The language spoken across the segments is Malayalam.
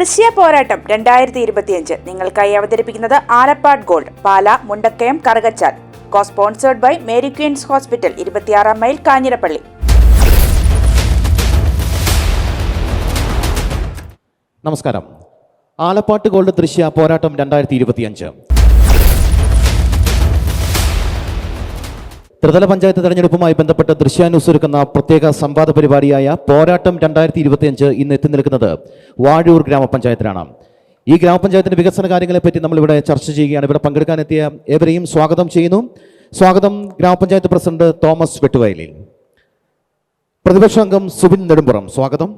ദൃശ്യ പോരാട്ടം 2025 നിങ്ങൾക്കായി അവതരിപ്പിക്കുന്നത് Alappad gold, Pala, Mundakkayam, Karukachal. Sponsored by Mary Queen's hospital, 26 mile, Kanjirappally. നമസ്കാരം. ആലപ്പാട് ഗോൾഡ് ദൃശ്യ പോരാട്ടം 2025 ത്രിതല പഞ്ചായത്ത് തെരഞ്ഞെടുപ്പുമായി ബന്ധപ്പെട്ട് ദൃശ്യാന്യൂസ് ഒരുക്കുന്ന പ്രത്യേക സംവാദ പരിപാടിയായ പോരാട്ടം 2025 ഇന്ന് എത്തി നിൽക്കുന്നത് വാഴൂർ ഗ്രാമപഞ്ചായത്തിലാണ്. ഈ ഗ്രാമപഞ്ചായത്തിന്റെ വികസന കാര്യങ്ങളെപ്പറ്റി നമ്മളിവിടെ ചർച്ച ചെയ്യുകയാണ്. ഇവിടെ പങ്കെടുക്കാനെത്തിയ ഏവരെയും സ്വാഗതം ചെയ്യുന്നു. സ്വാഗതം ഗ്രാമപഞ്ചായത്ത് പ്രസിഡന്റ് തോമസ് വെട്ടുവയലിൽ, പ്രതിപക്ഷ അംഗം സുബിൻ നെടുമ്പുറം സ്വാഗതം,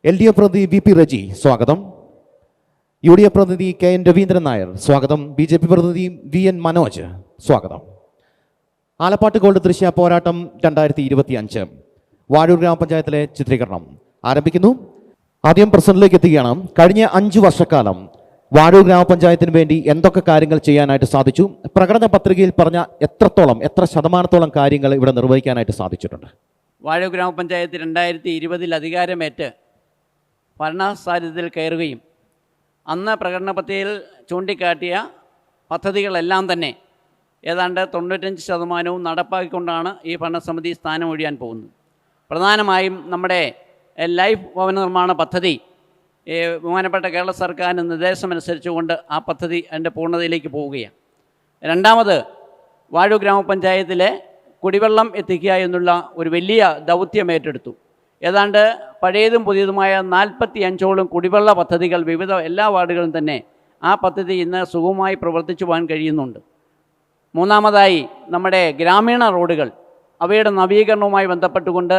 LDF പ്രതിനിധി VP റജി സ്വാഗതം, UDF പ്രതിനിധി KN രവീന്ദ്രൻ നായർ സ്വാഗതം, BJP പ്രതിനിധി VN മനോജ് സ്വാഗതം. ആലപ്പാട് ഗോൾഡ് ദൃശ്യ പോരാട്ടം 2025 വാഴൂർ ഗ്രാമപഞ്ചായത്തിലെ ചിത്രീകരണം ആരംഭിക്കുന്നു. ആദ്യം പ്രസിഡന്റിലേക്ക് എത്തുകയാണ്. കഴിഞ്ഞ 5 വർഷക്കാലം വാഴൂർ ഗ്രാമപഞ്ചായത്തിന് വേണ്ടി എന്തൊക്കെ കാര്യങ്ങൾ ചെയ്യാനായിട്ട് സാധിച്ചു? പ്രകടന പത്രികയിൽ പറഞ്ഞ എത്ര ശതമാനത്തോളം കാര്യങ്ങൾ ഇവിടെ നിർവഹിക്കാനായിട്ട് സാധിച്ചിട്ടുണ്ട്? വാഴൂർ ഗ്രാമപഞ്ചായത്ത് 2020 അധികാരമേറ്റ് ഭരണസാരഥ്യത്തിൽ കയറുകയും അന്ന് പ്രകടന പത്രികയിൽ ചൂണ്ടിക്കാട്ടിയ പദ്ധതികളെല്ലാം തന്നെ ഏതാണ്ട് 95% നടപ്പാക്കിക്കൊണ്ടാണ് ഈ ഭരണസമിതി സ്ഥാനം ഒഴിയാൻ പോകുന്നത്. പ്രധാനമായും നമ്മുടെ ലൈഫ് ഭവന നിർമ്മാണ പദ്ധതി ബഹുമാനപ്പെട്ട കേരള സർക്കാരിൻ്റെ നിർദ്ദേശമനുസരിച്ചുകൊണ്ട് ആ പദ്ധതി അതിൻ്റെ പൂർണ്ണതയിലേക്ക് പോവുകയാണ്. രണ്ടാമത്, വാഴൂർ ഗ്രാമപഞ്ചായത്തിലെ കുടിവെള്ളം എത്തിക്കുക എന്നുള്ള ഒരു വലിയ ദൗത്യം ഏറ്റെടുത്തു. ഏതാണ്ട് പഴയതും പുതിയതുമായ 45ഓളം കുടിവെള്ള പദ്ധതികൾ വിവിധ എല്ലാ വാർഡുകളും തന്നെ ആ പദ്ധതി ഇന്ന് സുഗമമായി പ്രവർത്തിച്ചു പോകാൻ കഴിയുന്നുണ്ട്. മൂന്നാമതായി, നമ്മുടെ ഗ്രാമീണ റോഡുകൾ അവയുടെ നവീകരണവുമായി ബന്ധപ്പെട്ടുകൊണ്ട്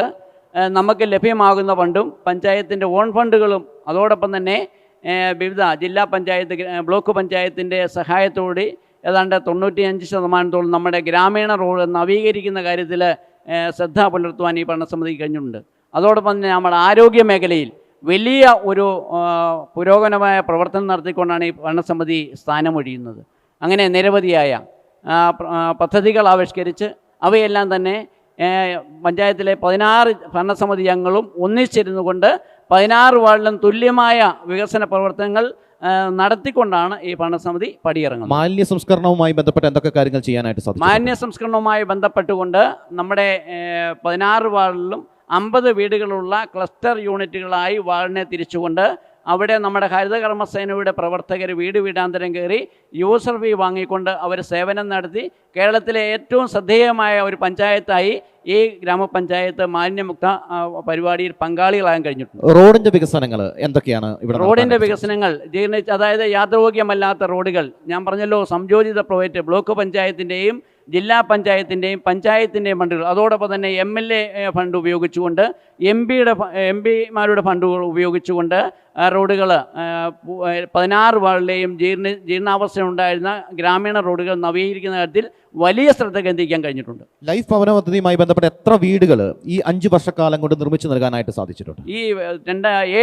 നമുക്ക് ലഭ്യമാകുന്ന ഫണ്ടും പഞ്ചായത്തിൻ്റെ ഓൺ ഫണ്ടുകളും അതോടൊപ്പം തന്നെ വിവിധ ജില്ലാ പഞ്ചായത്ത്, ബ്ലോക്ക് പഞ്ചായത്തിൻ്റെ സഹായത്തോടെ ഏതാണ്ട് 95% നമ്മുടെ ഗ്രാമീണ റോഡ് നവീകരിക്കുന്ന കാര്യത്തിൽ ശ്രദ്ധ പുലർത്തുവാൻ ഈ ഭരണസമിതിക്ക് കഴിഞ്ഞിട്ടുണ്ട്. അതോടൊപ്പം തന്നെ നമ്മുടെ ആരോഗ്യ മേഖലയിൽ വലിയ ഒരു പുരോഗമനമായ പ്രവർത്തനം നടത്തിക്കൊണ്ടാണ് ഈ ഭരണസമിതി സ്ഥാനമൊഴിയുന്നത്. അങ്ങനെ നിരവധിയായ പദ്ധതികൾ ആവിഷ്കരിച്ച് അവയെല്ലാം തന്നെ പഞ്ചായത്തിലെ 16 ഭരണസമിതി അംഗങ്ങളും ഒന്നിച്ചിരുന്നു കൊണ്ട് 16 വാർഡിലും തുല്യമായ വികസന പ്രവർത്തനങ്ങൾ നടത്തിക്കൊണ്ടാണ് ഈ ഭരണസമിതി പടിയിറങ്ങുന്നത്. മാലിന്യ സംസ്കരണവുമായി ബന്ധപ്പെട്ട് എന്തൊക്കെ കാര്യങ്ങൾ ചെയ്യാനായിട്ട് സാധിക്കും? മാലിന്യ സംസ്കരണവുമായി ബന്ധപ്പെട്ടുകൊണ്ട് നമ്മുടെ 16 വാർഡിലും 50 വീടുകളുള്ള ക്ലസ്റ്റർ യൂണിറ്റുകളായി വാർഡിനെ തിരിച്ചുകൊണ്ട് അവിടെ നമ്മുടെ ഹരിതകർമ്മസേനയുടെ പ്രവർത്തകർ വീട് വീടാന്തരം കയറി യൂസർ ഫീ വാങ്ങിക്കൊണ്ട് അവർ സേവനം നടത്തി കേരളത്തിലെ ഏറ്റവും ശ്രദ്ധേയമായ ഒരു പഞ്ചായത്തായി ഈ ഗ്രാമപഞ്ചായത്ത് മാലിന്യമുക്ത പരിപാടിയിൽ പങ്കാളികളാകാൻ കഴിഞ്ഞിട്ടുണ്ട്. റോഡിന്റെ വികസനങ്ങൾ എന്തൊക്കെയാണ് ഇവിടെ? റോഡിന്റെ വികസനങ്ങൾ അതായത് യാത്രായോഗ്യമല്ലാത്ത റോഡുകൾ, ഞാൻ പറഞ്ഞല്ലോ, സംയോജിത പ്രൊജക്റ്റ് ബ്ലോക്ക് പഞ്ചായത്തിൻ്റെയും ജില്ലാ പഞ്ചായത്തിൻ്റെയും പഞ്ചായത്തിൻ്റെയും ഫണ്ടുകൾ, അതോടൊപ്പം തന്നെ MLA ഫണ്ട് ഉപയോഗിച്ചുകൊണ്ട് എംപിമാരുടെ ഫണ്ടുകൾ ഉപയോഗിച്ചുകൊണ്ട് റോഡുകൾ 16 വാർഡിലെയും ജീർണാവസ്ഥയുണ്ടായിരുന്ന ഗ്രാമീണ റോഡുകൾ നവീകരിക്കുന്ന കാര്യത്തിൽ വലിയ ശ്രദ്ധ കേന്ദ്രീകരിക്കാൻ കഴിഞ്ഞിട്ടുണ്ട്. ലൈഫ് ഭവന പദ്ധതിയുമായി ബന്ധപ്പെട്ട് എത്ര വീടുകൾ ഈ 5 വർഷക്കാലം കൊണ്ട് നിർമ്മിച്ചു നൽകാനായിട്ട് സാധിച്ചിട്ടുണ്ട്? ഈ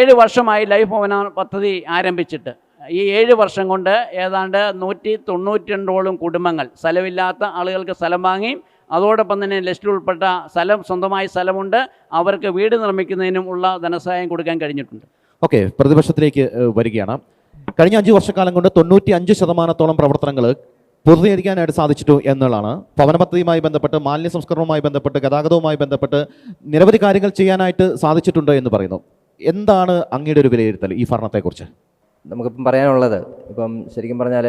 7 വർഷമായി ലൈഫ് ഭവന പദ്ധതി ആരംഭിച്ചിട്ട് ഈ 7 വർഷം കൊണ്ട് ഏതാണ്ട് 192ഓളം കുടുംബങ്ങൾ, സ്ഥലമില്ലാത്ത ആളുകൾക്ക് സ്ഥലം വാങ്ങി, അതോടൊപ്പം തന്നെ ലിസ്റ്റിൽ ഉൾപ്പെട്ട സ്വന്തമായി സ്ഥലമുണ്ട്, അവർക്ക് വീട് നിർമ്മിക്കുന്നതിനും ഉള്ള ധനസഹായം കൊടുക്കാൻ കഴിഞ്ഞിട്ടുണ്ട്. ഓക്കെ, പ്രതിപക്ഷത്തിലേക്ക് വരികയാണ്. കഴിഞ്ഞ 5 വർഷക്കാലം കൊണ്ട് 95% പ്രവർത്തനങ്ങൾ പൂർത്തീകരിക്കാനായിട്ട് സാധിച്ചിട്ടു എന്നുള്ളതാണ്. ഭവന പദ്ധതിയുമായി ബന്ധപ്പെട്ട്, മാലിന്യ സംസ്കരണവുമായി ബന്ധപ്പെട്ട്, ഗതാഗതവുമായി ബന്ധപ്പെട്ട് നിരവധി കാര്യങ്ങൾ ചെയ്യാനായിട്ട് സാധിച്ചിട്ടുണ്ട് എന്ന് പറയുന്നു. എന്താണ് അങ്ങയുടെ ഒരു വിലയിരുത്തൽ ഈ ഭരണത്തെക്കുറിച്ച്? നമുക്കിപ്പം പറയാനുള്ളത്, ഇപ്പം ശരിക്കും പറഞ്ഞാൽ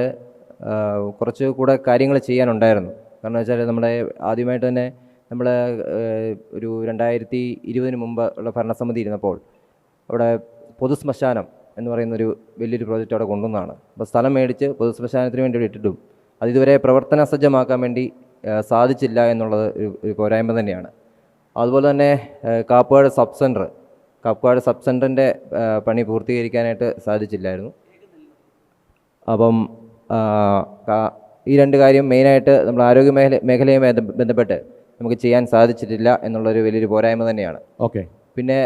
കുറച്ച് കൂടെ കാര്യങ്ങൾ ചെയ്യാനുണ്ടായിരുന്നു. കാരണം വെച്ചാൽ നമ്മുടെ ആദ്യമായിട്ട് തന്നെ നമ്മൾ ഒരു 2020 മുമ്പ് ഉള്ള ഭരണസമിതി ഇരുന്നപ്പോൾ അവിടെ പൊതുശ്മശാനം എന്ന് പറയുന്നൊരു വലിയൊരു പ്രോജക്റ്റ് അവിടെ കൊണ്ടുവന്നതാണ്. അപ്പോൾ സ്ഥലം മേടിച്ച് പൊതുശ്മശാനത്തിന് വേണ്ടി ഇട്ടിട്ടും അതിതുവരെ പ്രവർത്തന സജ്ജമാക്കാൻ വേണ്ടി സാധിച്ചില്ല എന്നുള്ളത് ഒരു പോരായ്മ തന്നെയാണ്. അതുപോലെ തന്നെ കാപ്പാട് സബ് സെൻറ്ററിൻ്റെ പണി പൂർത്തീകരിക്കാനായിട്ട് സാധിച്ചില്ലായിരുന്നു. അപ്പം ഈ 2 കാര്യം മെയിനായിട്ട് നമ്മൾ ആരോഗ്യ മേഖലയുമായി ബന്ധപ്പെട്ട് നമുക്ക് ചെയ്യാൻ സാധിച്ചിട്ടില്ല എന്നുള്ളൊരു വലിയൊരു പോരായ്മ തന്നെയാണ്. ഓക്കെ. പിന്നെ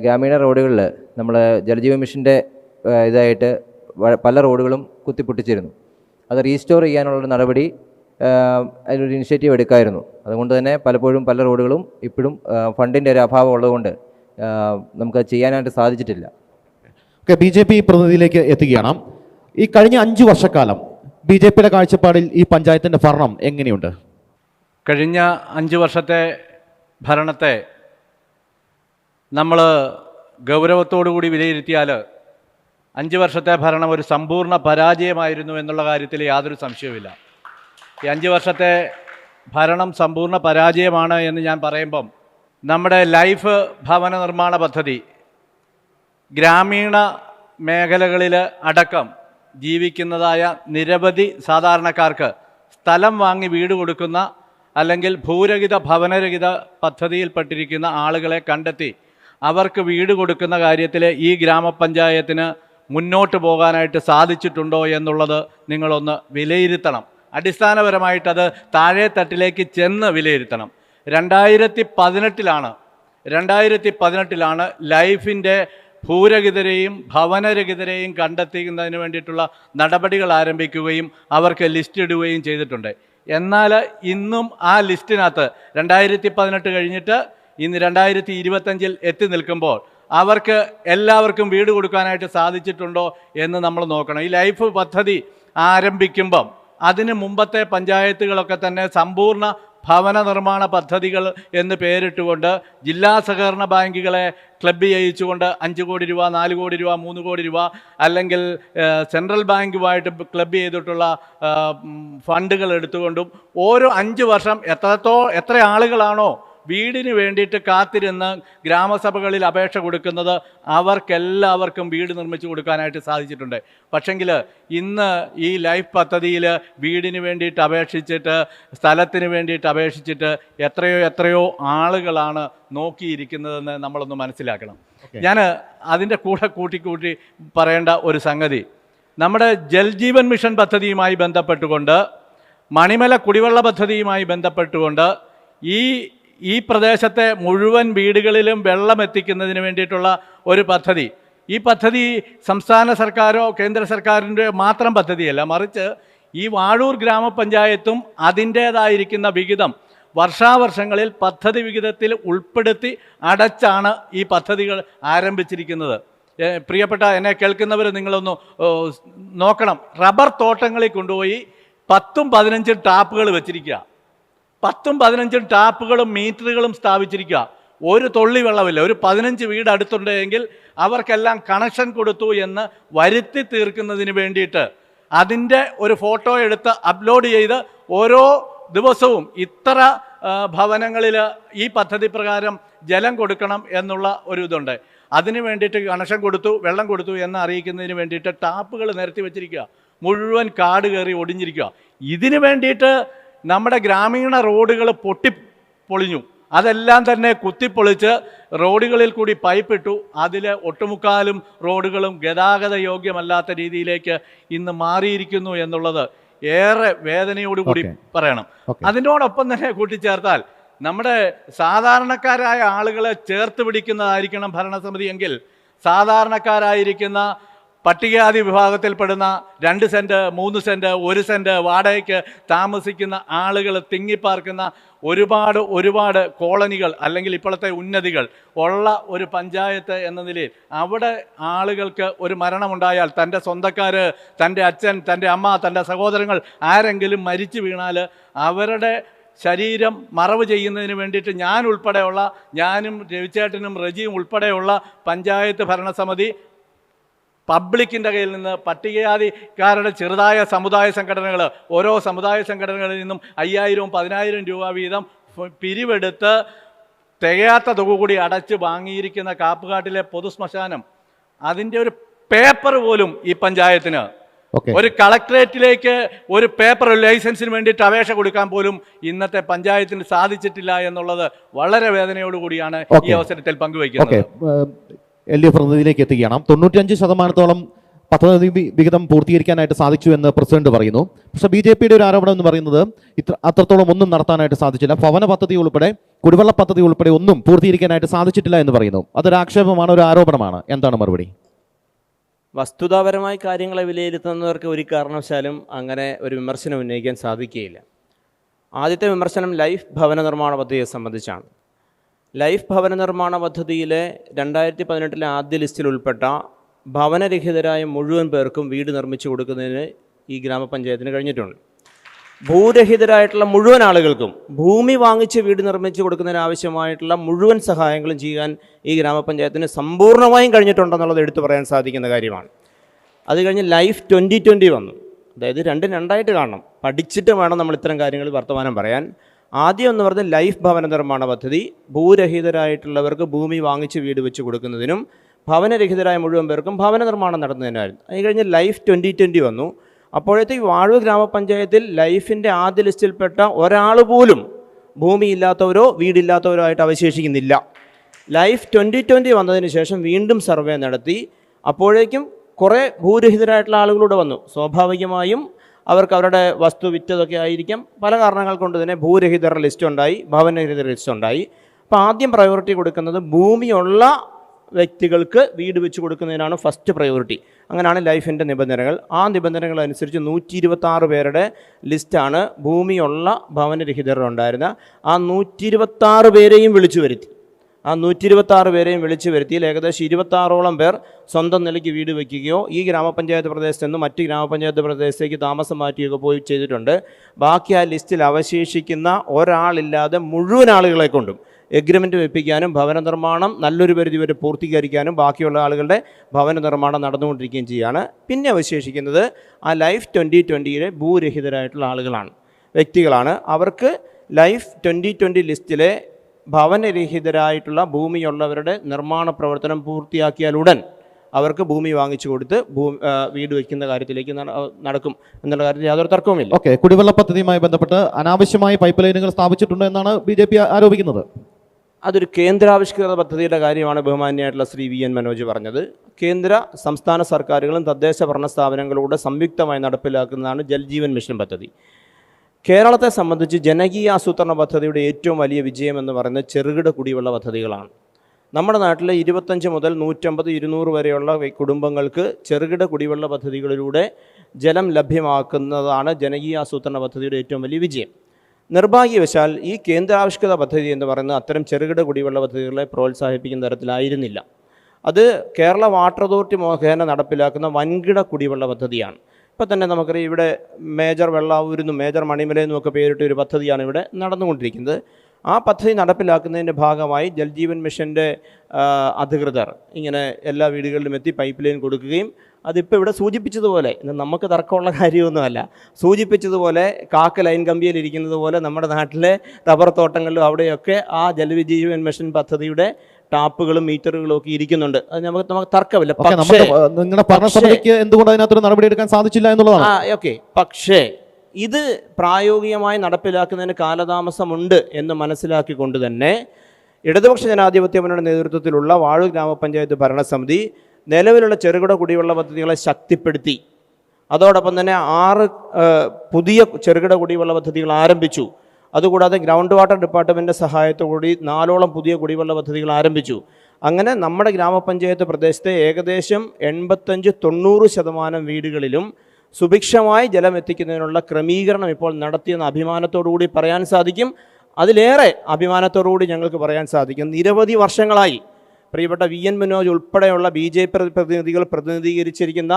ഗ്രാമീണ റോഡുകളിൽ നമ്മൾ ജലജീവൻ മിഷൻ്റെ ഇതായിട്ട് പല റോഡുകളും കുത്തിപ്പൊട്ടിച്ചിരുന്നു. അത് റീസ്റ്റോർ ചെയ്യാനുള്ളൊരു നടപടി, അതിനൊരു ഇനിഷ്യേറ്റീവ് എടുക്കാമായിരുന്നു. അതുകൊണ്ട് തന്നെ പലപ്പോഴും പല റോഡുകളും ഇപ്പോഴും ഫണ്ടിൻ്റെ ഒരു അഭാവം ഉള്ളതുകൊണ്ട് നമുക്ക് ചെയ്യാനായിട്ട് സാധിച്ചിട്ടില്ല. BJP പ്രതിനിധിയിലേക്ക് എത്തുകയാണ്. ഈ കഴിഞ്ഞ 5 വർഷക്കാലം BJPയുടെ കാഴ്ചപ്പാടിൽ ഈ പഞ്ചായത്തിൻ്റെ ഭരണം എങ്ങനെയുണ്ട്? കഴിഞ്ഞ 5 വർഷത്തെ ഭരണത്തെ നമ്മൾ ഗൗരവത്തോടു കൂടി വിലയിരുത്തിയാൽ 5 വർഷത്തെ ഭരണം ഒരു സമ്പൂർണ്ണ പരാജയമായിരുന്നു എന്നുള്ള കാര്യത്തിൽ യാതൊരു സംശയവുമില്ല. ഈ 5 വർഷത്തെ ഭരണം സമ്പൂർണ്ണ പരാജയമാണ് എന്ന് ഞാൻ പറയുമ്പം നമ്മുടെ ലൈഫ് ഭവന നിർമ്മാണ പദ്ധതി ഗ്രാമീണ മേഖലകളിൽ അടക്കം ജീവിക്കുന്നതായ നിരവധി സാധാരണക്കാർക്ക് സ്ഥലം വാങ്ങി വീട് കൊടുക്കുന്ന അല്ലെങ്കിൽ ഭൂരഹിത ഭവനരഹിത പദ്ധതിയിൽപ്പെട്ടിരിക്കുന്ന ആളുകളെ കണ്ടെത്തി അവർക്ക് വീട് കൊടുക്കുന്ന കാര്യത്തിൽ ഈ ഗ്രാമപഞ്ചായത്തിന് മുന്നോട്ട് പോകാനായിട്ട് സാധിച്ചിട്ടുണ്ടോ എന്നുള്ളത് നിങ്ങളൊന്ന് വിലയിരുത്തണം. അടിസ്ഥാനപരമായിട്ടത് താഴെ തട്ടിലേക്ക് ചെന്ന് വിലയിരുത്തണം. 2018 ലൈഫിൻ്റെ ഭൂരഹിതരെയും ഭവനരഹിതരെയും കണ്ടെത്തുന്നതിന് വേണ്ടിയിട്ടുള്ള നടപടികൾ ആരംഭിക്കുകയും അവർക്ക് ലിസ്റ്റ് ഇടുകയും ചെയ്തിട്ടുണ്ട്. എന്നാൽ ഇന്നും ആ ലിസ്റ്റിനകത്ത് 2018 കഴിഞ്ഞിട്ട് ഇന്ന് 2025 എത്തി നിൽക്കുമ്പോൾ അവർക്ക് എല്ലാവർക്കും വീട് കൊടുക്കാനായിട്ട് സാധിച്ചിട്ടുണ്ടോ എന്ന് നമ്മൾ നോക്കണം. ഈ ലൈഫ് പദ്ധതി ആരംഭിക്കുമ്പം അതിന് മുമ്പത്തെ പഞ്ചായത്തുകളൊക്കെ തന്നെ സമ്പൂർണ്ണ ഭവന നിർമ്മാണ പദ്ധതികൾ എന്ന് പേരിട്ടുകൊണ്ട് ജില്ലാ സഹകരണ ബാങ്കുകളെ ക്ലബ്ബ് ചെയ്യിച്ചുകൊണ്ട് 5 കോടി രൂപ 4 കോടി രൂപ 3 കോടി രൂപ അല്ലെങ്കിൽ സെൻട്രൽ ബാങ്കുമായിട്ട് ക്ലബ്ബ് ചെയ്തിട്ടുള്ള ഫണ്ടുകൾ എടുത്തുകൊണ്ടും ഓരോ 5 വർഷം എത്ര ആളുകളാണോ വീടിന് വേണ്ടിയിട്ട് കാത്തിരുന്ന് ഗ്രാമസഭകളിൽ അപേക്ഷ കൊടുക്കുന്നത് അവർക്കെല്ലാവർക്കും വീട് നിർമ്മിച്ചു കൊടുക്കാനായിട്ട് സാധിച്ചിട്ടുണ്ട്. പക്ഷെങ്കിൽ ഇന്ന് ഈ ലൈഫ് പദ്ധതിയിൽ വീടിന് വേണ്ടിയിട്ട് അപേക്ഷിച്ചിട്ട് സ്ഥലത്തിന് വേണ്ടിയിട്ട് അപേക്ഷിച്ചിട്ട് എത്രയോ ആളുകളാണ് നോക്കിയിരിക്കുന്നതെന്ന് നമ്മളൊന്ന് മനസ്സിലാക്കണം. ഞാൻ അതിൻ്റെ കൂടെ കൂട്ടി പറയേണ്ട ഒരു സംഗതി, നമ്മുടെ ജൽജീവൻ മിഷൻ പദ്ധതിയുമായി ബന്ധപ്പെട്ടുകൊണ്ട് മണിമല കുടിവെള്ള പദ്ധതിയുമായി ബന്ധപ്പെട്ടുകൊണ്ട് ഈ പ്രദേശത്തെ മുഴുവൻ വീടുകളിലും വെള്ളം എത്തിക്കുന്നതിന് വേണ്ടിയിട്ടുള്ള ഒരു പദ്ധതി. ഈ പദ്ധതി സംസ്ഥാന സർക്കാരോ കേന്ദ്ര സർക്കാരിൻ്റെ മാത്രം പദ്ധതിയല്ല, മറിച്ച് ഈ വാഴൂർ ഗ്രാമപഞ്ചായത്തും അതിൻ്റേതായിരിക്കുന്ന വിഹിതം വർഷാവർഷങ്ങളിൽ പദ്ധതി വിഹിതത്തിൽ ഉൾപ്പെടുത്തി അടച്ചാണ് ഈ പദ്ധതികൾ ആരംഭിച്ചിരിക്കുന്നത്. പ്രിയപ്പെട്ട എന്നെ കേൾക്കുന്നവർ നിങ്ങളൊന്ന് നോക്കണം. റബ്ബർ തോട്ടങ്ങളിൽ കൊണ്ടുപോയി 10-15 ടാപ്പുകൾ വെച്ചിരിക്കുക. 10-15 ടാപ്പുകളും മീറ്ററുകളും സ്ഥാപിച്ചിരിക്കുക. ഒരു തുള്ളി വെള്ളമില്ല. ഒരു 15 വീട് അടുത്തുണ്ടെങ്കിൽ അവർക്കെല്ലാം കണക്ഷൻ കൊടുത്തു എന്ന് വരുത്തി തീർക്കുന്നതിന് വേണ്ടിയിട്ട് അതിൻ്റെ ഒരു ഫോട്ടോ എടുത്ത് അപ്ലോഡ് ചെയ്ത് ഓരോ ദിവസവും ഇത്ര ഭവനങ്ങളിൽ ഈ പദ്ധതി പ്രകാരം ജലം കൊടുക്കണം എന്നുള്ള ഒരു ഇതുണ്ട്. അതിന് വേണ്ടിയിട്ട് കണക്ഷൻ കൊടുത്തു, വെള്ളം കൊടുത്തു എന്ന് അറിയിക്കുന്നതിന് വേണ്ടിയിട്ട് ടാപ്പുകൾ നിരത്തി വെച്ചിരിക്കുക. മുഴുവൻ കാട് കയറി ഒടിഞ്ഞിരിക്കുക. ഇതിന് വേണ്ടിയിട്ട് നമ്മുടെ ഗ്രാമീണ റോഡുകൾ പൊളിഞ്ഞു. അതെല്ലാം തന്നെ കുത്തിപ്പൊളിച്ച് റോഡുകളിൽ കൂടി പൈപ്പിട്ടു. അതിൽ ഒട്ടുമുക്കാലും റോഡുകളും ഗതാഗത യോഗ്യമല്ലാത്ത രീതിയിലേക്ക് ഇന്ന് മാറിയിരിക്കുന്നു എന്നുള്ളത് ഏറെ വേദനയോടുകൂടി പറയണം. അതിനോടൊപ്പം തന്നെ കൂട്ടിച്ചേർത്താൽ നമ്മുടെ സാധാരണക്കാരായ ആളുകളെ ചേർത്ത് പിടിക്കുന്നതായിരിക്കണം ഭരണസമിതി എങ്കിൽ സാധാരണക്കാരായിരിക്കുന്ന പട്ടികജാതി വിഭാഗത്തിൽപ്പെടുന്ന 2 സെൻറ്റ് 3 സെൻറ്റ് 1 സെൻറ്റ് വാടകയ്ക്ക് താമസിക്കുന്ന ആളുകൾ തിങ്ങിപ്പാർക്കുന്ന ഒരുപാട് കോളനികൾ അല്ലെങ്കിൽ ഇപ്പോഴത്തെ ഉന്നതികൾ ഉള്ള ഒരു പഞ്ചായത്ത് എന്ന നിലയിൽ അവിടെ ആളുകൾക്ക് ഒരു മരണമുണ്ടായാൽ തൻ്റെ സ്വന്തക്കാർ, തൻ്റെ അച്ഛൻ, തൻ്റെ അമ്മ, തൻ്റെ സഹോദരങ്ങൾ ആരെങ്കിലും മരിച്ചു വീണാൽ അവരുടെ ശരീരം മറവ് ചെയ്യുന്നതിന് വേണ്ടിയിട്ട് ഞാനും രവിചേട്ടനും റജിയും ഉൾപ്പെടെയുള്ള പഞ്ചായത്ത് ഭരണസമിതി പബ്ലിക്കിൻ്റെ കയ്യിൽ നിന്ന് പട്ടികജാതിക്കാരുടെ ചെറുതായ സമുദായ സംഘടനകൾ ഓരോ സമുദായ സംഘടനകളിൽ നിന്നും 5000-10,000 രൂപ വീതം പിരിവെടുത്ത് തികയാത്ത തുക കൂടി അടച്ച് വാങ്ങിയിരിക്കുന്ന കാപ്പുകാട്ടിലെ പൊതുശ്മശാനം അതിൻ്റെ ഒരു പേപ്പർ പോലും ഈ പഞ്ചായത്തിന് ഒരു കളക്ടറേറ്റിലേക്ക് ഒരു പേപ്പർ ലൈസൻസിന് വേണ്ടിയിട്ട് അപേക്ഷ കൊടുക്കാൻ പോലും ഇന്നത്തെ പഞ്ചായത്തിന് സാധിച്ചിട്ടില്ല എന്നുള്ളത് വളരെ വേദനയോടുകൂടിയാണ് ഈ അവസരത്തിൽ പങ്കുവയ്ക്കുന്നത്. LDF പ്രതിനിധിയിലേക്ക് എത്തുകയാണ്. 95% പദ്ധതി വിഹിതം പൂർത്തീകരിക്കാനായിട്ട് സാധിച്ചു എന്ന് പ്രസിഡന്റ് പറയുന്നു. പക്ഷേ BJPയുടെ ഒരു ആരോപണം എന്ന് പറയുന്നത് അത്രത്തോളം ഒന്നും നടത്താനായിട്ട് സാധിച്ചില്ല. ഭവന പദ്ധതി ഉൾപ്പെടെ കുടിവെള്ള പദ്ധതി ഉൾപ്പെടെ ഒന്നും പൂർത്തീകരിക്കാനായിട്ട് സാധിച്ചിട്ടില്ല എന്ന് പറയുന്നു. അതൊരു ആക്ഷേപമാണ്, ഒരു ആരോപണമാണ്. എന്താണ് മറുപടി? വസ്തുതാപരമായി കാര്യങ്ങളെ വിലയിരുത്തുന്നവർക്ക് ഒരു കാരണവശാലും അങ്ങനെ ഒരു വിമർശനം ഉന്നയിക്കാൻ സാധിക്കുകയില്ല. ആദ്യത്തെ വിമർശനം ലൈഫ് ഭവന നിർമ്മാണ പദ്ധതിയെ സംബന്ധിച്ചാണ്. ലൈഫ് ഭവന നിർമ്മാണ പദ്ധതിയിലെ 2018 ആദ്യ ലിസ്റ്റിൽ ഉൾപ്പെട്ട ഭവനരഹിതരായ മുഴുവൻ പേർക്കും വീട് നിർമ്മിച്ചു കൊടുക്കുന്നതിന് ഈ ഗ്രാമപഞ്ചായത്തിന് കഴിഞ്ഞിട്ടുണ്ട്. ഭൂരഹിതരായിട്ടുള്ള മുഴുവൻ ആളുകൾക്കും ഭൂമി വാങ്ങിച്ച് വീട് നിർമ്മിച്ചു കൊടുക്കുന്നതിന് ആവശ്യമായിട്ടുള്ള മുഴുവൻ സഹായങ്ങളും ചെയ്യാൻ ഈ ഗ്രാമപഞ്ചായത്തിന് സമ്പൂർണ്ണമായും കഴിഞ്ഞിട്ടുണ്ടെന്നുള്ളത് എടുത്തു പറയാൻ സാധിക്കുന്ന കാര്യമാണ്. അത് കഴിഞ്ഞ് ലൈഫ് 2020 വന്നു. അതായത് രണ്ടായിട്ട് കാണണം. പഠിച്ചിട്ട് വേണം നമ്മൾ ഇത്തരം കാര്യങ്ങൾ വർത്തമാനം പറയാൻ. ആദ്യം എന്ന് പറഞ്ഞാൽ ലൈഫ് ഭവന നിർമ്മാണ പദ്ധതി ഭൂരഹിതരായിട്ടുള്ളവർക്ക് ഭൂമി വാങ്ങിച്ച് വീട് വെച്ച് കൊടുക്കുന്നതിനും ഭവനരഹിതരായ മുഴുവൻ പേർക്കും ഭവന നിർമ്മാണം നടത്തുന്നതിനായിരുന്നു. അത് കഴിഞ്ഞ് ലൈഫ് 2020 വന്നു. അപ്പോഴത്തേക്ക് വാഴൂർ ഗ്രാമപഞ്ചായത്തിൽ ലൈഫിൻ്റെ ആദ്യ ലിസ്റ്റിൽപ്പെട്ട ഒരാൾ പോലും ഭൂമിയില്ലാത്തവരോ വീടില്ലാത്തവരോ ആയിട്ട് അവശേഷിക്കുന്നില്ല. ലൈഫ് 2020 വന്നതിന് ശേഷം വീണ്ടും സർവേ നടത്തി. അപ്പോഴേക്കും കുറേ ഭൂരഹിതരായിട്ടുള്ള ആളുകളൂടെ വന്നു. സ്വാഭാവികമായും അവർക്ക് അവരുടെ വസ്തു വിറ്റതൊക്കെ ആയിരിക്കാം. പല കാരണങ്ങൾ കൊണ്ട് തന്നെ ഭൂരഹിതരുടെ ലിസ്റ്റ് ഉണ്ടായി, ഭവനരഹിതരുടെ ലിസ്റ്റ് ഉണ്ടായി. അപ്പോൾ ആദ്യം പ്രയോറിറ്റി കൊടുക്കുന്നത് ഭൂമിയുള്ള വ്യക്തികൾക്ക് വീട് വെച്ച് കൊടുക്കുന്നതിനാണ് ഫസ്റ്റ് പ്രയോറിറ്റി. അങ്ങനെയാണ് ലൈഫിൻ്റെ നിബന്ധനകൾ. ആ നിബന്ധനകൾ അനുസരിച്ച് 126 പേരുടെ ലിസ്റ്റാണ് ഭൂമിയുള്ള ഭവനരഹിതരുണ്ടായിരുന്ന. ആ 126 പേരെയും വിളിച്ചു വരുത്തി. ആ 126 പേരെയും വിളിച്ചു വരുത്തിയിൽ ഏകദേശം 26ഓളം പേർ സ്വന്തം നിലയ്ക്ക് വീട് വയ്ക്കുകയോ ഈ ഗ്രാമപഞ്ചായത്ത് പ്രദേശത്ത് നിന്ന് മറ്റ് ഗ്രാമപഞ്ചായത്ത് പ്രദേശത്തേക്ക് താമസം മാറ്റുകയൊക്കെ പോയി ചെയ്തിട്ടുണ്ട്. ബാക്കി ആ ലിസ്റ്റിൽ അവശേഷിക്കുന്ന ഒരാളില്ലാതെ മുഴുവൻ ആളുകളെ കൊണ്ടും എഗ്രിമെൻറ്റ് വെപ്പിക്കാനും ഭവന നിർമ്മാണം നല്ലൊരു പരിധി വരെ പൂർത്തീകരിക്കാനും ബാക്കിയുള്ള ആളുകളുടെ ഭവന നിർമ്മാണം നടന്നുകൊണ്ടിരിക്കുകയും ചെയ്യുകയാണ്. പിന്നെ അവശേഷിക്കുന്നത് ആ ലൈഫ് 2020 ഭൂരഹിതരായിട്ടുള്ള ആളുകളാണ്, വ്യക്തികളാണ്. അവർക്ക് ലൈഫ് 2020 ലിസ്റ്റിലെ ഭവനരഹിതരായിട്ടുള്ള ഭൂമിയുള്ളവരുടെ നിർമ്മാണ പ്രവർത്തനം പൂർത്തിയാക്കിയാലുടൻ അവർക്ക് ഭൂമി വാങ്ങിച്ചു കൊടുത്ത് വീട് വയ്ക്കുന്ന കാര്യത്തിലേക്ക് നടക്കും എന്നുള്ള കാര്യത്തിൽ യാതൊരു തർക്കവുമില്ല. ഓക്കെ, കുടിവെള്ള പദ്ധതിയുമായി ബന്ധപ്പെട്ട് അനാവശ്യമായ പൈപ്പ് ലൈനുകൾ സ്ഥാപിച്ചിട്ടുണ്ട് എന്നാണ് BJP ആരോപിക്കുന്നത്. അതൊരു കേന്ദ്രാവിഷ്കൃത പദ്ധതിയുടെ കാര്യമാണ് ബഹുമാന്യമായിട്ടുള്ള ശ്രീ VN മനോജ് പറഞ്ഞത്. കേന്ദ്ര സംസ്ഥാന സർക്കാരുകളും തദ്ദേശ ഭരണ സ്ഥാപനങ്ങളൂടെ സംയുക്തമായി നടപ്പിലാക്കുന്നതാണ് ജൽജീവൻ മിഷൻ പദ്ധതി. കേരളത്തെ സംബന്ധിച്ച് ജനകീയ ആസൂത്രണ പദ്ധതിയുടെ ഏറ്റവും വലിയ വിജയം എന്ന് പറയുന്നത് ചെറുകിട കുടിവെള്ള പദ്ധതികളാണ്. നമ്മുടെ നാട്ടിലെ 25 മുതൽ 150, 200 വരെയുള്ള കുടുംബങ്ങൾക്ക് ചെറുകിട കുടിവെള്ള പദ്ധതികളിലൂടെ ജലം ലഭ്യമാക്കുന്നതാണ് ജനകീയ ആസൂത്രണ പദ്ധതിയുടെ ഏറ്റവും വലിയ വിജയം. നിർഭാഗ്യവശാൽ ഈ കേന്ദ്രാവിഷ്കൃത പദ്ധതി എന്ന് പറയുന്നത് അത്തരം ചെറുകിട കുടിവെള്ള പദ്ധതികളെ പ്രോത്സാഹിപ്പിക്കുന്ന തരത്തിലായിരുന്നില്ല. അത് കേരള വാട്ടർ അതോറിറ്റി മുഖേന നടപ്പിലാക്കുന്ന വൻകിട കുടിവെള്ള പദ്ധതിയാണ്. ഇപ്പം തന്നെ നമുക്കറിയാം, ഇവിടെ മേജർ വെള്ളാവൂരിന്നും മേജർ മണിമലയെന്നും ഒക്കെ പേരിട്ട ഒരു പദ്ധതിയാണ് ഇവിടെ നടന്നുകൊണ്ടിരിക്കുന്നത്. ആ പദ്ധതി നടപ്പിലാക്കുന്നതിൻ്റെ ഭാഗമായി ജൽജീവൻ മിഷൻ്റെ അധികൃതർ ഇങ്ങനെ എല്ലാ വീടുകളിലും എത്തി പൈപ്പ് ലൈൻ കൊടുക്കുകയും അതിപ്പോൾ ഇവിടെ സൂചിപ്പിച്ചതുപോലെ, നമുക്ക് തർക്കമുള്ള കാര്യമൊന്നുമല്ല, സൂചിപ്പിച്ചതുപോലെ കാക്ക ലൈൻ കമ്പിയിൽ ഇരിക്കുന്നത് പോലെ നമ്മുടെ നാട്ടിലെ റബ്ബർ തോട്ടങ്ങളിലും അവിടെയൊക്കെ ആ ജലജീവൻ മിഷൻ പദ്ധതിയുടെ ടാപ്പുകളും മീറ്ററുകളും ഒക്കെ ഇരിക്കുന്നുണ്ട്. അത് നമുക്ക് തർക്കമില്ല. നിങ്ങളുടെ ഭരണസമിതിക്ക് എന്തുകൊണ്ട് അതിനകത്തൊരു നടപടി എടുക്കാൻ സാധിച്ചില്ല എന്നുള്ളതാണ്. ഓക്കെ, പക്ഷേ ഇത് പ്രായോഗികമായി നടപ്പിലാക്കുന്നതിന് കാലതാമസമുണ്ട് എന്ന് മനസ്സിലാക്കിക്കൊണ്ട് തന്നെ ഇടതുപക്ഷ ജനാധിപത്യ മുന്നണിയുടെ നേതൃത്വത്തിലുള്ള വാഴൂർ ഗ്രാമപഞ്ചായത്ത് ഭരണസമിതി നിലവിലുള്ള ചെറുകിട കുടിവെള്ള പദ്ധതികളെ ശക്തിപ്പെടുത്തി. അതോടൊപ്പം തന്നെ 6 പുതിയ ചെറുകിട കുടിവെള്ള പദ്ധതികൾ ആരംഭിച്ചു. അതുകൂടാതെ ഗ്രൗണ്ട് വാട്ടർ ഡിപ്പാർട്ട്മെൻറ്റിൻ്റെ സഹായത്തോടുകൂടി 4ഓളം പുതിയ കുടിവെള്ള പദ്ധതികൾ ആരംഭിച്ചു. അങ്ങനെ നമ്മുടെ ഗ്രാമപഞ്ചായത്ത് പ്രദേശത്തെ ഏകദേശം 85-90% വീടുകളിലും സുഭിക്ഷമായി ജലം എത്തിക്കുന്നതിനുള്ള ക്രമീകരണം ഇപ്പോൾ നടത്തിയെന്ന അഭിമാനത്തോടുകൂടി പറയാൻ സാധിക്കും. അതിലേറെ അഭിമാനത്തോടുകൂടി ഞങ്ങൾക്ക് പറയാൻ സാധിക്കും, നിരവധി വർഷങ്ങളായി പ്രിയപ്പെട്ട VN മനോജ് ഉൾപ്പെടെയുള്ള BJP പ്രതിനിധികൾ പ്രതിനിധീകരിച്ചിരിക്കുന്ന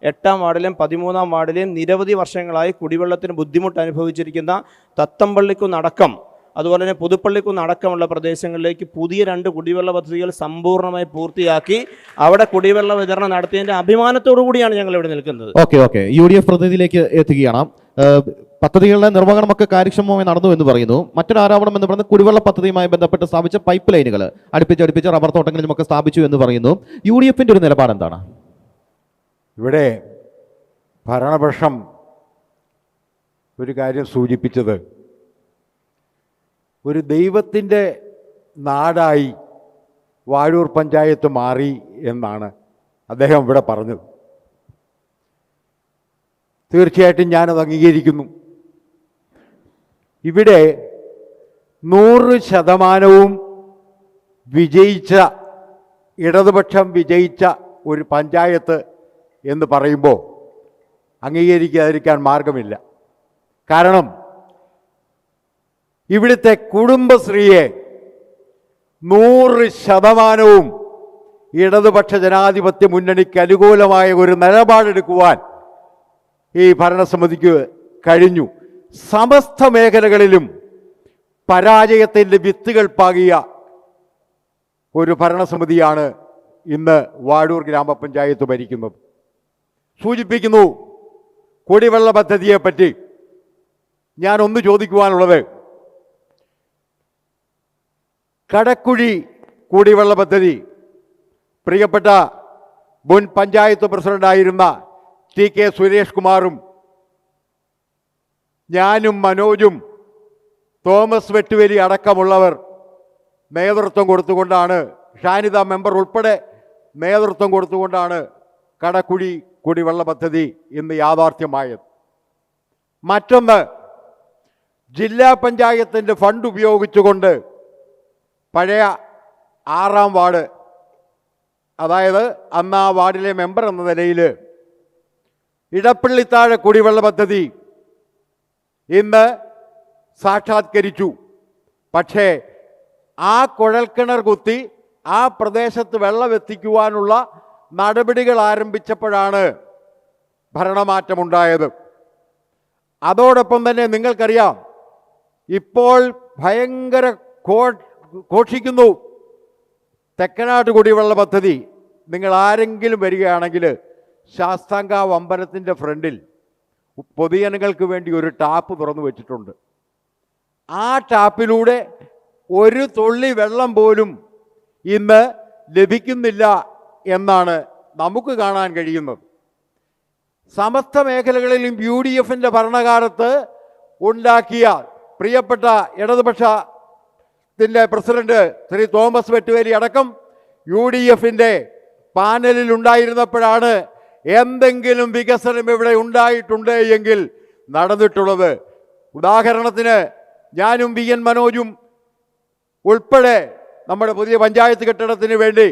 8ാം വാർഡിലെയും 13ാം വാർഡിലെയും നിരവധി വർഷങ്ങളായി കുടിവെള്ളത്തിന് ബുദ്ധിമുട്ട് അനുഭവിച്ചിരിക്കുന്ന തത്തമ്പള്ളിക്കുന്നടക്കം അതുപോലെ തന്നെ പുതുപ്പള്ളിക്കുന്നടക്കമുള്ള പ്രദേശങ്ങളിലേക്ക് പുതിയ 2 കുടിവെള്ള പദ്ധതികൾ സമ്പൂർണ്ണമായി പൂർത്തിയാക്കി അവിടെ കുടിവെള്ള വിതരണം നടത്തിയതിൻ്റെ അഭിമാനത്തോടു കൂടിയാണ് ഞങ്ങൾ ഇവിടെ നിൽക്കുന്നത്. ഓക്കെ, UDF പ്രതിനിധിയിലേക്ക് എത്തുകയാണ്. പദ്ധതികളുടെ നിർവഹണമൊക്കെ കാര്യക്ഷമമായി നടന്നു എന്ന് പറയുന്നു. മറ്റൊരു ആരോപണം എന്ന് പറയുന്നത് കുടിവെള്ള പദ്ധതിയുമായി ബന്ധപ്പെട്ട് സ്ഥാപിച്ച പൈപ്പ് ലൈനുകൾ അടുപ്പിച്ച് റബ്ബർ തോട്ടങ്ങളിലുമൊക്കെ സ്ഥാപിച്ചു എന്ന് പറയുന്നു. UDFന്റെ ഒരു നിലപാട് എന്താണ്? ഇവിടെ ഭരണപക്ഷം ഒരു കാര്യം സൂചിപ്പിച്ചത്, ഒരു ദൈവത്തിൻ്റെ നാടായി വാഴൂർ പഞ്ചായത്ത് മാറി എന്നാണ് അദ്ദേഹം ഇവിടെ പറഞ്ഞത്. തീർച്ചയായിട്ടും ഞാനത് അംഗീകരിക്കുന്നു. ഇവിടെ 100% വിജയിച്ച, ഇടതുപക്ഷം വിജയിച്ച ഒരു പഞ്ചായത്ത് എന്ന് പറയുമ്പോൾ അംഗീകരിക്കാതിരിക്കാൻ മാർഗമില്ല. കാരണം ഇവിടുത്തെ കുടുംബശ്രീയെ 100% ഇടതുപക്ഷ ജനാധിപത്യ മുന്നണിക്ക് അനുകൂലമായ ഒരു നിലപാടെടുക്കുവാൻ ഈ ഭരണസമിതിക്ക് കഴിഞ്ഞു. സമസ്ത മേഖലകളിലും പരാജയത്തിൻ്റെ വിത്തുകൾ പാകിയ ഒരു ഭരണസമിതിയാണ് ഇന്ന് വാഴൂർ ഗ്രാമപഞ്ചായത്ത് ഭരിക്കുന്നത്. സൂചിപ്പിക്കുന്നു കുടിവെള്ള പദ്ധതിയെപ്പറ്റി ഞാൻ ഒന്ന് ചോദിക്കുവാനുള്ളത്, കടക്കുഴി കുടിവെള്ള പദ്ധതി പ്രിയപ്പെട്ട മുൻ പഞ്ചായത്ത് പ്രസിഡന്റായിരുന്ന TK സുരേഷ് കുമാറും ഞാനും മനോജും തോമസ് വെട്ടുവേലി അടക്കമുള്ളവർ നേതൃത്വം കൊടുത്തുകൊണ്ടാണ്, ഷാനിദ മെമ്പർ ഉൾപ്പെടെ നേതൃത്വം കൊടുത്തുകൊണ്ടാണ് കടക്കുഴി കുടിവെള്ള പദ്ധതി ഇന്ന് യാഥാർത്ഥ്യമായത്. മറ്റൊന്ന്, ജില്ലാ പഞ്ചായത്തിൻ്റെ ഫണ്ട് ഉപയോഗിച്ചുകൊണ്ട് പഴയ 6-ാം വാർഡ്, അതായത് അന്ന് ആ വാർഡിലെ മെമ്പർ എന്ന നിലയിൽ ഇടപ്പള്ളിത്താഴെ കുടിവെള്ള പദ്ധതി ഇന്ന് സാക്ഷാത്കരിച്ചു. പക്ഷേ ആ കുഴൽക്കിണർ കുത്തി ആ പ്രദേശത്ത് വെള്ളം എത്തിക്കുവാനുള്ള നടപടികൾ ആരംഭിച്ചപ്പോഴാണ് ഭരണമാറ്റമുണ്ടായത്. അതോടൊപ്പം തന്നെ നിങ്ങൾക്കറിയാം, ഇപ്പോൾ ഭയങ്കര ഘോഷിക്കുന്നു തെക്കനാട്ട് കുടിവെള്ള പദ്ധതി. നിങ്ങൾ ആരെങ്കിലും വരികയാണെങ്കിൽ ശാസ്താംകാവ് അമ്പലത്തിൻ്റെ ഫ്രണ്ടിൽ പൊതുജനങ്ങൾക്ക് വേണ്ടി ഒരു ടാപ്പ് തുറന്നു വെച്ചിട്ടുണ്ട്. ആ ടാപ്പിലൂടെ ഒരു തുള്ളി വെള്ളം പോലും ഇന്ന് ലഭിക്കുന്നില്ല എന്നാണ് നമുക്ക് കാണാൻ കഴിയുന്നത്. സമസ്ത മേഖലകളിലും UDFൻ്റെ ഭരണകാലത്ത് ഉണ്ടാക്കിയ പ്രിയപ്പെട്ട ഇടതുപക്ഷത്തിൻ്റെ പ്രസിഡന്റ് ശ്രീ തോമസ് വെട്ടുവേലി അടക്കം UDFൻ്റെ പാനലിൽ ഉണ്ടായിരുന്നപ്പോഴാണ് എന്തെങ്കിലും വികസനം ഇവിടെ ഉണ്ടായിട്ടുണ്ട് എങ്കിൽ നടന്നിട്ടുള്ളത്. ഉദാഹരണത്തിന് ഞാനും VN മനോജും ഉൾപ്പെടെ നമ്മുടെ പുതിയ പഞ്ചായത്ത് കെട്ടിടത്തിന് വേണ്ടി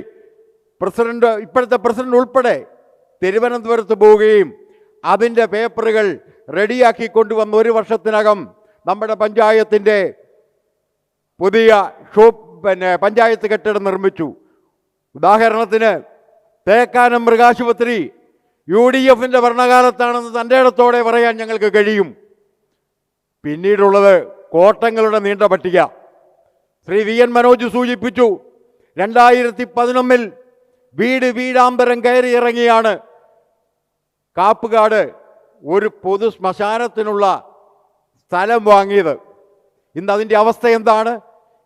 ഇപ്പോഴത്തെ പ്രസിഡന്റ് ഉൾപ്പെടെ തിരുവനന്തപുരത്ത് പോവുകയും അതിൻ്റെ പേപ്പറുകൾ റെഡിയാക്കി കൊണ്ടുവന്ന് 1 വർഷത്തിനകം നമ്മുടെ പഞ്ചായത്തിൻ്റെ പുതിയ പഞ്ചായത്ത് കെട്ടിടം നിർമ്മിച്ചു. ഉദാഹരണത്തിന് തേക്കാനം മൃഗാശുപത്രി UDFൻ്റെ ഭരണകാലത്താണെന്ന് തൻ്റെ ഇടത്തോടെ പറയാൻ ഞങ്ങൾക്ക് കഴിയും. പിന്നീടുള്ളത് കോട്ടങ്ങളുടെ നീണ്ട പട്ടിക. ശ്രീ VN മനോജ് സൂചിപ്പിച്ചു, 2011 വീടാന്തരം കയറി ഇറങ്ങിയാണ് കാപ്പുകാട് ഒരു പൊതു ശ്മശാനത്തിനുള്ള സ്ഥലം വാങ്ങിയത്. ഇന്ന് അതിൻ്റെ അവസ്ഥ എന്താണ്?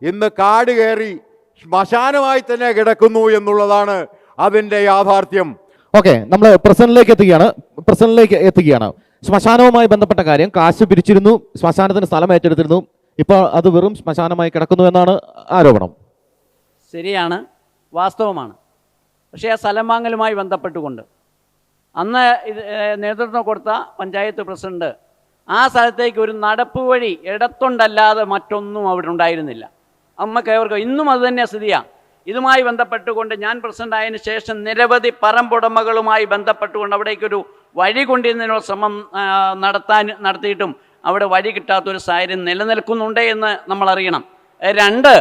ഇന്ന് കാട് കയറി ശ്മശാനമായി തന്നെ കിടക്കുന്നു എന്നുള്ളതാണ് അതിൻ്റെ യാഥാർത്ഥ്യം. ഓക്കെ, നമ്മൾ പ്രസിഡന്റിലേക്ക് എത്തുകയാണ്. ശ്മശാനവുമായി ബന്ധപ്പെട്ട കാര്യം, കാശ് പിരിച്ചിരുന്നു, ശ്മശാനത്തിന് സ്ഥലം ഏറ്റെടുത്തിരുന്നു, ഇപ്പോൾ അത് വെറും ശ്മശാനമായി കിടക്കുന്നു എന്നാണ് ആരോപണം. ശരിയാണ്, വാസ്തവമാണ്. പക്ഷേ ആ സ്ഥലം വാങ്ങലുമായി ബന്ധപ്പെട്ടുകൊണ്ട് അന്ന് നേതൃത്വം കൊടുത്ത പഞ്ചായത്ത് പ്രസിഡന്റ് ആ സ്ഥലത്തേക്ക് ഒരു നടപ്പ് വഴി ഇടത്തുണ്ടല്ലാതെ മറ്റൊന്നും അവിടെ ഉണ്ടായിരുന്നില്ല. അമ്മക്കവർക്ക് ഇന്നും അത് തന്നെ സ്ഥിതിയാണ്. ഇതുമായി ബന്ധപ്പെട്ടുകൊണ്ട് ഞാൻ പ്രസിഡന്റ് ആയതിനു ശേഷം നിരവധി പറമ്പുടമകളുമായി ബന്ധപ്പെട്ടുകൊണ്ട് അവിടേക്കൊരു വഴി കൊണ്ടുവരുന്നതിനുള്ള ശ്രമം നടത്തിയിട്ടും അവിടെ വഴി കിട്ടാത്തൊരു സാഹചര്യം നിലനിൽക്കുന്നുണ്ട് എന്ന് നമ്മൾ അറിയണം. 2,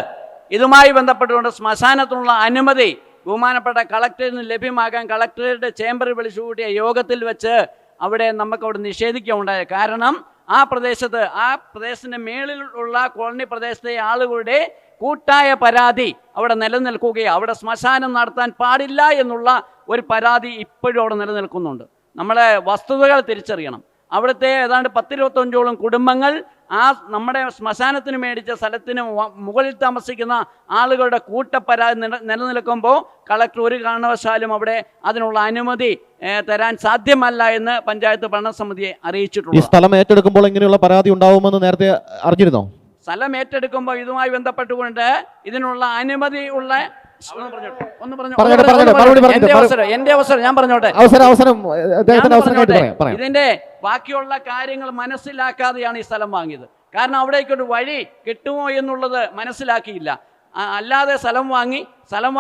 ഇതുമായി ബന്ധപ്പെട്ടുകൊണ്ട് ശ്മശാനത്തിനുള്ള അനുമതി ബഹുമാനപ്പെട്ട കളക്ടറിൽ നിന്ന് ലഭ്യമാക്കാൻ കളക്ടറുടെ ചേംബറിൽ വിളിച്ചു കൂട്ടിയ യോഗത്തിൽ വെച്ച് അവിടെ നമുക്കവിടെ നിഷേധിക്കുകയുണ്ടായത്. കാരണം ആ പ്രദേശത്തിൻ്റെ മേളിലുള്ള കോളനി പ്രദേശത്തെ ആളുകളുടെ കൂട്ടായ പരാതി അവിടെ നിലനിൽക്കുകയും അവിടെ ശ്മശാനം നടത്താൻ പാടില്ല എന്നുള്ള ഒരു പരാതി ഇപ്പോഴും അവിടെ നിലനിൽക്കുന്നുണ്ട്. നമ്മളെ വസ്തുതകൾ തിരിച്ചറിയണം. അവിടുത്തെ ഏതാണ്ട് 10-25ഓളം കുടുംബങ്ങൾ ആ നമ്മുടെ ശ്മശാനത്തിന് മേടിച്ച സ്ഥലത്തിന് മുകളിൽ താമസിക്കുന്ന ആളുകളുടെ കൂട്ടപ്പരാതി നിലനിൽക്കുമ്പോൾ കളക്ടർ ഒരു കാരണവശാലും അവിടെ അതിനുള്ള അനുമതി തരാൻ സാധ്യമല്ല എന്ന് പഞ്ചായത്ത് ഭരണസമിതിയെ അറിയിച്ചിട്ടുണ്ട്. ഈ സ്ഥലം ഏറ്റെടുക്കുമ്പോൾ ഇങ്ങനെയുള്ള പരാതി ഉണ്ടാവുമെന്ന് നേരത്തെ അറിഞ്ഞിരുന്നോ? സ്ഥലം ഏറ്റെടുക്കുമ്പോൾ ഇതുമായി ബന്ധപ്പെട്ടുകൊണ്ട് ഇതിനുള്ള അനുമതി ഉള്ള ഇതിന്റെ ബാക്കിയുള്ള കാര്യങ്ങൾ മനസ്സിലാക്കാതെയാണ് ഈ സ്ഥലം വാങ്ങിയത്. കാരണം അവിടേക്കൊരു വഴി കിട്ടുമോ എന്നുള്ളത് മനസ്സിലാക്കിയില്ല. അല്ലാതെ സ്ഥലം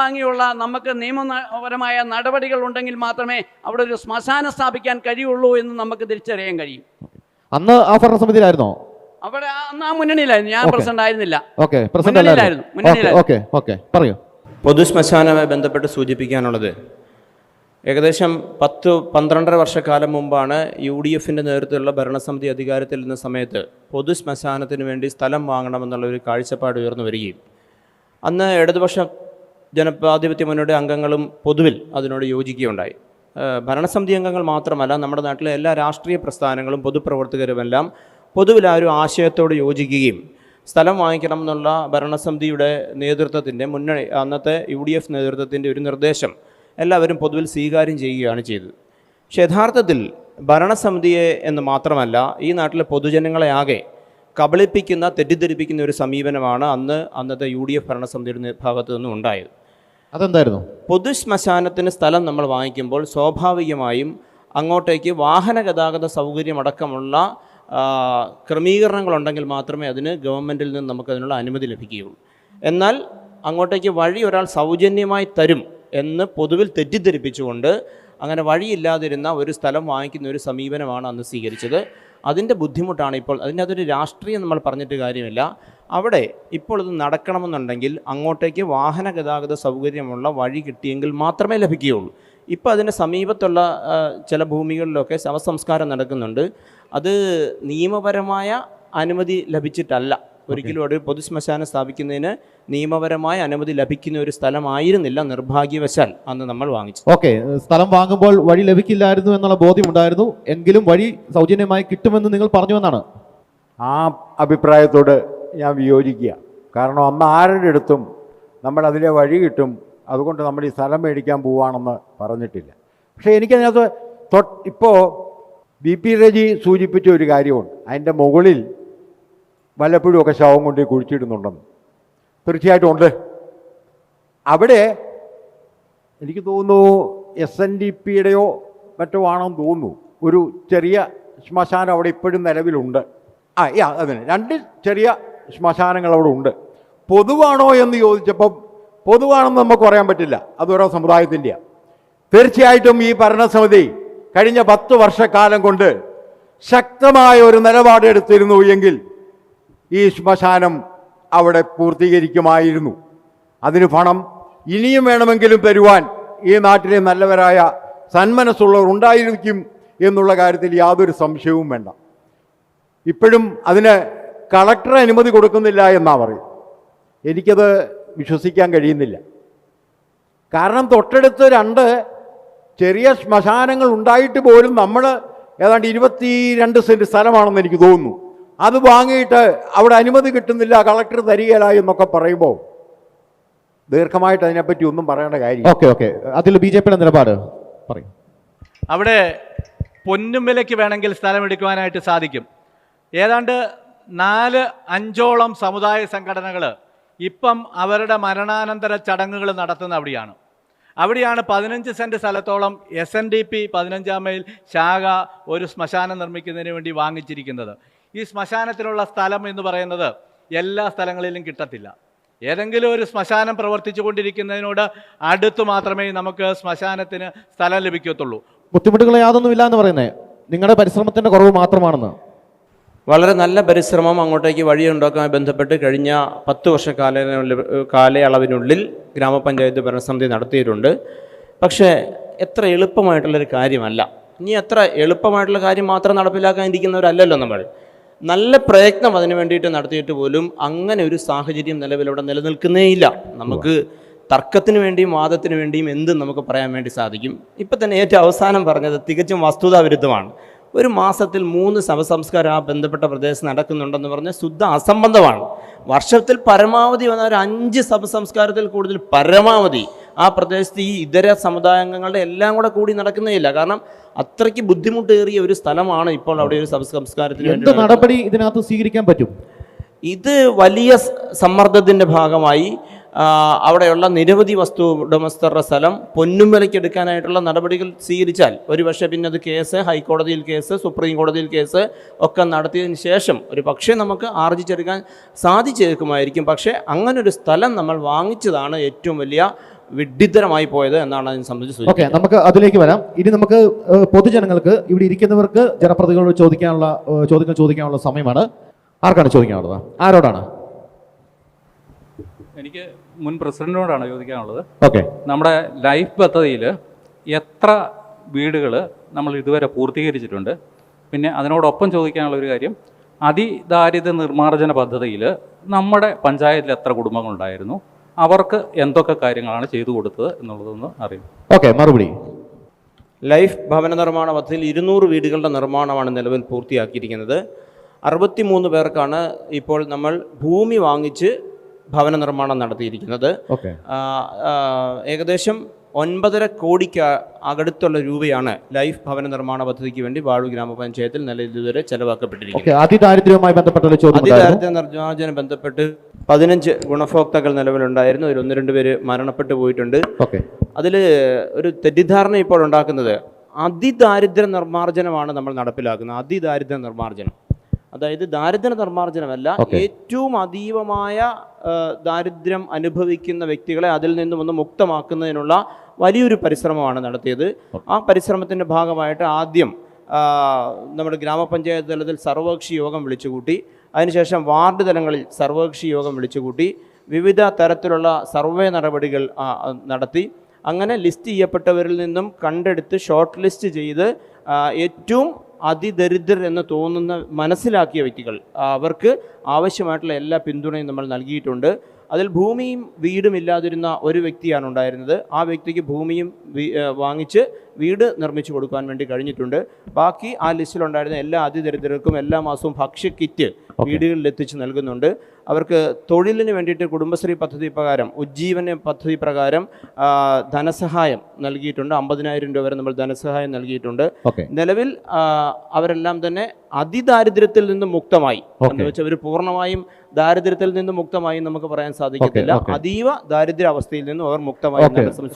വാങ്ങിയുള്ള നമുക്ക് നിയമപരമായ നടപടികൾ ഉണ്ടെങ്കിൽ മാത്രമേ അവിടെ ഒരു ശ്മശാനം സ്ഥാപിക്കാൻ കഴിയുള്ളൂ എന്ന് നമുക്ക് തിരിച്ചറിയാൻ കഴിയും. അന്ന് ആ ഭരണസമിതിയിലായിരുന്നോ? അവിടെ അന്ന് ആ മുന്നണിയിലായിരുന്നു. ഞാൻ പ്രസിഡന്റ് ആയിരുന്നില്ല. മുന്നണിയിലായിരുന്നു. പറയൂ. പൊതുശ്മശാനവുമായി ബന്ധപ്പെട്ട് സൂചിപ്പിക്കാനുള്ളത്, ഏകദേശം 10-12 വർഷക്കാലം മുമ്പാണ് UDFിൻ്റെ നേതൃത്വത്തിലുള്ള ഭരണസമിതി അധികാരത്തിൽ ഇരുന്ന സമയത്ത് പൊതുശ്മശാനത്തിന് വേണ്ടി സ്ഥലം വാങ്ങണമെന്നുള്ളൊരു കാഴ്ചപ്പാട് ഉയർന്നു വരികയും അന്ന് ഇടതുപക്ഷ ജനാധിപത്യ മുന്നണിയുടെ അംഗങ്ങളും പൊതുവിൽ അതിനോട് യോജിക്കുകയുണ്ടായി. ഭരണസമിതി അംഗങ്ങൾ മാത്രമല്ല, നമ്മുടെ നാട്ടിലെ എല്ലാ രാഷ്ട്രീയ പ്രസ്ഥാനങ്ങളും പൊതുപ്രവർത്തകരുമെല്ലാം പൊതുവിൽ ആ ഒരു ആശയത്തോട് യോജിക്കുകയും സ്ഥലം വാങ്ങിക്കണം എന്നുള്ള ഭരണസമിതിയുടെ നേതൃത്വത്തിൻ്റെ അന്നത്തെ UDF നേതൃത്വത്തിൻ്റെ ഒരു നിർദ്ദേശം എല്ലാവരും പൊതുവിൽ സ്വീകാര്യം ചെയ്യുകയാണ് ചെയ്തത്. പക്ഷേ യഥാർത്ഥത്തിൽ ഭരണസമിതിയെ എന്ന് മാത്രമല്ല, ഈ നാട്ടിലെ പൊതുജനങ്ങളെ ആകെ കബളിപ്പിക്കുന്ന, തെറ്റിദ്ധരിപ്പിക്കുന്ന ഒരു സമീപനമാണ് അന്നത്തെ UDF ഭരണസമിതിയുടെ ഭാഗത്തു നിന്നും ഉണ്ടായത്. അതെന്തായിരുന്നു? പൊതുശ്മശാനത്തിന് സ്ഥലം നമ്മൾ വാങ്ങിക്കുമ്പോൾ സ്വാഭാവികമായും അങ്ങോട്ടേക്ക് വാഹന ഗതാഗത സൗകര്യമടക്കമുള്ള ക്രമീകരണങ്ങളുണ്ടെങ്കിൽ മാത്രമേ അതിന് ഗവൺമെൻറ്റിൽ നിന്ന് നമുക്കതിനുള്ള അനുമതി ലഭിക്കുകയുള്ളൂ. എന്നാൽ അങ്ങോട്ടേക്ക് വഴി ഒരാൾ സൗജന്യമായി തരും എന്ന് പൊതുവിൽ തെറ്റിദ്ധരിപ്പിച്ചുകൊണ്ട് അങ്ങനെ വഴിയില്ലാതിരുന്ന ഒരു സ്ഥലം വാങ്ങിക്കുന്ന ഒരു സമീപനമാണ് അന്ന് സ്വീകരിച്ചത്. അതിൻ്റെ ബുദ്ധിമുട്ടാണ് ഇപ്പോൾ. അതിൻ്റെ അതൊരു രാഷ്ട്രീയം നമ്മൾ പറഞ്ഞിട്ട് കാര്യമില്ല. അവിടെ ഇപ്പോൾ ഇത് നടക്കണമെന്നുണ്ടെങ്കിൽ അങ്ങോട്ടേക്ക് വാഹന ഗതാഗത സൗകര്യമുള്ള വഴി കിട്ടിയെങ്കിൽ മാത്രമേ ലഭിക്കുകയുള്ളൂ. ഇപ്പോൾ അതിൻ്റെ സമീപത്തുള്ള ചില ഭൂമികളിലൊക്കെ ശവസംസ്കാരം നടക്കുന്നുണ്ട്. അത് നിയമപരമായ അനുമതി ലഭിച്ചിട്ടല്ല. ഒരിക്കലും ഒരു പൊതുശ്മശാനം സ്ഥാപിക്കുന്നതിന് നിയമപരമായ അനുമതി ലഭിക്കുന്ന ഒരു സ്ഥലമായിരുന്നില്ല നിർഭാഗ്യവശാൽ അന്ന് നമ്മൾ വാങ്ങിച്ചു. ഓക്കെ, സ്ഥലം വാങ്ങുമ്പോൾ വഴി ലഭിക്കില്ലായിരുന്നു എന്നുള്ള ബോധ്യമുണ്ടായിരുന്നു, എങ്കിലും വഴി സൗജന്യമായി കിട്ടുമെന്ന് നിങ്ങൾ പറഞ്ഞുവെന്നാണ്. ആ അഭിപ്രായത്തോട് ഞാൻ വിയോജിക്കുക. കാരണം അന്ന് ആരുടെ അടുത്തും നമ്മൾ അതിലെ വഴി കിട്ടും, അതുകൊണ്ട് നമ്മൾ ഈ സ്ഥലം മേടിക്കാൻ പോവുകയാണെന്ന് പറഞ്ഞിട്ടില്ല. പക്ഷേ എനിക്കതിനകത്ത് ഇപ്പോൾ BP രജി സൂചിപ്പിച്ച ഒരു കാര്യമുണ്ട്. അതിൻ്റെ മുകളിൽ വല്ലപ്പോഴും ഒക്കെ ശവം കൊണ്ട് കുഴിച്ചിടുന്നുണ്ടെന്ന്. തീർച്ചയായിട്ടും ഉണ്ട്. അവിടെ എനിക്ക് തോന്നുന്നു SNDPയുടെയോ മറ്റോ ആണെന്ന് തോന്നുന്നു ഒരു ചെറിയ ശ്മശാനം അവിടെ ഇപ്പോഴും നിലവിലുണ്ട്. അതിന് 2 ചെറിയ ശ്മശാനങ്ങൾ അവിടെ ഉണ്ട്. പൊതുവാണോ എന്ന് ചോദിച്ചപ്പം പൊതുവാണെന്ന് നമുക്ക് പറയാൻ പറ്റില്ല, അതോരോ സമുദായത്തിൻ്റെയാണ്. തീർച്ചയായിട്ടും ഈ ഭരണസമിതി കഴിഞ്ഞ 10 വർഷക്കാലം കൊണ്ട് ശക്തമായ ഒരു നിലപാടെടുത്തിരുന്നു എങ്കിൽ ഈ ശ്മശാനം അവിടെ പൂർത്തീകരിക്കുമായിരുന്നു. അതിന് പണം ഇനിയും വേണമെങ്കിലും തരുവാൻ ഈ നാട്ടിലെ നല്ലവരായ സന്മനസ്സുള്ളവർ ഉണ്ടായിരിക്കും എന്നുള്ള കാര്യത്തിൽ യാതൊരു സംശയവും വേണ്ട. ഇപ്പോഴും അതിന് കളക്ടർ അനുമതി കൊടുക്കുന്നില്ല എന്നാണ് പറയും. എനിക്കത് വിശ്വസിക്കാൻ കഴിയുന്നില്ല. കാരണം തൊട്ടടുത്ത് 2 ചെറിയ ശ്മശാനങ്ങൾ ഉണ്ടായിട്ട് പോലും നമ്മൾ ഏതാണ്ട് 22 സെൻറ്റ് സ്ഥലമാണെന്ന് എനിക്ക് തോന്നുന്നു. അത് വാങ്ങിയിട്ട് അവിടെ അനുമതി കിട്ടുന്നില്ല, കളക്ടർ തരികയില്ല എന്നൊക്കെ പറയുമ്പോൾ ദീർഘമായിട്ട് അതിനെപ്പറ്റി ഒന്നും പറയേണ്ട കാര്യം. ഓക്കെ, അതിൽ BJPയുടെ നിലപാട് പറയും. അവിടെ പൊന്നും വിലയ്ക്ക് വേണമെങ്കിൽ സ്ഥലമെടുക്കുവാനായിട്ട് സാധിക്കും. ഏതാണ്ട് 4-5ഓളം സമുദായ സംഘടനകൾ ഇപ്പം അവരുടെ മരണാനന്തര ചടങ്ങുകൾ നടത്തുന്ന അവിടെയാണ് 15 സെൻറ്റ് സ്ഥലത്തോളം SNDP 15-ാം മൈൽ ശാഖ ഒരു ശ്മശാനം നിർമ്മിക്കുന്നതിന് വേണ്ടി വാങ്ങിച്ചിരിക്കുന്നത്. ഈ ശ്മശാനത്തിനുള്ള സ്ഥലം എന്ന് പറയുന്നത് എല്ലാ സ്ഥലങ്ങളിലും കിട്ടത്തില്ല. ഏതെങ്കിലും ഒരു ശ്മശാനം പ്രവർത്തിച്ചു കൊണ്ടിരിക്കുന്നതിനോട് അടുത്ത് മാത്രമേ നമുക്ക് ശ്മശാനത്തിന് സ്ഥലം ലഭിക്കത്തുള്ളൂ. ബുദ്ധിമുട്ടുകൾ യാതൊന്നുമില്ല എന്ന് പറയുന്നത് നിങ്ങളുടെ പരിശ്രമത്തിൻ്റെ കുറവ് മാത്രമാണെന്ന്. വളരെ നല്ല പരിശ്രമം അങ്ങോട്ടേക്ക് വഴിയുണ്ടാക്കാൻ ബന്ധപ്പെട്ട് കഴിഞ്ഞ 10 വർഷ കാലയളവിനുള്ളിൽ ഗ്രാമപഞ്ചായത്ത് ഭരണസമിതി നടത്തിയിട്ടുണ്ട്. പക്ഷേ എത്ര എളുപ്പമായിട്ടുള്ളൊരു കാര്യമല്ല. ഇനി എത്ര എളുപ്പമായിട്ടുള്ള കാര്യം മാത്രം നടപ്പിലാക്കാൻ ഇരിക്കുന്നവരല്ലല്ലോ നമ്മൾ. നല്ല പ്രയത്നം അതിനു വേണ്ടിയിട്ട് നടത്തിയിട്ട് പോലും അങ്ങനെ ഒരു സാഹചര്യം നിലവിലവിടെ നിലനിൽക്കുന്നേയില്ല. നമുക്ക് തർക്കത്തിന് വേണ്ടിയും വാദത്തിന് വേണ്ടിയും എന്തും നമുക്ക് പറയാൻ വേണ്ടി സാധിക്കും. ഇപ്പം തന്നെ ഏറ്റവും അവസാനം പറഞ്ഞത് തികച്ചും വസ്തുതാവിരുദ്ധമാണ്. ഒരു മാസത്തിൽ 3 ശവസംസ്കാരം ആ ബന്ധപ്പെട്ട പ്രദേശത്ത് നടക്കുന്നുണ്ടെന്ന് പറഞ്ഞാൽ ശുദ്ധ അസംബന്ധമാണ്. വർഷത്തിൽ പരമാവധി വന്ന ഒരു 5 ശവസംസ്കാരത്തിൽ കൂടുതൽ പരമാവധി ആ പ്രദേശത്ത് ഈ ഇതര സമുദായാംഗങ്ങളുടെ എല്ലാം കൂടി നടക്കുന്നേയില്ല. കാരണം അത്രയ്ക്ക് ബുദ്ധിമുട്ടേറിയ ഒരു സ്ഥലമാണ് ഇപ്പോൾ അവിടെ ഒരു ശവസംസ്കാരത്തിന് വേണ്ടി. എന്ത് നടപടി ഇതിനകത്ത് സ്വീകരിക്കാൻ പറ്റും? ഇത് വലിയ സമ്മർദ്ദത്തിൻ്റെ ഭാഗമായി അവിടെയുള്ള നിരവധി വസ്തു ഉടമസ്ഥരുടെ സ്ഥലം പൊന്നും വിലയ്ക്ക് എടുക്കാനായിട്ടുള്ള നടപടികൾ സ്വീകരിച്ചാൽ ഒരുപക്ഷെ പിന്നെ അത് കേസ്, ഹൈക്കോടതിയിൽ കേസ്, സുപ്രീം കോടതിയിൽ കേസ് ഒക്കെ നടത്തിയതിന് ശേഷം ഒരു പക്ഷേ നമുക്ക് ആർജിച്ചെടുക്കാൻ സാധിച്ചേക്കുമായിരിക്കും. പക്ഷേ അങ്ങനൊരു സ്ഥലം നമ്മൾ വാങ്ങിച്ചതാണ് ഏറ്റവും വലിയ വിഡ്ഢിത്തരമായി പോയത് എന്നാണ് അതിനെ സംബന്ധിച്ച്. ഓക്കെ, നമുക്ക് അതിലേക്ക് വരാം. ഇനി നമുക്ക് പൊതുജനങ്ങൾക്ക്, ഇവിടെ ഇരിക്കുന്നവർക്ക് ജനപ്രതിനിധികളോട് ചോദ്യങ്ങൾ ചോദിക്കാനുള്ള സമയമാണ്. ആർക്കാണ് ചോദിക്കാനുള്ളത്? ആരോടാണ്? എനിക്ക് മുൻ പ്രസിഡന്റിനോടാണ് ചോദിക്കാനുള്ളത്. ഓക്കെ. നമ്മുടെ ലൈഫ് പദ്ധതിയിൽ എത്ര വീടുകൾ നമ്മൾ ഇതുവരെ പൂർത്തീകരിച്ചിട്ടുണ്ട്? പിന്നെ അതിനോടൊപ്പം ചോദിക്കാനുള്ള ഒരു കാര്യം, അതിദാരിദ്ര്യ നിർമ്മാർജ്ജന പദ്ധതിയിൽ നമ്മുടെ പഞ്ചായത്തിൽ എത്ര കുടുംബങ്ങളുണ്ടായിരുന്നു, അവർക്ക് എന്തൊക്കെ കാര്യങ്ങളാണ് ചെയ്തു കൊടുത്തത് എന്നുള്ളതൊന്ന് അറിയും. ഓക്കെ, മറുപടി. ലൈഫ് ഭവന നിർമ്മാണ പദ്ധതിയിൽ 200 വീടുകളുടെ നിർമ്മാണമാണ് നിലവിൽ പൂർത്തിയാക്കിയിരിക്കുന്നത്. 63 പേർക്കാണ് ഇപ്പോൾ നമ്മൾ ഭൂമി വാങ്ങിച്ച് ഭവന നിർമ്മാണം നടത്തിയിരിക്കുന്നത്. ഓക്കെ. ഏകദേശം 9.5 കോടിക്ക് അടുത്തുള്ള രൂപയാണ് ലൈഫ് ഭവന നിർമ്മാണ പദ്ധതിക്ക് വേണ്ടി വാഴൂർ ഗ്രാമപഞ്ചായത്തിൽ നിലവിൽ ഇതുവരെ ചെലവാക്കപ്പെട്ടിരിക്കുന്നത്. അതിദാരിദ്ര്യവുമായി ബന്ധപ്പെട്ട ചോദ്യം. അതിദാരിദ്ര്യ നിർമ്മാർജ്ജന ബന്ധപ്പെട്ട് 15 ഗുണഭോക്താക്കൾ നിലവിലുണ്ടായിരുന്നു. അതിൽ 1-2 പേര് മരണപ്പെട്ടു പോയിട്ടുണ്ട്. ഓക്കെ. അതിൽ ഒരു തെറ്റിദ്ധാരണ ഇപ്പോൾ ഉണ്ടാക്കുന്നത് അതിദാരിദ്ര്യ നിർമ്മാർജ്ജനമാണ് നമ്മൾ നടപ്പിലാക്കുന്നത്. അതിദാരിദ്ര്യ നിർമ്മാർജ്ജനം അതായത് ദാരിദ്ര്യ നിർമ്മാർജ്ജനമല്ല, ഏറ്റവും അതീവമായ ദാരിദ്ര്യം അനുഭവിക്കുന്ന വ്യക്തികളെ അതിൽ നിന്നും ഒന്ന് മുക്തമാക്കുന്നതിനുള്ള വലിയൊരു പരിശ്രമമാണ് നടത്തിയത്. ആ പരിശ്രമത്തിൻ്റെ ഭാഗമായിട്ട് ആദ്യം നമ്മുടെ ഗ്രാമപഞ്ചായത്ത് തലത്തിൽ സർവകക്ഷി യോഗം വിളിച്ചുകൂട്ടി. അതിനുശേഷം വാർഡ് തലങ്ങളിൽ സർവകക്ഷി യോഗം വിളിച്ചുകൂട്ടി. വിവിധ തരത്തിലുള്ള സർവേ നടപടികൾ നടത്തി. അങ്ങനെ ലിസ്റ്റ് ചെയ്യപ്പെട്ടവരിൽ നിന്നും കണ്ടെടുത്ത് ഷോർട്ട് ലിസ്റ്റ് ചെയ്ത് ഏറ്റവും അതിദരിദ്രർ എന്ന് തോന്നുന്ന മനസ്സിലാക്കിയ വ്യക്തികൾ അവർക്ക് ആവശ്യമായിട്ടുള്ള എല്ലാ പിന്തുണയും നമ്മൾ നൽകിയിട്ടുണ്ട്. അതിൽ ഭൂമിയും വീടും ഇല്ലാതിരുന്ന ഒരു വ്യക്തിയാണ് ഉണ്ടായിരുന്നത്. ആ വ്യക്തിക്ക് ഭൂമിയും വാങ്ങിച്ച് വീട് നിർമ്മിച്ചു കൊടുക്കാൻ വേണ്ടി കഴിഞ്ഞിട്ടുണ്ട്. ബാക്കി ആ ലിസ്റ്റിലുണ്ടായിരുന്ന എല്ലാ അതിദരിദ്രർക്കും എല്ലാ മാസവും ഭക്ഷ്യ കിറ്റ് വീടുകളിൽ എത്തിച്ച് നൽകുന്നുണ്ട്. അവർക്ക് തൊഴിലിന് വേണ്ടിയിട്ട് കുടുംബശ്രീ പദ്ധതി പ്രകാരം, ഉജ്ജീവന പദ്ധതി പ്രകാരം ധനസഹായം നൽകിയിട്ടുണ്ട്. 50,000 രൂപ വരെ നമ്മൾ ധനസഹായം നൽകിയിട്ടുണ്ട്. നിലവിൽ അവരെല്ലാം തന്നെ അതിദാരിദ്ര്യത്തിൽ നിന്നും മുക്തമായി എന്ന് വെച്ചാൽ അവർ പൂർണ്ണമായും ദാരിദ്ര്യത്തിൽ നിന്നും മുക്തമായി നമുക്ക് പറയാൻ സാധിക്കത്തില്ല. അതീവ ദാരിദ്ര്യ അവസ്ഥയിൽ നിന്നും അവർ മുക്തമായി.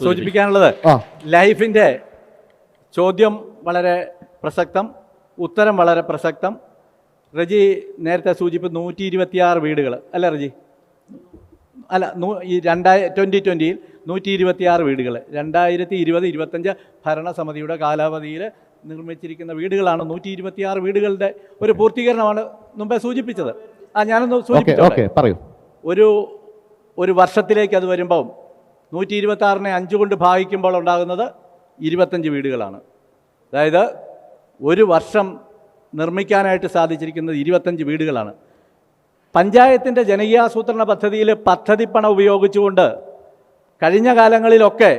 സൂചിപ്പിക്കാനുള്ളത്, ലൈഫിൻ്റെ ചോദ്യം വളരെ പ്രസക്തം, ഉത്തരം വളരെ പ്രസക്തം. റജി നേരത്തെ സൂചിപ്പിച്ച 126 വീടുകൾ അല്ല റജി? അല്ല, ഈ 2020 126 വീടുകൾ 2020-25 ഭരണസമിതിയുടെ കാലാവധിയിൽ നിർമ്മിച്ചിരിക്കുന്ന വീടുകളാണ്. 126 വീടുകളുടെ ഒരു പൂർത്തീകരണമാണ് മുമ്പേ സൂചിപ്പിച്ചത്. ഞാനൊന്ന് സൂചിപ്പിച്ചു. ഒരു വർഷത്തിലേക്ക് അത് വരുമ്പോൾ 126നെ 5 കൊണ്ട് ഭാഗിക്കുമ്പോൾ ഉണ്ടാകുന്നത് 25 വീടുകളാണ്. അതായത് ഒരു വർഷം നിർമ്മിക്കാനായിട്ട് സാധിച്ചിരിക്കുന്നത് 25 വീടുകളാണ്. പഞ്ചായത്തിൻ്റെ ജനകീയാസൂത്രണ പദ്ധതിയിൽ പദ്ധതി പണം ഉപയോഗിച്ചുകൊണ്ട് കഴിഞ്ഞ കാലങ്ങളിലൊക്കെ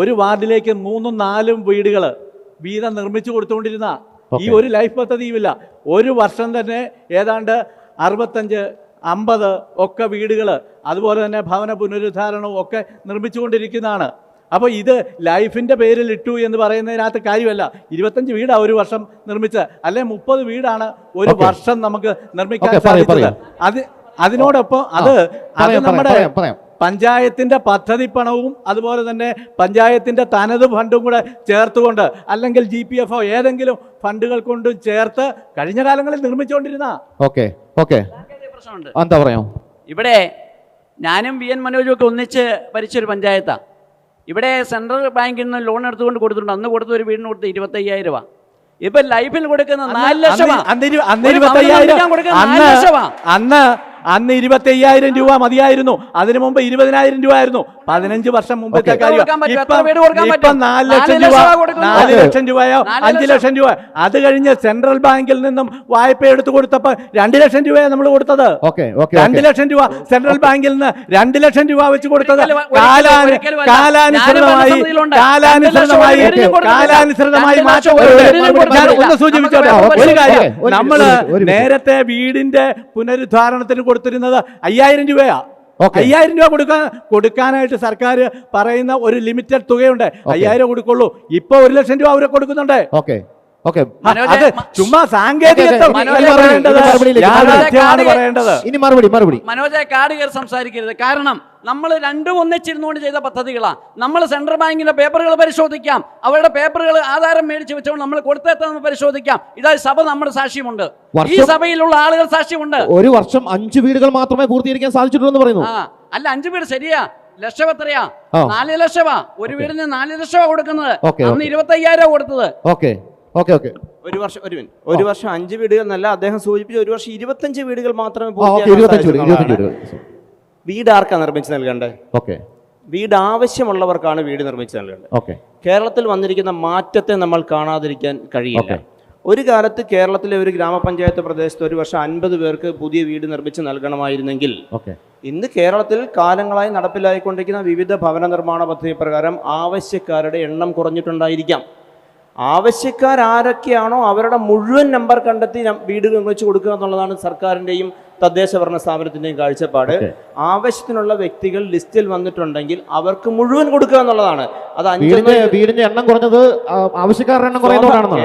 ഒരു വാർഡിലേക്ക് 3-4 വീടുകൾ വീതം നിർമ്മിച്ചു കൊടുത്തുകൊണ്ടിരുന്ന ഈ ഒരു ലൈഫ് പദ്ധതിയുമില്ല. ഒരു വർഷം തന്നെ ഏതാണ്ട് 65-50 ഒക്കെ വീടുകൾ, അതുപോലെ തന്നെ ഭവന പുനരുദ്ധാരണവും ഒക്കെ നിർമ്മിച്ചുകൊണ്ടിരിക്കുന്നതാണ്. അപ്പോൾ ഇത് ലൈഫിൻ്റെ പേരിൽ ഇട്ടു എന്ന് പറയുന്നതിനകത്ത് കാര്യമല്ല. 25 വീടാണ് ഒരു വർഷം നിർമ്മിച്ചത്, അല്ലെ 30 വീടാണ് ഒരു വർഷം നമുക്ക് നിർമ്മിക്കാൻ സാധിച്ചത്. അതിനോടൊപ്പം അത് നമ്മുടെ പഞ്ചായത്തിൻ്റെ പദ്ധതി പണവും അതുപോലെ തന്നെ പഞ്ചായത്തിൻ്റെ തനത് ഫണ്ടും കൂടെ ചേർത്തുകൊണ്ട്, അല്ലെങ്കിൽ GPFO ഏതെങ്കിലും ഫണ്ടുകൾ കൊണ്ട് ചേർത്ത് കഴിഞ്ഞ കാലങ്ങളിൽ നിർമ്മിച്ചുകൊണ്ടിരുന്ന പ്രശ്നമുണ്ട്. എന്താ പറയാ, ഇവിടെ ഞാനും VN മനോജും ഒക്കെ ഒന്നിച്ച് ഭരിച്ചൊരു പഞ്ചായത്താണ്. ഇവിടെ സെൻട്രൽ ബാങ്കിൽ നിന്ന് ലോൺ എടുത്തുകൊണ്ട് കൊടുത്തിട്ടുണ്ട്. അന്ന് കൊടുത്ത ഒരു വീടിന് കൊടുത്ത് 25,000 രൂപ. ഇപ്പൊ ലൈഫിൽ കൊടുക്കുന്ന 4 ലക്ഷമാണ്. അന്ന് 25,000 രൂപ മതിയായിരുന്നു. അതിനു മുമ്പ് 20,000 രൂപ ആയിരുന്നു. 15 വർഷം മുമ്പത്തെ കാര്യം. ഇപ്പം 4 ലക്ഷം രൂപ, 4 ലക്ഷം രൂപയോ 5 ലക്ഷം രൂപ. അത് കഴിഞ്ഞ് സെൻട്രൽ ബാങ്കിൽ നിന്നും വായ്പ എടുത്തു കൊടുത്തപ്പോ 2 ലക്ഷം രൂപയാണ് നമ്മൾ കൊടുത്തത്. 2 ലക്ഷം രൂപ സെൻട്രൽ ബാങ്കിൽ നിന്ന് 2 ലക്ഷം രൂപ വെച്ച് കൊടുത്തത് കാലാനുസൃതമായി മാറ്റം. ഒന്ന് സൂചിപ്പിച്ചോട്ടെ ഒരു കാര്യം, നമ്മള് നേരത്തെ വീടിന്റെ പുനരുദ്ധാരണത്തിന് കൊടുത്തിരുന്നത് 5,000 രൂപയാ. 5,000 രൂപ കൊടുക്കാനായിട്ട് സർക്കാർ പറയുന്ന ഒരു ലിമിറ്റഡ് തുകയുണ്ട്. 5,000 കൊടുക്കുള്ളൂ. ഇപ്പൊ 1 ലക്ഷം രൂപ അവരെ കൊടുക്കുന്നുണ്ട്. അത് ചുമ്മാ സാങ്കേതികത്വം പറയേണ്ടത്. ഇനി മറുപടി. മനോജ് കാട് കയറി സംസാരിക്കരുത്. കാരണം നമ്മൾ രണ്ടും ഒന്നിച്ചിരുന്നുകൊണ്ട് ചെയ്ത പദ്ധതികളാണ്. നമ്മൾ സെൻട്രൽ ബാങ്കിന്റെ പേപ്പറുകൾ പരിശോധിക്കാം, അവരുടെ പേപ്പറുകൾ ആധാരം മേടിച്ച് വെച്ചുകൊണ്ട് നമ്മൾ കൊടുത്തെത്താൻ പരിശോധിക്കാം. ഇതായി സഭ നമ്മുടെ സാക്ഷ്യമുണ്ട്, ഈ സഭയിലുള്ള ആളുകൾ സാക്ഷ്യമുണ്ട്. ഒരു വർഷം 5 വീടുകൾ മാത്രമേ പൂർത്തീകരിക്കാൻ സാധിച്ചിട്ടുള്ളൂ എന്ന് പറയുന്നു. അല്ല, 5 വീട് ശരിയാ, ലക്ഷം എത്രയാ? 4 ലക്ഷമാ. ഒരു വീടിന് 4 ലക്ഷമാ കൊടുക്കുന്നത്. അന്ന് 25,000 കൊടുത്തത്. ഒരു വർഷം 5 വീടുകൾ എന്നല്ല അദ്ദേഹം സൂചിപ്പിച്ച, ഒരു വർഷം 25 വീടുകൾ മാത്രമേ വീട് ആർക്കാണ് നിർമ്മിച്ച് നൽകേണ്ടത്? ഓക്കെ വീട് ആവശ്യമുള്ളവർക്കാണ് വീട് നിർമ്മിച്ച് നൽകേണ്ടത്. ഓക്കെ. കേരളത്തിൽ വന്നിരിക്കുന്ന മാറ്റത്തെ നമ്മൾ കാണാതിരിക്കാൻ കഴിയില്ല. ഒരു കാലത്ത് കേരളത്തിലെ ഒരു ഗ്രാമപഞ്ചായത്ത് പ്രദേശത്ത് ഒരു വർഷം 50 പേർക്ക് പുതിയ വീട് നിർമ്മിച്ച് നൽകണമായിരുന്നെങ്കിൽ ഇന്ന് കേരളത്തിൽ കാലങ്ങളായി നടപ്പിലായിക്കൊണ്ടിരിക്കുന്ന വിവിധ ഭവന നിർമ്മാണ പദ്ധതി പ്രകാരം ആവശ്യക്കാരുടെ എണ്ണം കുറഞ്ഞിട്ടുണ്ടായിരിക്കാം. ആവശ്യക്കാരൊക്കെയാണോ അവരുടെ മുഴുവൻ നമ്പർ കണ്ടെത്തി വീട് നിർമ്മിച്ചു കൊടുക്കുക എന്നുള്ളതാണ് സർക്കാരിൻ്റെയും തദ്ദേശ ഭരണ സ്ഥാപനത്തിൻ്റെയും കാഴ്ചപ്പാട്. ആവശ്യത്തിനുള്ള വ്യക്തികൾ ലിസ്റ്റിൽ വന്നിട്ടുണ്ടെങ്കിൽ അവർക്ക് മുഴുവൻ കൊടുക്കുക എന്നുള്ളതാണ്. അത് വീടിന്റെ എണ്ണം കുറഞ്ഞത് ആവശ്യക്കാരുടെ എണ്ണം കുറയുന്നതാണെന്ന്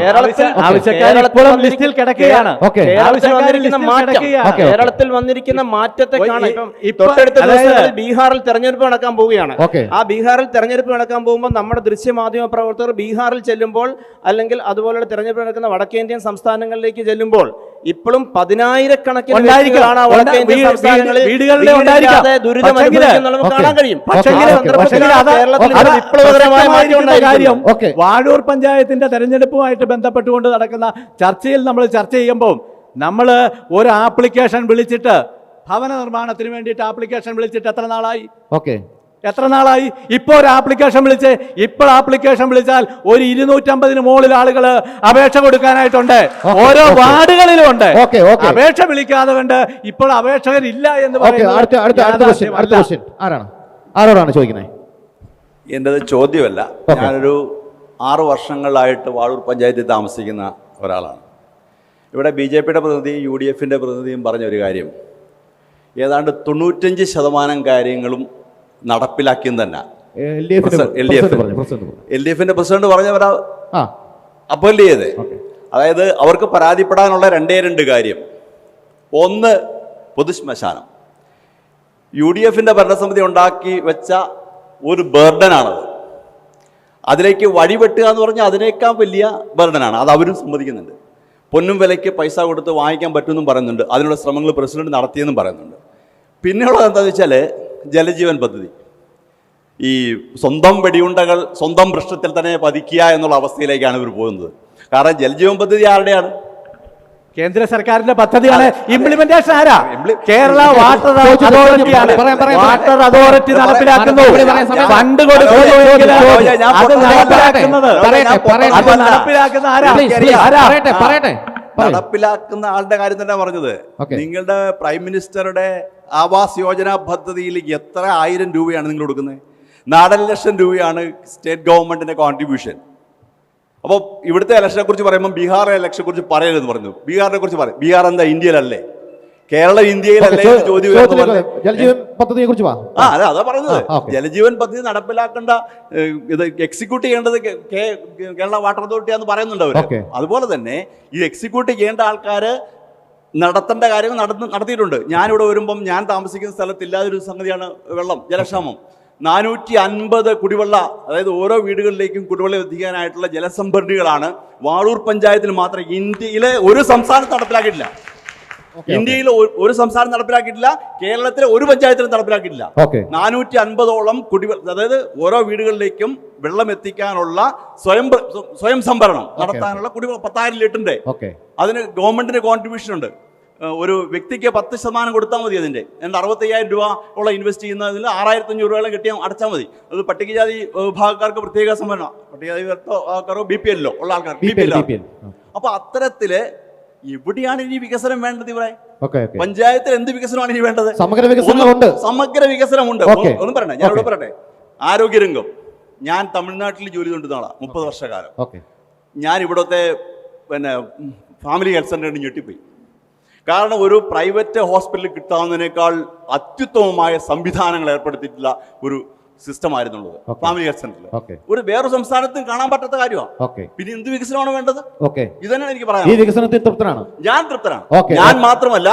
കേരളത്തിൽ വന്നിരിക്കുന്ന മാറ്റത്തെ കാണാം. ഇപ്പം തൊട്ടടുത്ത ദിവസങ്ങളിൽ ബീഹാറിൽ തെരഞ്ഞെടുപ്പ് നടക്കാൻ പോവുകയാണ്. ആ ബീഹാറിൽ തെരഞ്ഞെടുപ്പ് നടക്കാൻ പോകുമ്പോൾ നമ്മുടെ ദൃശ്യമാധ്യമ പ്രവർത്തകർ ബീഹാറിൽ ചെല്ലുമ്പോൾ അല്ലെങ്കിൽ അതുപോലെ തെരഞ്ഞെടുപ്പ് നടക്കുന്ന വടക്കേന്ത്യൻ സംസ്ഥാനങ്ങളിലേക്ക് ചെല്ലുമ്പോൾ ഇപ്പോഴും 10,000-കണക്കിന് ദുരിതം അനുഭവിക്കുന്നത് കാണാൻ കഴിയും. വാഴൂർ പഞ്ചായത്തിന്റെ തെരഞ്ഞെടുപ്പുമായിട്ട് ബന്ധപ്പെട്ടുകൊണ്ട് നടക്കുന്ന ചർച്ചയിൽ നമ്മൾ ചർച്ച ചെയ്യുമ്പോൾ നമ്മൾ ഒരു ആപ്ലിക്കേഷൻ വിളിച്ചിട്ട് ഭവന നിർമ്മാണത്തിന് വേണ്ടിയിട്ട് ആപ്ലിക്കേഷൻ വിളിച്ചിട്ട് എത്ര നാളായി? ഇപ്പോൾ ഒരു ആപ്ലിക്കേഷൻ വിളിച്ചാൽ ഒരു 250 മുകളിൽ ആളുകൾ അപേക്ഷ കൊടുക്കാനായിട്ടുണ്ട്. ഓരോ വാർഡുകളിലും ഉണ്ട്. അപേക്ഷ വിളിക്കാതെ കൊണ്ട് ഇപ്പോൾ അപേക്ഷകരില്ല എന്ന് ആരോടാണ് ചോദിക്കുന്നത്? എൻ്റെത് ചോദ്യമല്ല. ഞാനൊരു 6 വർഷങ്ങളായിട്ട് വാഴൂർ പഞ്ചായത്തിൽ താമസിക്കുന്ന ഒരാളാണ്. ഇവിടെ BJPയുടെ പ്രതിനിധിയും UDFൻ്റെ പ്രതിനിധിയും പറഞ്ഞ ഒരു കാര്യം, ഏതാണ്ട് 95% കാര്യങ്ങളും നടപ്പിലാക്കിയും തന്നെ LDFന്റെ പ്രസിഡന്റ് പറഞ്ഞവരാ അപ്പോയിന്റ് ചെയ്തേ. അതായത് അവർക്ക് പരാതിപ്പെടാനുള്ള 2 കാര്യം. ഒന്ന്, പൊതുശ്മശാനം. UDFന്റെ ഭരണസമിതി ഉണ്ടാക്കി വെച്ച ഒരു ബർഡനാണത്. അതിലേക്ക് വഴിവെട്ടുക എന്ന് പറഞ്ഞാൽ അതിനേക്കാൾ വലിയ ബർഡനാണ്. അത് അവരും സമ്മതിക്കുന്നുണ്ട്. പൊന്നും വിലയ്ക്ക് പൈസ കൊടുത്ത് വാങ്ങിക്കാൻ പറ്റുമെന്നും പറയുന്നുണ്ട്. അതിനുള്ള ശ്രമങ്ങൾ പ്രസിഡന്റ് നടത്തിയെന്നും പറയുന്നുണ്ട്. പിന്നെയുള്ളത് എന്താണെന്ന് വെച്ചാൽ ജലജീവൻ പദ്ധതി. ഈ സ്വന്തം വെടിയുണ്ടകൾ സ്വന്തം പ്രശ്നത്തിൽ തന്നെ പതിക്കുക എന്നുള്ള അവസ്ഥയിലേക്കാണ് ഇവർ പോകുന്നത്. കാരണം ജലജീവൻ പദ്ധതി ആരുടെയാണ്? കേന്ദ്ര സർക്കാരിന്റെ പദ്ധതിയാണ്. ഇംപ്ലിമെന്റേഷൻ ആരാ? കേരള വാട്ടർ അതോറിറ്റിയാണ്. വാട്ടർ അതോറിറ്റി നടപ്പിലാക്കുന്നു. ഫണ്ട് നടപ്പിലാക്കുന്ന ആളുടെ കാര്യം തന്നെ പറഞ്ഞത്. നിങ്ങളുടെ പ്രൈം മിനിസ്റ്ററുടെ ആവാസ് യോജന പദ്ധതിയിൽ എത്ര 1000 രൂപയാണ് നിങ്ങൾ കൊടുക്കുന്നത്? 4 ലക്ഷം രൂപയാണ് സ്റ്റേറ്റ് ഗവൺമെന്റിന്റെ കോൺട്രിബ്യൂഷൻ. അപ്പോൾ ഇവിടുത്തെ ഇലക്ഷനെ കുറിച്ച് പറയുമ്പോൾ ബീഹാറിലെ ഇലക്ഷനെ കുറിച്ച് പറയരുതെന്ന് പറഞ്ഞു. ബീഹാറിനെ കുറിച്ച് പറയും. ബീഹാർ എന്താ ഇന്ത്യയിലല്ലേ? കേരളം ഇന്ത്യയിലല്ലേ? ചോദ്യം അതാ പറയുന്നത്. ജലജീവൻ പദ്ധതി നടപ്പിലാക്കേണ്ട ഇത് എക്സിക്യൂട്ട് ചെയ്യേണ്ടത് കേരള വാട്ടർ അതോറിറ്റിയാന്ന് പറയുന്നുണ്ട് അവർ. അതുപോലെ തന്നെ ഈ എക്സിക്യൂട്ട് ചെയ്യേണ്ട ആൾക്കാർ നടത്തേണ്ട കാര്യങ്ങൾ നടത്തിയിട്ടുണ്ട്. ഞാനിവിടെ വരുമ്പം ഞാൻ താമസിക്കുന്ന സ്ഥലത്തില്ലാതൊരു സംഗതിയാണ് വെള്ളം, ജലക്ഷാമം. 450 കുടിവെള്ള, അതായത് ഓരോ വീടുകളിലേക്കും കുടിവെള്ളം എത്തിക്കാനായിട്ടുള്ള ജലസംഭരണികളാണ് വാഴൂർ പഞ്ചായത്തിൽ മാത്രം ഇന്ത്യയിലെ ഒരു സംസ്ഥാനത്ത് നടപ്പിലാക്കിയിട്ടില്ല. ഇന്ത്യയിൽ ഒരു സംസ്ഥാനം നടപ്പിലാക്കിയിട്ടില്ല. കേരളത്തിലെ ഒരു പഞ്ചായത്തിലും നടപ്പിലാക്കിയിട്ടില്ല. 450ഓളം കുടിവെള്ളം, അതായത് ഓരോ വീടുകളിലേക്കും വെള്ളം എത്തിക്കാനുള്ള സ്വയം സംഭരണം നടത്താനുള്ള കുടിവെള്ളം 10,000 ലിറ്ററിന്റെ. അതിന് ഗവൺമെന്റിന്റെ കോൺട്രിബ്യൂഷൻ ഉണ്ട്. ഒരു വ്യക്തിക്ക് 10% കൊടുത്താൽ മതി. അതിൻ്റെ 65,000 രൂപ ഉള്ള ഇൻവെസ്റ്റ് ചെയ്യുന്നതിൽ 6,500 രൂപ കിട്ടിയാൽ അടച്ചാൽ മതി. അത് പട്ടികജാതി വിഭാഗക്കാർക്ക് പ്രത്യേക സംവരണം, പട്ടികജാതി ആൾക്കാരോ BPL ഉള്ള ആൾക്കാർ. അപ്പൊ അത്തരത്തില് എവിടെയാണ് ഇനി വികസനം വേണ്ടത്? ഇവിടെ പഞ്ചായത്തിൽ എന്ത് വികസനമാണ് ഇനി വേണ്ടത്? സമഗ്ര വികസനമുണ്ട്. ഒന്നും പറയട്ടെ, ഞാൻ ഇവിടെ പറയട്ടെ. ആരോഗ്യരംഗം. ഞാൻ തമിഴ്നാട്ടിൽ ജോലി ചെയ്തുകൊണ്ടിരുന്ന ആളാണ് 30 വർഷക്കാലം. ഞാൻ ഇവിടുത്തെ ഫാമിലി ഹെൽത്ത് സെന്ററിന് ഞെട്ടിപ്പോയി. കാരണം ഒരു പ്രൈവറ്റ് ഹോസ്പിറ്റലിൽ കിട്ടാവുന്നതിനേക്കാൾ അത്യുത്തമമായ സംവിധാനങ്ങൾ ഏർപ്പെടുത്തിയിട്ടുള്ള ഒരു സിസ്റ്റം ആയിരുന്നുള്ളത് ഫാമിലി ഹെൽത്ത് സെന്ററിൽ. ഒരു വേറെ സംസ്ഥാനത്തും കാണാൻ പറ്റാത്ത കാര്യമാണ്. പിന്നെ എന്ത് വികസനമാണ് വേണ്ടത്? ഇതന്നെ എനിക്ക് പറയാം. ഞാൻ തൃപ്തനാണ്. ഞാൻ മാത്രമല്ല,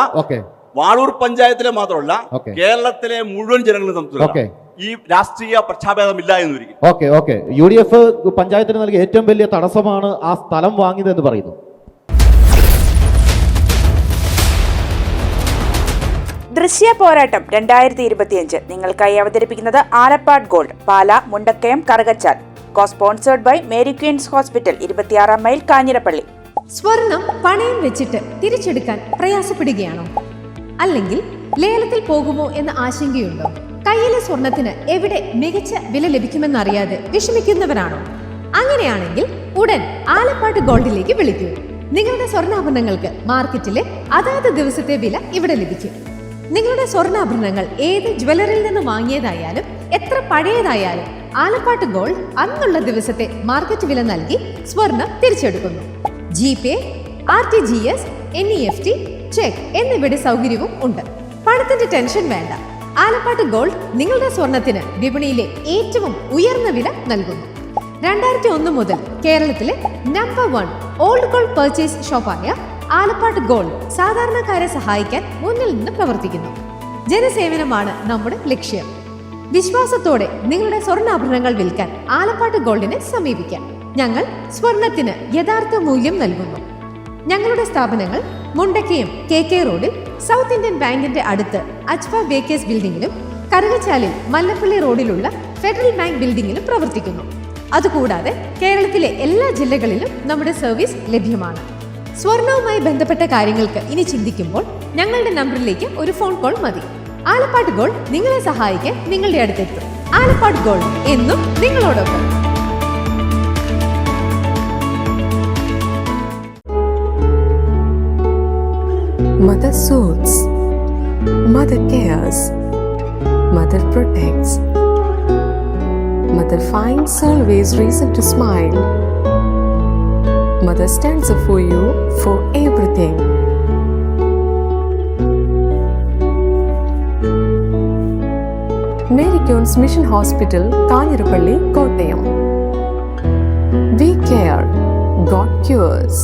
വാഴൂർ പഞ്ചായത്തിലെ മാത്രമല്ല, കേരളത്തിലെ മുഴുവൻ ജനങ്ങളും തൃപ്തരാണ്. ഈ രാഷ്ട്രീയ പ്രഖ്യാപനമില്ല എന്നൊരിക്കും. UDF പഞ്ചായത്തിന് നൽകിയ ഏറ്റവും വലിയ തടസ്സമാണ് ആ സ്ഥലം വാങ്ങിയതെന്ന് പറയുന്നു. ദൃശ്യ പോരാട്ടം 2025 നിങ്ങൾക്കായി അവതരിപ്പിക്കുന്നത് Alappad gold, Pala, Mundakkayam, Karukachal. Sponsored by Mary Queen's hospital, 26 mile, Kanjirappally. സ്വർണം പണയം വെച്ചിട്ട് തിരിച്ചെടുക്കാൻ പ്രയാസപ്പെടുകയാണോ? അല്ലെങ്കിൽ ലേലത്തിൽ പോകുമോ എന്ന ആശങ്കയുണ്ടോ? കയ്യിലെ സ്വർണത്തിന് എവിടെ മികച്ച വില ലഭിക്കുമെന്നറിയാതെ വിഷമിക്കുന്നവരാണോ? അങ്ങനെയാണെങ്കിൽ ഉടൻ ആലപ്പാട് ഗോൾഡിലേക്ക് വിളിക്കൂ. നിങ്ങളുടെ സ്വർണ്ണാഭരണങ്ങൾക്ക് മാർക്കറ്റിലെ അതാത് ദിവസത്തെ വില ഇവിടെ ലഭിക്കും. നിങ്ങളുടെ സ്വർണ്ണാഭരണങ്ങൾ ഏത് ജ്വല്ലറിയിൽ നിന്ന് വാങ്ങിയതായാലും എത്ര പഴയതായാലും ആലപ്പാട് ഗോൾഡ് അന്നുള്ള ദിവസത്തെ മാർക്കറ്റ് വില നൽകി സ്വർണം തിരിച്ചെടുക്കുന്നു. GPay, RTGS, NEFT, ചെക്ക് എന്നിവയുടെ സൗകര്യവും ഉണ്ട്. പണത്തിന്റെ ടെൻഷൻ വേണ്ട. ആലപ്പാട് ഗോൾഡ് നിങ്ങളുടെ സ്വർണത്തിന് വിപണിയിലെ ഏറ്റവും ഉയർന്ന വില നൽകുന്നു. 2001 മുതൽ കേരളത്തിലെ നമ്പർ 1 ഓൾഡ് ഗോൾഡ് പർച്ചേസ് ഷോപ്പായ ആലപ്പാട് ഗോൾഡ് സാധാരണക്കാരെ സഹായിക്കാൻ മുന്നിൽ നിന്ന് പ്രവർത്തിക്കുന്നു. ജനസേവനമാണ് നമ്മുടെ ലക്ഷ്യം. വിശ്വാസത്തോടെ നിങ്ങളുടെ സ്വർണ്ണാഭരണങ്ങൾ വിൽക്കാൻ ആലപ്പാട് ഗോൾഡിനെ സമീപിക്കാം. ഞങ്ങൾ സ്വർണത്തിന് യഥാർത്ഥ മൂല്യം നൽകുന്നു. ഞങ്ങളുടെ സ്ഥാപനങ്ങൾ മുണ്ടക്കയം KK റോഡിൽ സൗത്ത് ഇന്ത്യൻ ബാങ്കിന്റെ അടുത്ത് അജ്ഫ ബേക്കേഴ്സ് ബിൽഡിംഗിലും കറുകച്ചാലിൽ മല്ലപ്പള്ളി റോഡിലുള്ള ഫെഡറൽ ബാങ്ക് ബിൽഡിംഗിലും പ്രവർത്തിക്കുന്നു. അതുകൂടാതെ കേരളത്തിലെ എല്ലാ ജില്ലകളിലും നമ്മുടെ സർവീസ് ലഭ്യമാണ്. സ്വർണവുമായി ബന്ധപ്പെട്ട കാര്യങ്ങൾക്ക് ഇനി ചിന്തിക്കുമ്പോൾ ഞങ്ങളുടെ നമ്പറിലേക്ക് ഒരു ഫോൺ കോൾ മതി. ആലപ്പാട് ഗോൾഡ് നിങ്ങളെ സഹായിക്കാൻ നിങ്ങളുടെ അടുത്തെത്തും. ആലപ്പാട് ഗോൾഡ് എന്നും നിങ്ങളോടൊപ്പം. Mother soothes, Mother cares, Mother protects, Mother finds always reason to smile. Mother stands up for you for everything. Mary Queen's Mission Hospital, Kanjirapalli, Kottayam. We care, God cures.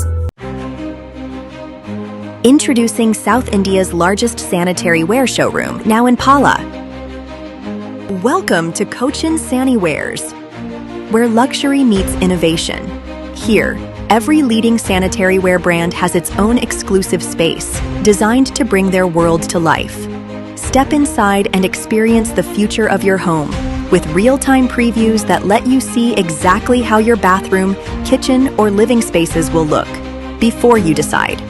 Introducing South India's largest sanitary wear showroom, now in Pala. Welcome to Cochin Saniwares, where luxury meets innovation. Here, every leading sanitary wear brand has its own exclusive space, designed to bring their world to life. Step inside and experience the future of your home, with real-time previews that let you see exactly how your bathroom, kitchen, or living spaces will look before you decide.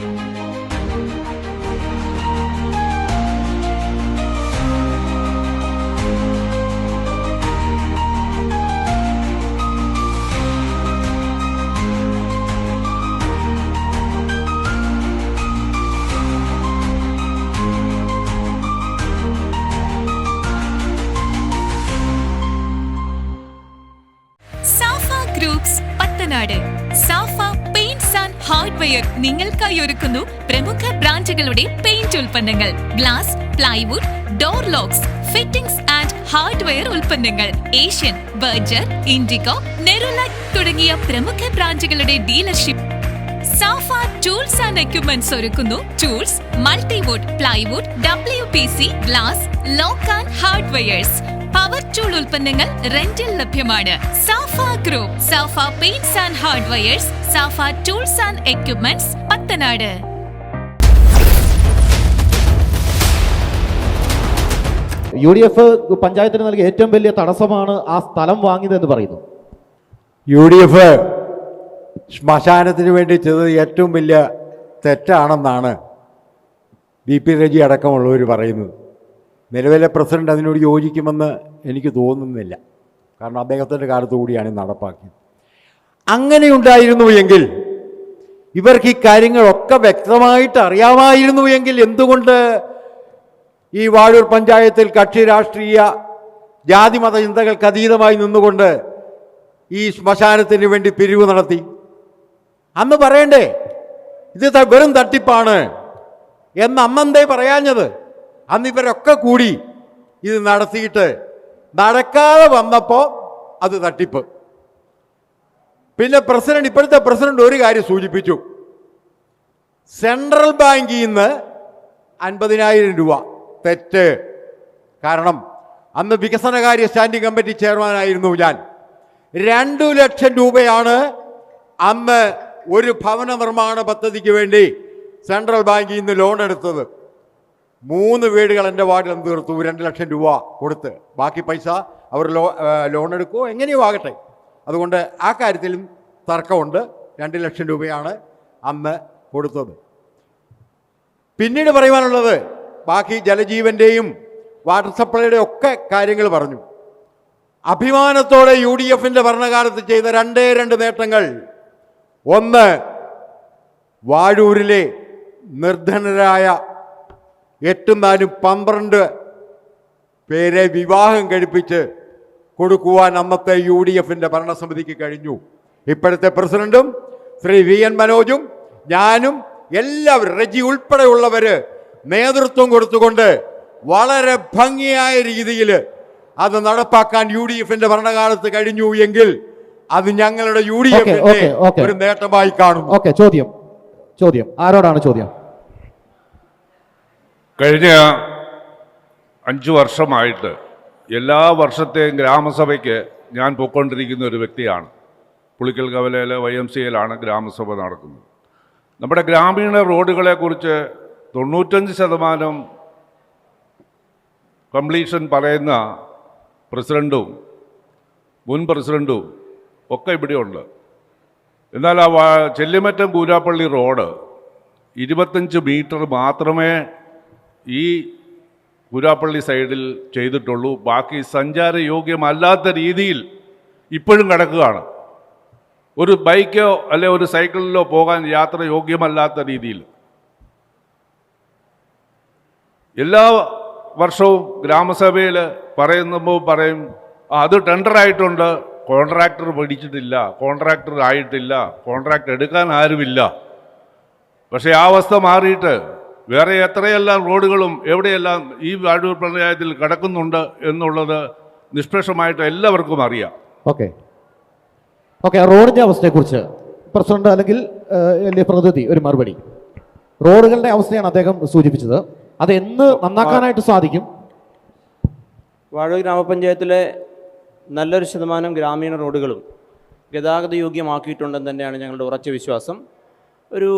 Safa paints and hardware നിങ്ങൾക്കായി ഒരുക്കുന്നു പ്രമുഖ ബ്രാൻഡുകളുടെ പെയിന്റ് ഉൽപ്പന്നങ്ങൾ, glass, plywood, door locks, fittings and hardware ഉൽപ്പന്നങ്ങൾ. ഏഷ്യൻ, ബർജർ, ഇൻഡിഗോ, നെറുലക് തുടങ്ങിയ പ്രമുഖ ബ്രാൻഡുകളുടെ dealership. Safa tools and equipments ഒരുക്കുന്നു tools, multiwood, plywood, WPC, glass, lock and hardwares. Power tool ഉൽപ്പന്നങ്ങൾ റെന്റിൽ ലഭ്യമാണ്. Safa group, Safa paints and hardwares, Safa tools and equipments, Pathanad. UDF പഞ്ചായത്തിന് നൽകിയ ഏറ്റവും വലിയ തടസ്സമാണ് ആ സ്ഥലം വാങ്ങിയതെന്ന് പറയുന്നു. UDF ശ്മശാനത്തിന് വേണ്ടി ചെയ്തത് ഏറ്റവും വലിയ തെറ്റാണെന്നാണ് BP റജി അടക്കമുള്ളവർ പറയുന്നത്. നിലവിലെ പ്രസിഡന്റ് അതിനോട് യോജിക്കുമെന്ന് എനിക്ക് തോന്നുന്നില്ല. കാരണം അദ്ദേഹത്തിൻ്റെ കാലത്തു കൂടിയാണ് നടപ്പാക്കിയത്. അങ്ങനെയുണ്ടായിരുന്നു എങ്കിൽ, ഇവർക്ക് ഈ കാര്യങ്ങളൊക്കെ വ്യക്തമായിട്ട് അറിയാമായിരുന്നു എങ്കിൽ എന്തുകൊണ്ട് ഈ വാഴൂർ പഞ്ചായത്തിൽ കക്ഷി രാഷ്ട്രീയ ജാതിമത ചിന്തകൾക്ക് അതീതമായി നിന്നുകൊണ്ട് ഈ ശ്മശാനത്തിന് വേണ്ടി പിരിവ് നടത്തി? അന്ന് പറയണ്ടേ ഇത് വെറും തട്ടിപ്പാണ് എന്ന്? അന്നെന്തേ പറയാഞ്ഞത്? അന്ന് ഇവരൊക്കെ കൂടി ഇത് നടത്തിയിട്ട് നടക്കാതെ വന്നപ്പോൾ അത് തട്ടിപ്പ്. പിന്നെ ഇപ്പോഴത്തെ പ്രസിഡന്റ് ഒരു കാര്യം സൂചിപ്പിച്ചു. സെൻട്രൽ ബാങ്കിൽ നിന്ന് 50,000 രൂപ. തെറ്റ്. കാരണം അന്ന് വികസനകാര്യ സ്റ്റാൻഡിംഗ് കമ്മിറ്റി ചെയർമാനായിരുന്നു ഞാൻ. 2 ലക്ഷം രൂപയാണ് അന്ന് ഒരു ഭവന നിർമ്മാണ പദ്ധതിക്ക് വേണ്ടി സെൻട്രൽ ബാങ്കിൽ നിന്ന് ലോൺ എടുത്തത്. 3 വീടുകൾ എൻ്റെ വാർഡിൽ തീർത്തു. 2 ലക്ഷം രൂപ കൊടുത്ത് ബാക്കി പൈസ അവർ ലോൺ എടുക്കുമോ എങ്ങനെയോ ആകട്ടെ. അതുകൊണ്ട് ആ കാര്യത്തിലും തർക്കമുണ്ട്. 2 ലക്ഷം രൂപയാണ് അന്ന് കൊടുത്തത്. പിന്നീട് പറയുവാനുള്ളത്, ബാക്കി ജലജീവൻ്റെയും വാട്ടർ സപ്ലൈയുടെ ഒക്കെ കാര്യങ്ങൾ പറഞ്ഞു. അഭിമാനത്തോടെ UDFൻ്റെ ഭരണകാലത്ത് ചെയ്ത രണ്ട് നേട്ടങ്ങൾ, ഒന്ന് വാഴൂരിലെ നിർധനരായ 12 പേരെ വിവാഹം കഴിപ്പിച്ച് കൊടുക്കുവാൻ അന്നത്തെ UDFൻ്റെ ഭരണസമിതിക്ക് കഴിഞ്ഞു. ഇപ്പോഴത്തെ പ്രസിഡന്റും ശ്രീ VN മനോജും ഞാനും എല്ലാവരും റെജി ഉൾപ്പെടെയുള്ളവർ നേതൃത്വം കൊടുത്തുകൊണ്ട് വളരെ ഭംഗിയായ രീതിയിൽ അത് നടപ്പാക്കാൻ UDFൻ്റെ ഭരണകാലത്ത് കഴിഞ്ഞു എങ്കിൽ അത് ഞങ്ങളുടെ UDFൻ്റെ ഒരു നേട്ടമായി കാണുന്നു. ഓക്കെ, ചോദ്യം ആരോടാണ് ചോദ്യം? കഴിഞ്ഞ 5 വർഷമായിട്ട് എല്ലാ വർഷത്തെയും ഗ്രാമസഭയ്ക്ക് ഞാൻ പോയിക്കൊണ്ടിരിക്കുന്ന ഒരു വ്യക്തിയാണ്. പുളിക്കൽ കവലയിലെ YMCAയിലാണ് ഗ്രാമസഭ നടക്കുന്നത്. നമ്മുടെ ഗ്രാമീണ റോഡുകളെക്കുറിച്ച് 95% കംപ്ലീഷൻ പറയുന്ന പ്രസിഡൻറ്റും മുൻ പ്രസിഡൻറ്റും ഒക്കെ ഇവിടെയുണ്ട്. എന്നാൽ ആ ചെല്ലിമറ്റം പൂരാപ്പള്ളി റോഡ് 25 മീറ്റർ മാത്രമേ ഈ പൂരാപ്പള്ളി സൈഡിൽ ചെയ്തിട്ടുള്ളൂ. ബാക്കി സഞ്ചാരയോഗ്യമല്ലാത്ത രീതിയിൽ ഇപ്പോഴും കിടക്കുകയാണ്. ഒരു ബൈക്കോ അല്ലെ ഒരു സൈക്കിളിലോ പോകാൻ യാത്ര യോഗ്യമല്ലാത്ത രീതിയിൽ. എല്ലാ വർഷവും ഗ്രാമസഭയിൽ പറയുമ്പോൾ പറയും അത് ടെൻഡറായിട്ടുണ്ട്, കോൺട്രാക്ടർ പിടിച്ചിട്ടില്ല, കോൺട്രാക്ടർ ആയിട്ടില്ല, കോൺട്രാക്ട് എടുക്കാൻ ആരുമില്ല. പക്ഷേ ആ അവസ്ഥ മാറിയിട്ട് വേറെ എത്രയെല്ലാം റോഡുകളും എവിടെയെല്ലാം ഈ വാഴൂർ പഞ്ചായത്തിൽ കിടക്കുന്നുണ്ട് എന്നുള്ളത് നിഷ്പക്ഷമായിട്ട് എല്ലാവർക്കും അറിയാം. ഓക്കെ, റോഡിൻ്റെ അവസ്ഥയെക്കുറിച്ച് പ്രസിഡന്റ് അല്ലെങ്കിൽ പ്രതിനിധി ഒരു മറുപടി. റോഡുകളുടെ അവസ്ഥയാണ് അദ്ദേഹം സൂചിപ്പിച്ചത്. അത് എന്ന് നന്നാക്കാനായിട്ട് സാധിക്കും? വാഴൂർ ഗ്രാമപഞ്ചായത്തിലെ നല്ലൊരു ശതമാനം ഗ്രാമീണ റോഡുകളും ഗതാഗത യോഗ്യമാക്കിയിട്ടുണ്ടെന്ന് തന്നെയാണ് ഞങ്ങളുടെ ഉറച്ച വിശ്വാസം. ഒരു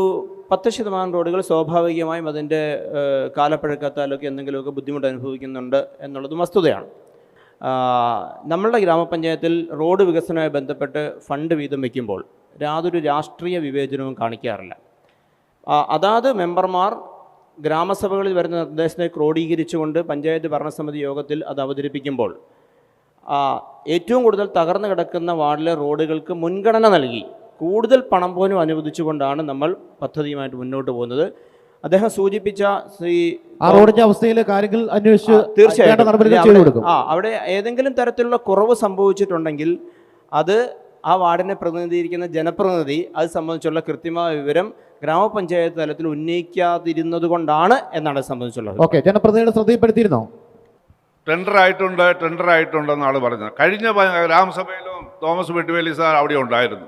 10% റോഡുകൾ സ്വാഭാവികമായും അതിൻ്റെ കാലപ്പഴക്കത്താലൊക്കെ എന്തെങ്കിലുമൊക്കെ ബുദ്ധിമുട്ട് അനുഭവിക്കുന്നുണ്ട് എന്നുള്ളത് വസ്തുതയാണ്. നമ്മളുടെ ഗ്രാമപഞ്ചായത്തിൽ റോഡ് വികസനവുമായി ബന്ധപ്പെട്ട് ഫണ്ട് വീതം വയ്ക്കുമ്പോൾ യാതൊരു രാഷ്ട്രീയ വിവേചനവും കാണിക്കാറില്ല. അതാത് മെമ്പർമാർ ഗ്രാമസഭകളിൽ വരുന്ന നിർദ്ദേശത്തെ ക്രോഡീകരിച്ചുകൊണ്ട് പഞ്ചായത്ത് ഭരണസമിതി യോഗത്തിൽ അത് അവതരിപ്പിക്കുമ്പോൾ ഏറ്റവും കൂടുതൽ തകർന്നു കിടക്കുന്ന വാർഡിലെ റോഡുകൾക്ക് മുൻഗണന നൽകി കൂടുതൽ പണം പോലും അനുവദിച്ചുകൊണ്ടാണ് നമ്മൾ പദ്ധതിയുമായിട്ട് മുന്നോട്ട് പോകുന്നത്. അദ്ദേഹം സൂചിപ്പിച്ച റോഡിന്റെ അവസ്ഥയിലെ കാര്യങ്ങൾ അന്വേഷിച്ച് തീർച്ചയായിട്ടും അവിടെ ഏതെങ്കിലും തരത്തിലുള്ള കുറവ് സംഭവിച്ചിട്ടുണ്ടെങ്കിൽ അത് ആ വാർഡിനെ പ്രതിനിധീകരിക്കുന്ന ജനപ്രതിനിധി അത് സംബന്ധിച്ചുള്ള കൃത്യമായ വിവരം ഗ്രാമപഞ്ചായത്ത് തലത്തിൽ ഉന്നയിക്കാതിരുന്നത് കൊണ്ടാണ് എന്നാണ് സംബന്ധിച്ചുള്ളത്. ഓക്കെ, ജനപ്രതിനിധിയുടെ ശ്രദ്ധയിൽപ്പെടുത്തിയിരുന്നോ? ടെൻഡറായിട്ടുണ്ടെന്നാണ് പറഞ്ഞത്. കഴിഞ്ഞ ഗ്രാമസഭയിലും തോമസ് വെട്ടുവേലി സാർ അവിടെ ഉണ്ടായിരുന്നു.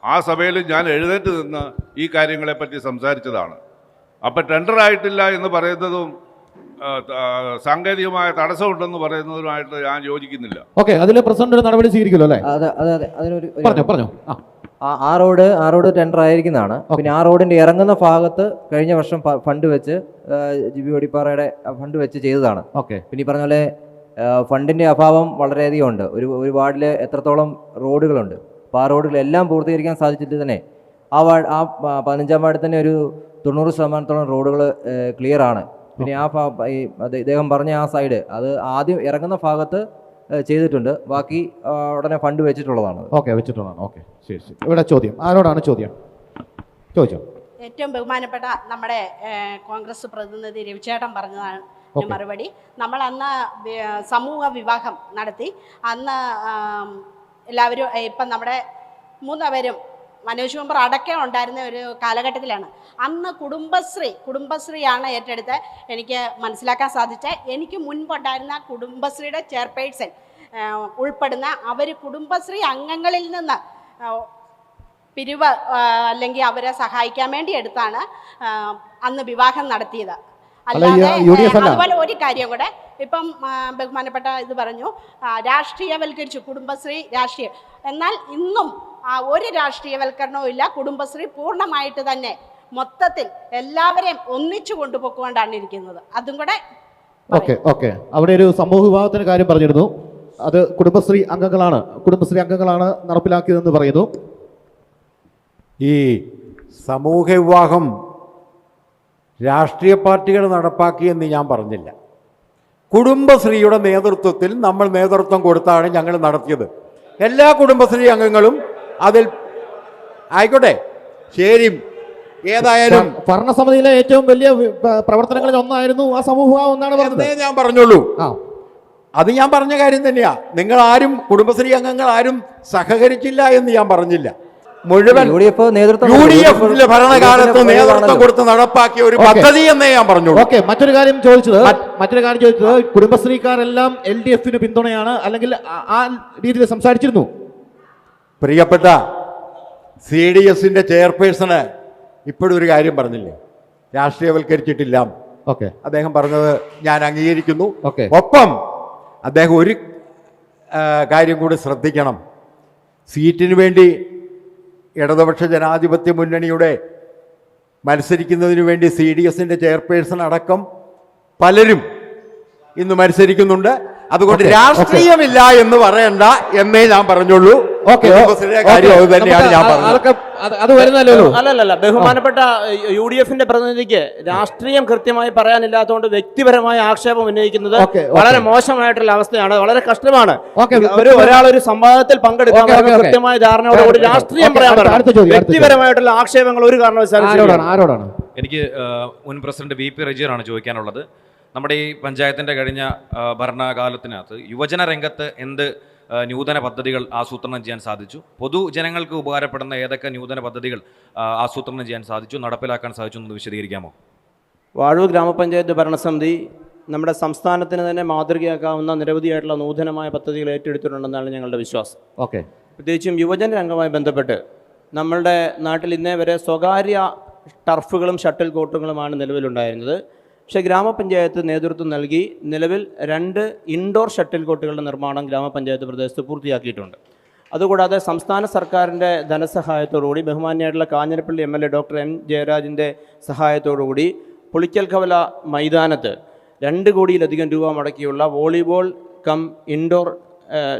ആ സഭയിൽ ഞാൻ എഴുന്നേറ്റ് നിന്ന് ഈ കാര്യങ്ങളെപ്പറ്റി സംസാരിച്ചതാണ്. അപ്പം ടെൻഡറായിട്ടില്ല എന്ന് പറയുന്നതും സാങ്കേതികമായ തടസ്സമുണ്ടെന്ന് പറയുന്നതുമായിട്ട് ഞാൻ യോജിക്കുന്നില്ല. ഓക്കെ, അതിൽ പ്രസിഡന്റ് ഒരു നടപടി സ്വീകരിക്കുമല്ലോ അല്ലേ? പറഞ്ഞു. ആ റോഡ് ടെൻഡർ ആയിരിക്കുന്നതാണ്. പിന്നെ ആ റോഡിന്റെ ഇറങ്ങുന്ന ഭാഗത്ത് കഴിഞ്ഞ വർഷം ഫണ്ട് വെച്ച് GB ഓടിപ്പാറയുടെ ഫണ്ട് വെച്ച് ചെയ്തതാണ്. ഓക്കെ, പിന്നെ ഈ പറഞ്ഞ പോലെ ഫണ്ടിന്റെ അഭാവം വളരെയധികം ഉണ്ട്. ഒരു വാർഡിൽ എത്രത്തോളം റോഡുകളുണ്ട്, അപ്പോൾ ആ റോഡുകളെല്ലാം പൂർത്തീകരിക്കാൻ സാധിച്ചിട്ട് തന്നെ ആ 15ാം വാർഡിൽ തന്നെ ഒരു 90% റോഡുകൾ ക്ലിയർ ആണ്. പിന്നെ ഇദ്ദേഹം പറഞ്ഞ ആ സൈഡ് അത് ആദ്യം ഇറങ്ങുന്ന ഭാഗത്ത് ചെയ്തിട്ടുണ്ട്, ബാക്കി ഉടനെ ഫണ്ട് വെച്ചിട്ടുള്ളതാണ്. വെച്ചിട്ടുള്ളതാണ്. ഓക്കെ, ശരി. ഇവിടെ ചോദ്യം ആരോടാണ് ചോദ്യം? ചോദിച്ചോ. ഏറ്റവും ബഹുമാനപ്പെട്ട നമ്മുടെ കോൺഗ്രസ് പ്രതിനിധി രവിചേട്ടൻ പറഞ്ഞതാണ് മറുപടി. നമ്മൾ അന്ന് സമൂഹ വിവാഹം നടത്തി. അന്ന് എല്ലാവരും ഇപ്പം നമ്മുടെ 3 പേരും മനോജ് മെമ്പർ അടക്കം ഉണ്ടായിരുന്ന ഒരു കാലഘട്ടത്തിലാണ്. അന്ന് കുടുംബശ്രീയാണ് ഏറ്റെടുത്ത് എനിക്ക് മനസ്സിലാക്കാൻ സാധിച്ചത്. എനിക്ക് മുൻപുണ്ടായിരുന്ന കുടുംബശ്രീയുടെ ചെയർപേഴ്സൺ ഉൾപ്പെടുന്ന അവർ കുടുംബശ്രീ അംഗങ്ങളിൽ നിന്ന് പിരിവ് അല്ലെങ്കിൽ അവരെ സഹായിക്കാൻ വേണ്ടി എടുത്താണ് അന്ന് വിവാഹം നടത്തിയത്. അല്ലാതെ അതുപോലെ ഒരു കാര്യം കൂടെ, ഇപ്പം ബഹുമാനപ്പെട്ട ഇത് പറഞ്ഞു, രാഷ്ട്രീയവൽക്കരിച്ചു കുടുംബശ്രീ രാഷ്ട്രീയം. എന്നാൽ ഇന്നും ഒരു രാഷ്ട്രീയവൽക്കരണവും ഇല്ല. കുടുംബശ്രീ പൂർണ്ണമായിട്ട് തന്നെ മൊത്തത്തിൽ എല്ലാവരെയും ഒന്നിച്ചു കൊണ്ടുപോയിക്കൊണ്ടാണ് ഇരിക്കുന്നത്. അതും കൂടെ. ഓക്കെ, അവിടെ ഒരു സമൂഹ വിഭാഗത്തിന്റെ കാര്യം പറഞ്ഞിരുന്നു. അത് കുടുംബശ്രീ അംഗങ്ങളാണ് നടപ്പിലാക്കിയതെന്ന് പറയുന്നു. ഈ സമൂഹ വിവാഹം രാഷ്ട്രീയ പാർട്ടികൾ നടപ്പാക്കിയെന്ന് ഞാൻ പറഞ്ഞില്ല. കുടുംബശ്രീയുടെ നേതൃത്വത്തിൽ നമ്മൾ നേതൃത്വം കൊടുത്താണ് ഞങ്ങൾ നടത്തിയത്. എല്ലാ കുടുംബശ്രീ അംഗങ്ങളും അതിൽ ആയിക്കോട്ടെ, ശരി, ഏതായാലും ഭരണസമിതിയിലെ ഏറ്റവും വലിയ പ്രവർത്തനങ്ങളിൽ ഒന്നായിരുന്നു ആ സമൂഹം എന്നാണ് പറഞ്ഞത്. ഞാൻ പറഞ്ഞോളൂ, അത് ഞാൻ പറഞ്ഞ കാര്യം തന്നെയാ. നിങ്ങൾ ആരും കുടുംബശ്രീ അംഗങ്ങൾ ആരും സഹകരിച്ചില്ല എന്ന് ഞാൻ പറഞ്ഞില്ല. മുഴുവൻ യുഡിഎഫിന്റെ ഭരണകാലത്ത് നേതൃത്വം കൊടുത്ത് നടപ്പാക്കിയ ഒരു പദ്ധതി എന്നേ ഞാൻ പറഞ്ഞു. ഓക്കെ, മറ്റൊരു കാര്യം ചോദിച്ചത് കുടുംബശ്രീക്കാരെല്ലാം LDFന് പിന്തുണയാണ്, അല്ലെങ്കിൽ ആ രീതിയിൽ സംസാരിച്ചിരുന്നു. പ്രിയപ്പെട്ട CDSന്റെ ചെയർപേഴ്സണ് ഇപ്പോഴും ഒരു കാര്യം പറഞ്ഞില്ലേ, രാഷ്ട്രീയവൽക്കരിച്ചിട്ടില്ല. ഓക്കെ, അദ്ദേഹം പറഞ്ഞത് ഞാൻ അംഗീകരിക്കുന്നു. ഒപ്പം അദ്ദേഹം ഒരു കാര്യം കൂടി ശ്രദ്ധിക്കണം. സീറ്റിന് വേണ്ടി ഇടതുപക്ഷ ജനാധിപത്യ മുന്നണിയുടെ മത്സരിക്കുന്നതിന് വേണ്ടി CDSന്റെ ചെയർപേഴ്സൺ അടക്കം പലരും ഇന്ന് മത്സരിക്കുന്നുണ്ട്. അതുകൊണ്ട് രാഷ്ട്രീയമില്ല എന്ന് പറയണ്ട എന്നേ ഞാൻ പറഞ്ഞുള്ളൂ. അല്ലല്ല, ബഹുമാനപ്പെട്ട UDFന്റെ പ്രതിനിധിക്ക് രാഷ്ട്രീയം കൃത്യമായി പറയാനില്ലാത്തതുകൊണ്ട് വ്യക്തിപരമായ ആക്ഷേപം ഉന്നയിക്കുന്നത് വളരെ മോശമായിട്ടുള്ള അവസ്ഥയാണ്, വളരെ കഷ്ടമാണ്. ഒരാളൊരു സംവാദത്തിൽ പങ്കെടുക്കാൻ കൃത്യമായ ധാരണയോടുകൂടി രാഷ്ട്രീയം പറയാൻ പറഞ്ഞു. വ്യക്തിപരമായിട്ടുള്ള ആക്ഷേപങ്ങൾ ഒരു കാരണവശാലും. എനിക്ക് മുൻ പ്രസിഡന്റ് VP റജീറാണ് ചോദിക്കാനുള്ളത്. നമ്മുടെ ഈ പഞ്ചായത്തിൻ്റെ കഴിഞ്ഞ ഭരണകാലത്തിനകത്ത് യുവജന രംഗത്ത് എന്ത് നൂതന പദ്ധതികൾ ആസൂത്രണം ചെയ്യാൻ സാധിച്ചു? പൊതുജനങ്ങൾക്ക് ഉപകാരപ്പെടുന്ന ഏതൊക്കെ നൂതന പദ്ധതികൾ ആസൂത്രണം ചെയ്യാൻ സാധിച്ചു, നടപ്പിലാക്കാൻ സാധിച്ചു എന്ന് വിശദീകരിക്കാമോ? വാഴൂർ ഗ്രാമപഞ്ചായത്ത് ഭരണസമിതി നമ്മുടെ സംസ്ഥാനത്തിന് തന്നെ മാതൃകയാക്കാവുന്ന നിരവധിയായിട്ടുള്ള നൂതനമായ പദ്ധതികൾ ഏറ്റെടുത്തിട്ടുണ്ടെന്നാണ് ഞങ്ങളുടെ വിശ്വാസം. ഓക്കെ, പ്രത്യേകിച്ചും യുവജന രംഗവുമായി ബന്ധപ്പെട്ട് നമ്മളുടെ നാട്ടിൽ ഇന്നേ വരെ സ്വകാര്യ ടർഫുകളും ഷട്ടിൽ കോർട്ടുകളുമാണ് നിലവിലുണ്ടായിരുന്നത്. പക്ഷേ ഗ്രാമപഞ്ചായത്ത് നേതൃത്വം നൽകി നിലവിൽ 2 ഇൻഡോർ ഷട്ടിൽ കോർട്ടുകളുടെ നിർമ്മാണം ഗ്രാമപഞ്ചായത്ത് പ്രദേശത്ത് പൂർത്തിയാക്കിയിട്ടുണ്ട്. അതുകൂടാതെ സംസ്ഥാന സർക്കാരിൻ്റെ ധനസഹായത്തോടുകൂടി ബഹുമാന്യമായിട്ടുള്ള കാഞ്ഞിരപ്പള്ളി MLA ഡോക്ടർ M ജയരാജിൻ്റെ സഹായത്തോടുകൂടി പുളിക്കൽ കവല മൈതാനത്ത് 2 കോടിയിലധികം രൂപ മുടക്കിയുള്ള വോളിബോൾ കം ഇൻഡോർ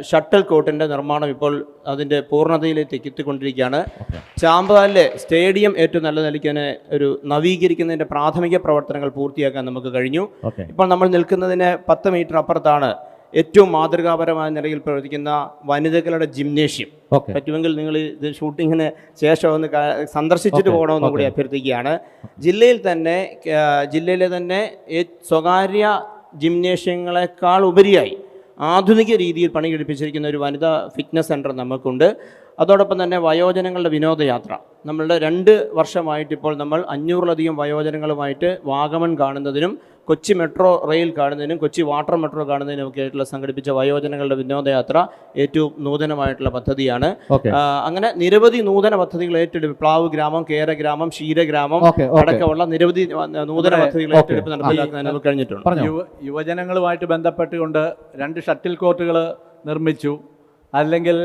ഷട്ടിൽ കോർട്ടിൻ്റെ നിർമ്മാണം ഇപ്പോൾ അതിൻ്റെ പൂർണ്ണതയിലേക്ക് എത്തിക്കൊണ്ടിരിക്കുകയാണ്. ചാമ്പാലിലെ സ്റ്റേഡിയം ഏറ്റവും നല്ല നിലയ്ക്ക് ഒരു നവീകരിക്കുന്നതിൻ്റെ പ്രാഥമിക പ്രവർത്തനങ്ങൾ പൂർത്തിയാക്കാൻ നമുക്ക് കഴിഞ്ഞു. ഇപ്പോൾ നമ്മൾ നിൽക്കുന്നതിന് 10 മീറ്റർ അപ്പുറത്താണ് ഏറ്റവും മാതൃകാപരമായ നിലയിൽ പ്രവർത്തിക്കുന്ന വനിതകളുടെ ജിംനേഷ്യം. പറ്റുമെങ്കിൽ നിങ്ങൾ ഇത് ഷൂട്ടിങ്ങിന് ശേഷം ഒന്ന് സന്ദർശിച്ചിട്ട് പോകണമെന്ന് കൂടി അഭ്യർത്ഥിക്കുകയാണ്. ജില്ലയിലെ തന്നെ സ്വകാര്യ ജിംനേഷ്യങ്ങളെക്കാൾ ഉപരിയായി ആധുനിക രീതിയിൽ പണി കഴിപ്പിച്ചിരിക്കുന്ന ഒരു വനിതാ ഫിറ്റ്നസ് സെൻറ്റർ നമുക്കുണ്ട്. അതോടൊപ്പം തന്നെ വയോജനങ്ങളുടെ വിനോദയാത്ര നമ്മളുടെ 2 വർഷമായിട്ട് ഇപ്പോൾ നമ്മൾ 500-ലധികം വയോജനങ്ങളുമായിട്ട് വാഗമൺ കാണുന്നതിനും കൊച്ചി മെട്രോ റെയിൽ കാണുന്നതിനും കൊച്ചി വാട്ടർ മെട്രോ കാണുന്നതിനും ഒക്കെ ആയിട്ടുള്ള സംഘടിപ്പിച്ച വയോജനങ്ങളുടെ വിനോദയാത്ര ഏറ്റവും നൂതനമായിട്ടുള്ള പദ്ധതിയാണ്. അങ്ങനെ നിരവധി നൂതന പദ്ധതികൾ ഏറ്റെടുപ്പ്, പ്ലാവ് ഗ്രാമം, കേരഗ്രാമം, ക്ഷീരഗ്രാമം അടക്കമുള്ള നിരവധി നൂതന പദ്ധതികൾ ഏറ്റെടുപ്പ് നടപ്പിലാക്കാൻ നമുക്ക് കഴിഞ്ഞിട്ടുണ്ട്. യുവജനങ്ങളുമായിട്ട് ബന്ധപ്പെട്ടുകൊണ്ട് 2 ഷട്ടിൽ കോർട്ടുകൾ നിർമ്മിച്ചു, അല്ലെങ്കിൽ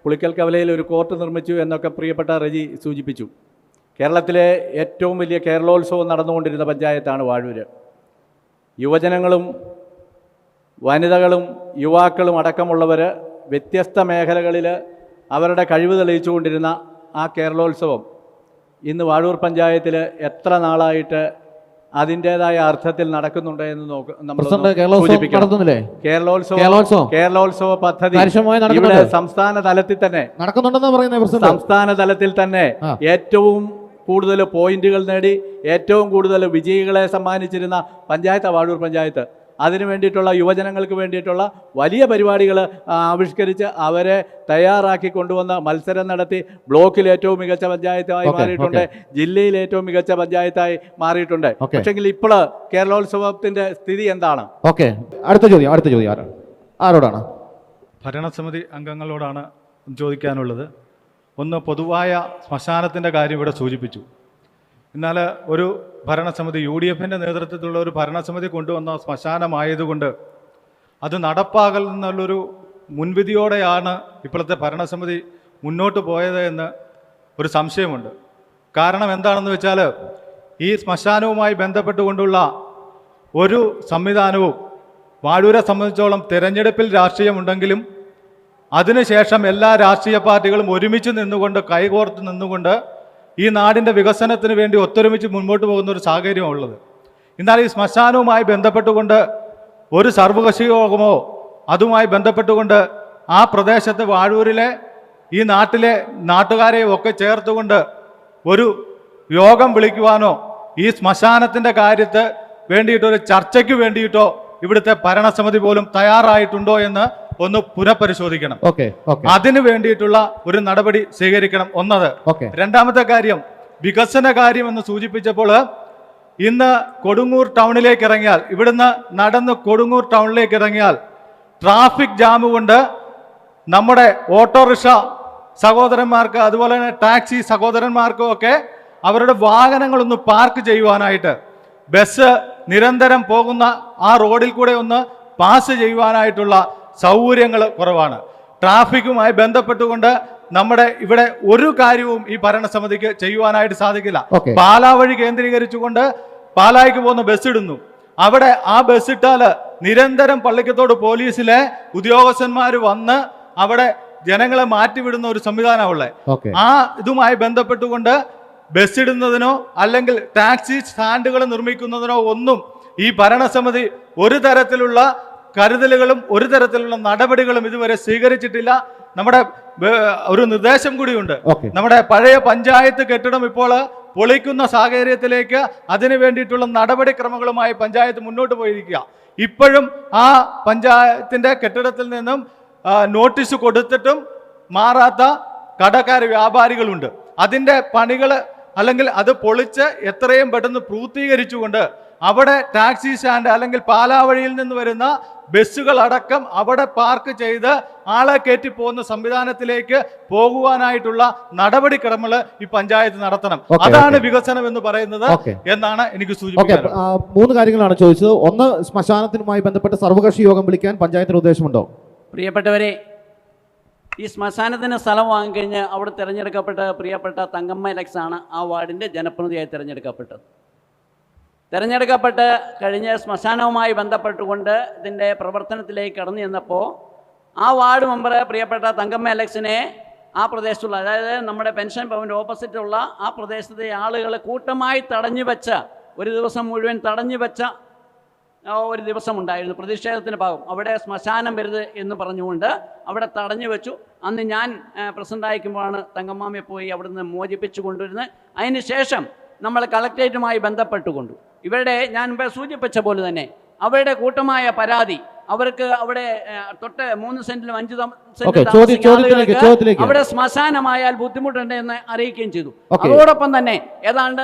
പുളിക്കൽ കവലയിൽ ഒരു കോർട്ട് നിർമ്മിച്ചു എന്നൊക്കെ പ്രിയപ്പെട്ട റജി സൂചിപ്പിച്ചു. കേരളത്തിലെ ഏറ്റവും വലിയ കേരളോത്സവം നടന്നുകൊണ്ടിരുന്ന പഞ്ചായത്താണ് വാഴൂർ. യുവജനങ്ങളും വനിതകളും യുവാക്കളും അടക്കമുള്ളവർ വ്യത്യസ്ത മേഖലകളിൽ അവരുടെ കഴിവ് തെളിയിച്ചുകൊണ്ടിരുന്ന ആ കേരളോത്സവം ഇന്ന് വാഴൂർ പഞ്ചായത്തിൽ എത്ര നാളായിട്ട് അതിൻ്റെതായ അർത്ഥത്തിൽ നടക്കുന്നുണ്ട് എന്ന് കേരളോത്സവ പദ്ധതി ഇവിടെ സംസ്ഥാന തലത്തിൽ തന്നെ നടക്കുന്നുണ്ടെന്ന് പറയുന്നത്. സംസ്ഥാന തലത്തിൽ തന്നെ ഏറ്റവും കൂടുതൽ പോയിന്റുകൾ നേടി ഏറ്റവും കൂടുതൽ വിജയികളെ സമ്മാനിച്ചിരുന്ന പഞ്ചായത്ത് വാഴൂർ പഞ്ചായത്ത്. അതിനു വേണ്ടിയിട്ടുള്ള യുവജനങ്ങൾക്ക് വേണ്ടിയിട്ടുള്ള വലിയ പരിപാടികൾ ആവിഷ്കരിച്ച് അവരെ തയ്യാറാക്കി കൊണ്ടുവന്ന് മത്സരം നടത്തി ബ്ലോക്കിൽ ഏറ്റവും മികച്ച പഞ്ചായത്തായി മാറിയിട്ടുണ്ട്, ജില്ലയിൽ ഏറ്റവും മികച്ച പഞ്ചായത്തായി മാറിയിട്ടുണ്ട്. പക്ഷെങ്കിൽ ഇപ്പോൾ കേരളോത്സവത്തിന്റെ സ്ഥിതി എന്താണ്? അടുത്ത ചോദ്യം ആരോടാണ്? ഭരണസമിതി അംഗങ്ങളോടാണ് ചോദിക്കാനുള്ളത്. ഒന്ന്, പൊതുവായ ശ്മശാനത്തിൻ്റെ കാര്യം ഇവിടെ സൂചിപ്പിച്ചു. എന്നാൽ ഒരു ഭരണസമിതി UDFൻ്റെ നേതൃത്വത്തിലുള്ള ഒരു ഭരണസമിതി കൊണ്ടുവന്ന ശ്മശാനമായതുകൊണ്ട് അത് നടപ്പാകുന്നുള്ളൊരു മുൻവിധിയോടെയാണ് ഇപ്പോഴത്തെ ഭരണസമിതി മുന്നോട്ട് പോയത് എന്ന് ഒരു സംശയമുണ്ട്. കാരണം എന്താണെന്ന് വെച്ചാൽ ഈ ശ്മശാനവുമായി ബന്ധപ്പെട്ടുകൊണ്ടുള്ള ഒരു സംവിധാനവും വാഴൂരെ സംബന്ധിച്ചോളം തിരഞ്ഞെടുപ്പിൽ രാഷ്ട്രീയമുണ്ടെങ്കിലും അതിനുശേഷം എല്ലാ രാഷ്ട്രീയ പാർട്ടികളും ഒരുമിച്ച് നിന്നുകൊണ്ട് കൈകോർത്ത് നിന്നുകൊണ്ട് ഈ നാടിൻ്റെ വികസനത്തിന് വേണ്ടി ഒത്തൊരുമിച്ച് മുൻപോട്ട് പോകുന്ന ഒരു സാഹചര്യമുള്ളത്. എന്നാൽ ഈ ശ്മശാനവുമായി ബന്ധപ്പെട്ടുകൊണ്ട് ഒരു സർവകക്ഷി യോഗമോ അതുമായി ബന്ധപ്പെട്ടുകൊണ്ട് ആ പ്രദേശത്ത് വാഴൂരിലെ ഈ നാട്ടിലെ നാട്ടുകാരെയും ഒക്കെ ചേർത്തുകൊണ്ട് ഒരു യോഗം വിളിക്കുവാനോ ഈ ശ്മശാനത്തിൻ്റെ കാര്യത്തെ വേണ്ടിയിട്ടൊരു ചർച്ചയ്ക്ക് വേണ്ടിയിട്ടോ ഇവിടുത്തെ ഭരണസമിതി പോലും തയ്യാറായിട്ടുണ്ടോ എന്ന് ഒന്ന് പുനഃപരിശോധിക്കണം. അതിനു വേണ്ടിയിട്ടുള്ള ഒരു നടപടി സ്വീകരിക്കണം. ഒന്നത്. രണ്ടാമത്തെ കാര്യം, വികസന കാര്യം എന്ന് സൂചിപ്പിച്ചപ്പോൾ ഇന്ന് കൊടുങ്ങൂർ ടൗണിലേക്ക് ഇറങ്ങിയാൽ, ഇവിടുന്ന് നടന്ന് കൊടുങ്ങൂർ ടൗണിലേക്ക് ഇറങ്ങിയാൽ ട്രാഫിക് ജാം കൊണ്ട് നമ്മുടെ ഓട്ടോറിക്ഷ സഹോദരന്മാർക്ക് അതുപോലെ തന്നെ ടാക്സി സഹോദരന്മാർക്കും ഒക്കെ അവരുടെ വാഹനങ്ങളൊന്ന് പാർക്ക് ചെയ്യുവാനായിട്ട്, ബസ് നിരന്തരം പോകുന്ന ആ റോഡിൽ കൂടെ ഒന്ന് പാസ് ചെയ്യുവാനായിട്ടുള്ള സൗകര്യങ്ങൾ കുറവാണ്. ട്രാഫിക്കുമായി ബന്ധപ്പെട്ടുകൊണ്ട് നമ്മുടെ ഇവിടെ ഒരു കാര്യവും ഈ ഭരണസമിതിക്ക് ചെയ്യുവാനായിട്ട് സാധിക്കില്ല. പാലാ വഴി കേന്ദ്രീകരിച്ചുകൊണ്ട് പാലായ്ക്ക് പോകുന്ന ബസ് ഇടുന്നു. അവിടെ ആ ബസ് ഇട്ടാൽ നിരന്തരം പള്ളിക്കത്തോട് പോലീസിലെ ഉദ്യോഗസ്ഥന്മാർ വന്ന് അവിടെ ജനങ്ങളെ മാറ്റിവിടുന്ന ഒരു സംവിധാനമുള്ളത്. ആ ഇതുമായി ബന്ധപ്പെട്ടുകൊണ്ട് ബസ് ഇടുന്നതിനോ അല്ലെങ്കിൽ ടാക്സി സ്റ്റാൻഡുകൾ നിർമ്മിക്കുന്നതിനോ ഒന്നും ഈ ഭരണസമിതി ഒരു തരത്തിലുള്ള കരുതലുകളും ഒരു തരത്തിലുള്ള നടപടികളും ഇതുവരെ സ്വീകരിച്ചിട്ടില്ല. നമ്മുടെ ഒരു നിർദ്ദേശം കൂടിയുണ്ട്. നമ്മുടെ പഴയ പഞ്ചായത്ത് കെട്ടിടം ഇപ്പോൾ പൊളിക്കുന്ന സാഹചര്യത്തിലേക്ക് അതിനു വേണ്ടിയിട്ടുള്ള നടപടിക്രമങ്ങളുമായി പഞ്ചായത്ത് മുന്നോട്ട് പോയിരിക്കുക. ഇപ്പോഴും ആ പഞ്ചായത്തിന്റെ കെട്ടിടത്തിൽ നിന്നും നോട്ടീസ് കൊടുത്തിട്ടും മാറാത്ത കടക്കാർ വ്യാപാരികളുണ്ട്. അതിൻ്റെ പണികൾ അല്ലെങ്കിൽ അത് പൊളിച്ച് എത്രയും പെട്ടെന്ന് പൂർത്തീകരിച്ചുകൊണ്ട് അവിടെ ടാക്സി സ്റ്റാൻഡ് അല്ലെങ്കിൽ പാലാ വഴിയിൽ നിന്ന് വരുന്ന ബസ്സുകൾ അടക്കം അവിടെ പാർക്ക് ചെയ്ത് ആളെ കയറ്റി പോകുന്ന സംവിധാനത്തിലേക്ക് പോകുവാനായിട്ടുള്ള നടപടിക്രമങ്ങൾ ഈ പഞ്ചായത്ത് നടത്തണം. അതാണ് വികസനം എന്ന് പറയുന്നത് എന്നാണ് എനിക്ക് സൂചിപ്പിക്കുന്നത്. 3 കാര്യങ്ങളാണ് ചോദിച്ചത്. ഒന്ന്, ശ്മശാനത്തിനുമായി ബന്ധപ്പെട്ട സർവകക്ഷി യോഗം വിളിക്കാൻ പഞ്ചായത്തിന് ഉദ്ദേശമുണ്ടോ? പ്രിയപ്പെട്ടവരെ, ഈ ശ്മശാനത്തിന് സ്ഥലം വാങ്ങിക്കഴിഞ്ഞ് അവിടെ തിരഞ്ഞെടുക്കപ്പെട്ട പ്രിയപ്പെട്ട തങ്കമ്മ എലക്സ് ആണ് ആ വാർഡിൻ്റെ ജനപ്രതിനിധിയായി തിരഞ്ഞെടുക്കപ്പെട്ടത്. തിരഞ്ഞെടുക്കപ്പെട്ട് കഴിഞ്ഞ് ശ്മശാനവുമായി ബന്ധപ്പെട്ടുകൊണ്ട് ഇതിൻ്റെ പ്രവർത്തനത്തിലേക്ക് കടന്നു ചെന്നപ്പോൾ ആ വാർഡ് മെമ്പർ പ്രിയപ്പെട്ട തങ്കമ്മ എലക്സിനെ ആ പ്രദേശത്തുള്ള, അതായത് നമ്മുടെ പെൻഷൻ ഭവൻ്റെ ഓപ്പോസിറ്റുള്ള ആ പ്രദേശത്തെ ആളുകൾ കൂട്ടമായി തടഞ്ഞു വെച്ച, ഒരു ദിവസം മുഴുവൻ തടഞ്ഞു വെച്ച ഒരു ദിവസമുണ്ടായിരുന്നു പ്രതിഷേധത്തിന് ഭാഗം. അവിടെ ശ്മശാനം വരുത് എന്ന് പറഞ്ഞുകൊണ്ട് അവിടെ തടഞ്ഞു വെച്ചു. അന്ന് ഞാൻ പ്രസിഡൻ്റായിരിക്കുമ്പോഴാണ് തങ്കമ്മാമയെ പോയി അവിടെ നിന്ന് മോചിപ്പിച്ചു കൊണ്ടുവരുന്നത്. അതിന് ശേഷം നമ്മൾ കളക്ട്രേറ്റുമായി ബന്ധപ്പെട്ടുകൊണ്ടു ഇവരുടെ, ഞാൻ മുമ്പേ സൂചിപ്പിച്ച പോലെ തന്നെ അവരുടെ കൂട്ടമായ പരാതി, അവർക്ക് അവിടെ തൊട്ട് 3 സെന്റിലും 5 സെന്റിലും അവിടെ ശ്മശാനമായാൽ ബുദ്ധിമുട്ടുണ്ട് എന്ന് അറിയിക്കുകയും ചെയ്തു. അതോടൊപ്പം തന്നെ ഏതാണ്ട്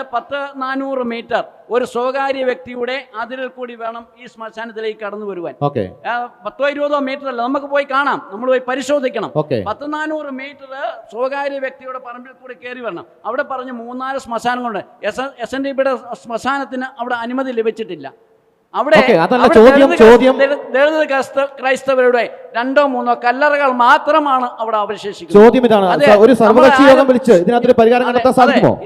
400 മീറ്റർ ഒരു സ്വകാര്യ വ്യക്തിയുടെ അതിരിൽ കൂടി വേണം ഈ ശ്മശാനത്തിലേക്ക് കടന്നു വരുവാൻ. 10-20 മീറ്റർ അല്ല, നമുക്ക് പോയി കാണാം, നമ്മൾ പോയി പരിശോധിക്കണം. 400 മീറ്റർ സ്വകാര്യ വ്യക്തിയുടെ പറമ്പിൽ കൂടി കയറി വരണം. അവിടെ പറഞ്ഞ് 3-4 ശ്മശാനങ്ങളുണ്ട്. SNDPയുടെ ശ്മശാനത്തിന് അവിടെ അനുമതി ലഭിച്ചിട്ടില്ല. അവിടെ ദളിത് ക്രൈസ്തവരുടെ 2-3 കല്ലറകൾ മാത്രമാണ് അവിടെ അവശേഷിക്കുന്നത്.